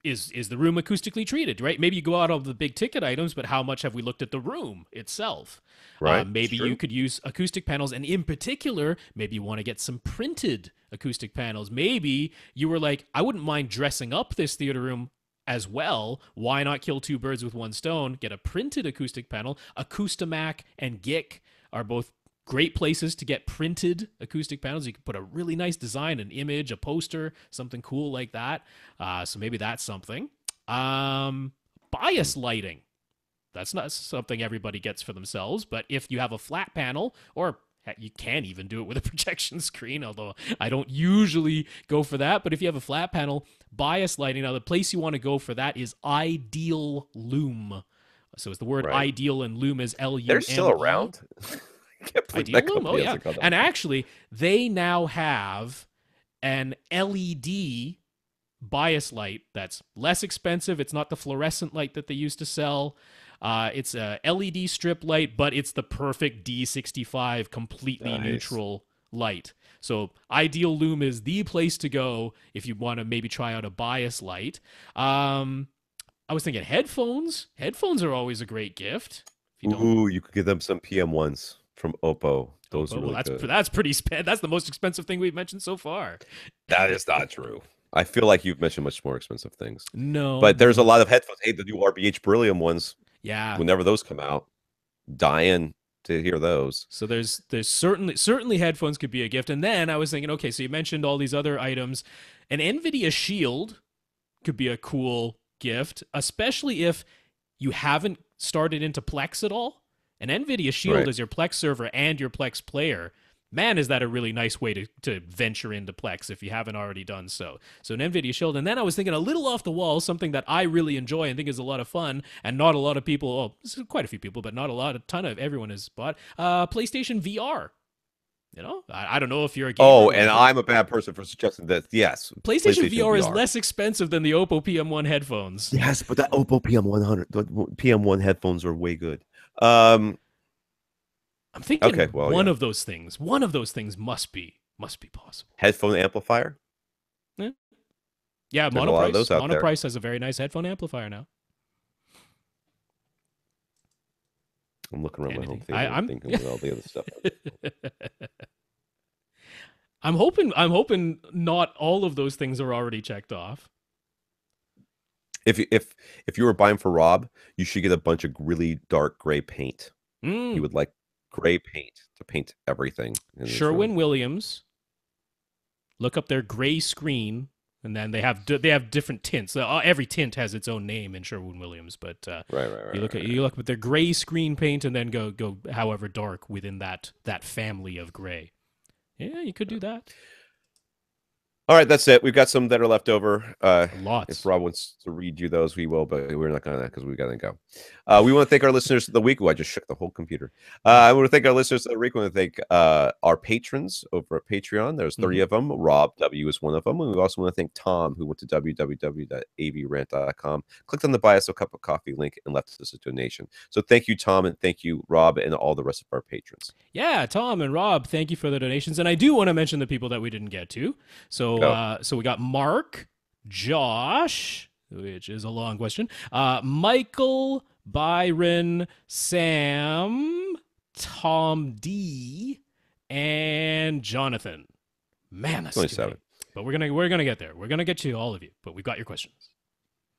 is the room acoustically treated, right? Maybe you go out of the big ticket items, but how much have we looked at the room itself? Right. Maybe you could use acoustic panels, and in particular, maybe you want to get some printed acoustic panels. Maybe you were like, I wouldn't mind dressing up this theater room as well. Why not kill two birds with one stone? Get a printed acoustic panel. Acoustamac and GIC are both great places to get printed acoustic panels. You can put a really nice design, an image, a poster, something cool like that. So maybe that's something. Bias lighting. That's not something everybody gets for themselves, but if you have a flat panel, or you can even do it with a projection screen, although I don't usually go for that, but if you have a flat panel, bias lighting, now the place you want to go for that is Ideal Lume. So it's the word ideal, and Lume is L-U-M-E. They're still around. Ideal Lume? Oh, yeah. And actually, they now have an LED bias light that's less expensive. It's not the fluorescent light that they used to sell. It's a LED strip light, but it's the perfect D65 completely neutral light. So Ideal Lume is the place to go if you want to maybe try out a bias light. I was thinking headphones. Headphones are always a great gift. You could give them some PM1s from Oppo. Those are really good. That's pretty that's the most expensive thing we've mentioned so far. That is not true. I feel like you've mentioned much more expensive things. No. But there's a lot of headphones. Hey, the new RBH Beryllium ones. Yeah. Whenever those come out, dying to hear those. So there's certainly headphones could be a gift. And then I was thinking, okay, so you mentioned all these other items. An NVIDIA Shield could be a cool gift, especially if you haven't started into Plex at all. An NVIDIA Shield is your Plex server and your Plex player. Man, is that a really nice way to venture into Plex if you haven't already done so. So an NVIDIA Shield. And then I was thinking a little off the wall, something that I really enjoy and think is a lot of fun, and not a lot of people, quite a few people, but not a ton of everyone has bought, PlayStation VR. You know, I don't know if you're a gamer. Oh, and I'm a bad person for suggesting that. Yes, PlayStation VR is less expensive than the Oppo PM1 headphones. Yes, but the Oppo PM1 headphones are way good. I'm thinking one of those things must be possible. Headphone amplifier? Yeah, Monoprice has a very nice headphone amplifier now. I'm looking around my home theater and thinking about all the other stuff. I'm hoping not all of those things are already checked off. If you were buying for Rob, you should get a bunch of really dark gray paint. He would like gray paint to paint everything in his room. Sherwin-Williams. Look up their gray screen, and then they have different tints. Every tint has its own name in Sherwin-Williams, but Right. you look at their gray screen paint, and then go however dark within that family of gray. Yeah, you could do that. All right, that's it. We've got some that are left over. Lots. If Rob wants to read you those, we will, but we're not going to because we got to go. We want to thank our listeners of the week. Oh, I just shook the whole computer. I want to thank our listeners of the week. We want to thank our patrons over at Patreon. There's 30 of them. Rob W is one of them. And we also want to thank Tom, who went to www.avrant.com, clicked on the Buy Us a Cup of Coffee link, and left us a donation. So thank you, Tom, and thank you, Rob, and all the rest of our patrons. Yeah, Tom and Rob, thank you for the donations. And I do want to mention the people that we didn't get to. So we got Mark, Josh, which is a long question, Michael, Byron, Sam, Tom D, and Jonathan. Man, that's 27. But we're gonna get there. We're gonna get to all of you. But we've got your questions.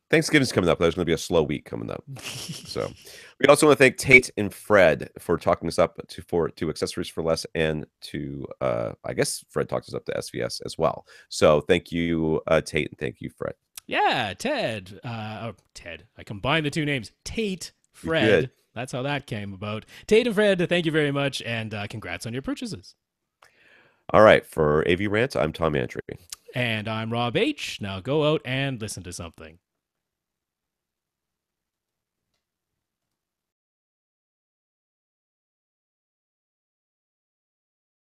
Thanksgiving's coming up. There's going to be a slow week coming up. So we also want to thank Tate and Fred for talking us up to Accessories for Less, and to I guess Fred talked us up to SVS as well. So thank you, Tate, and thank you, Fred. Yeah, Ted. Ted. I combined the two names. Tate, Fred. That's how that came about. Tate and Fred, thank you very much, and congrats on your purchases. All right, for AV Rant, I'm Tom Andry. And I'm Rob H. Now go out and listen to something.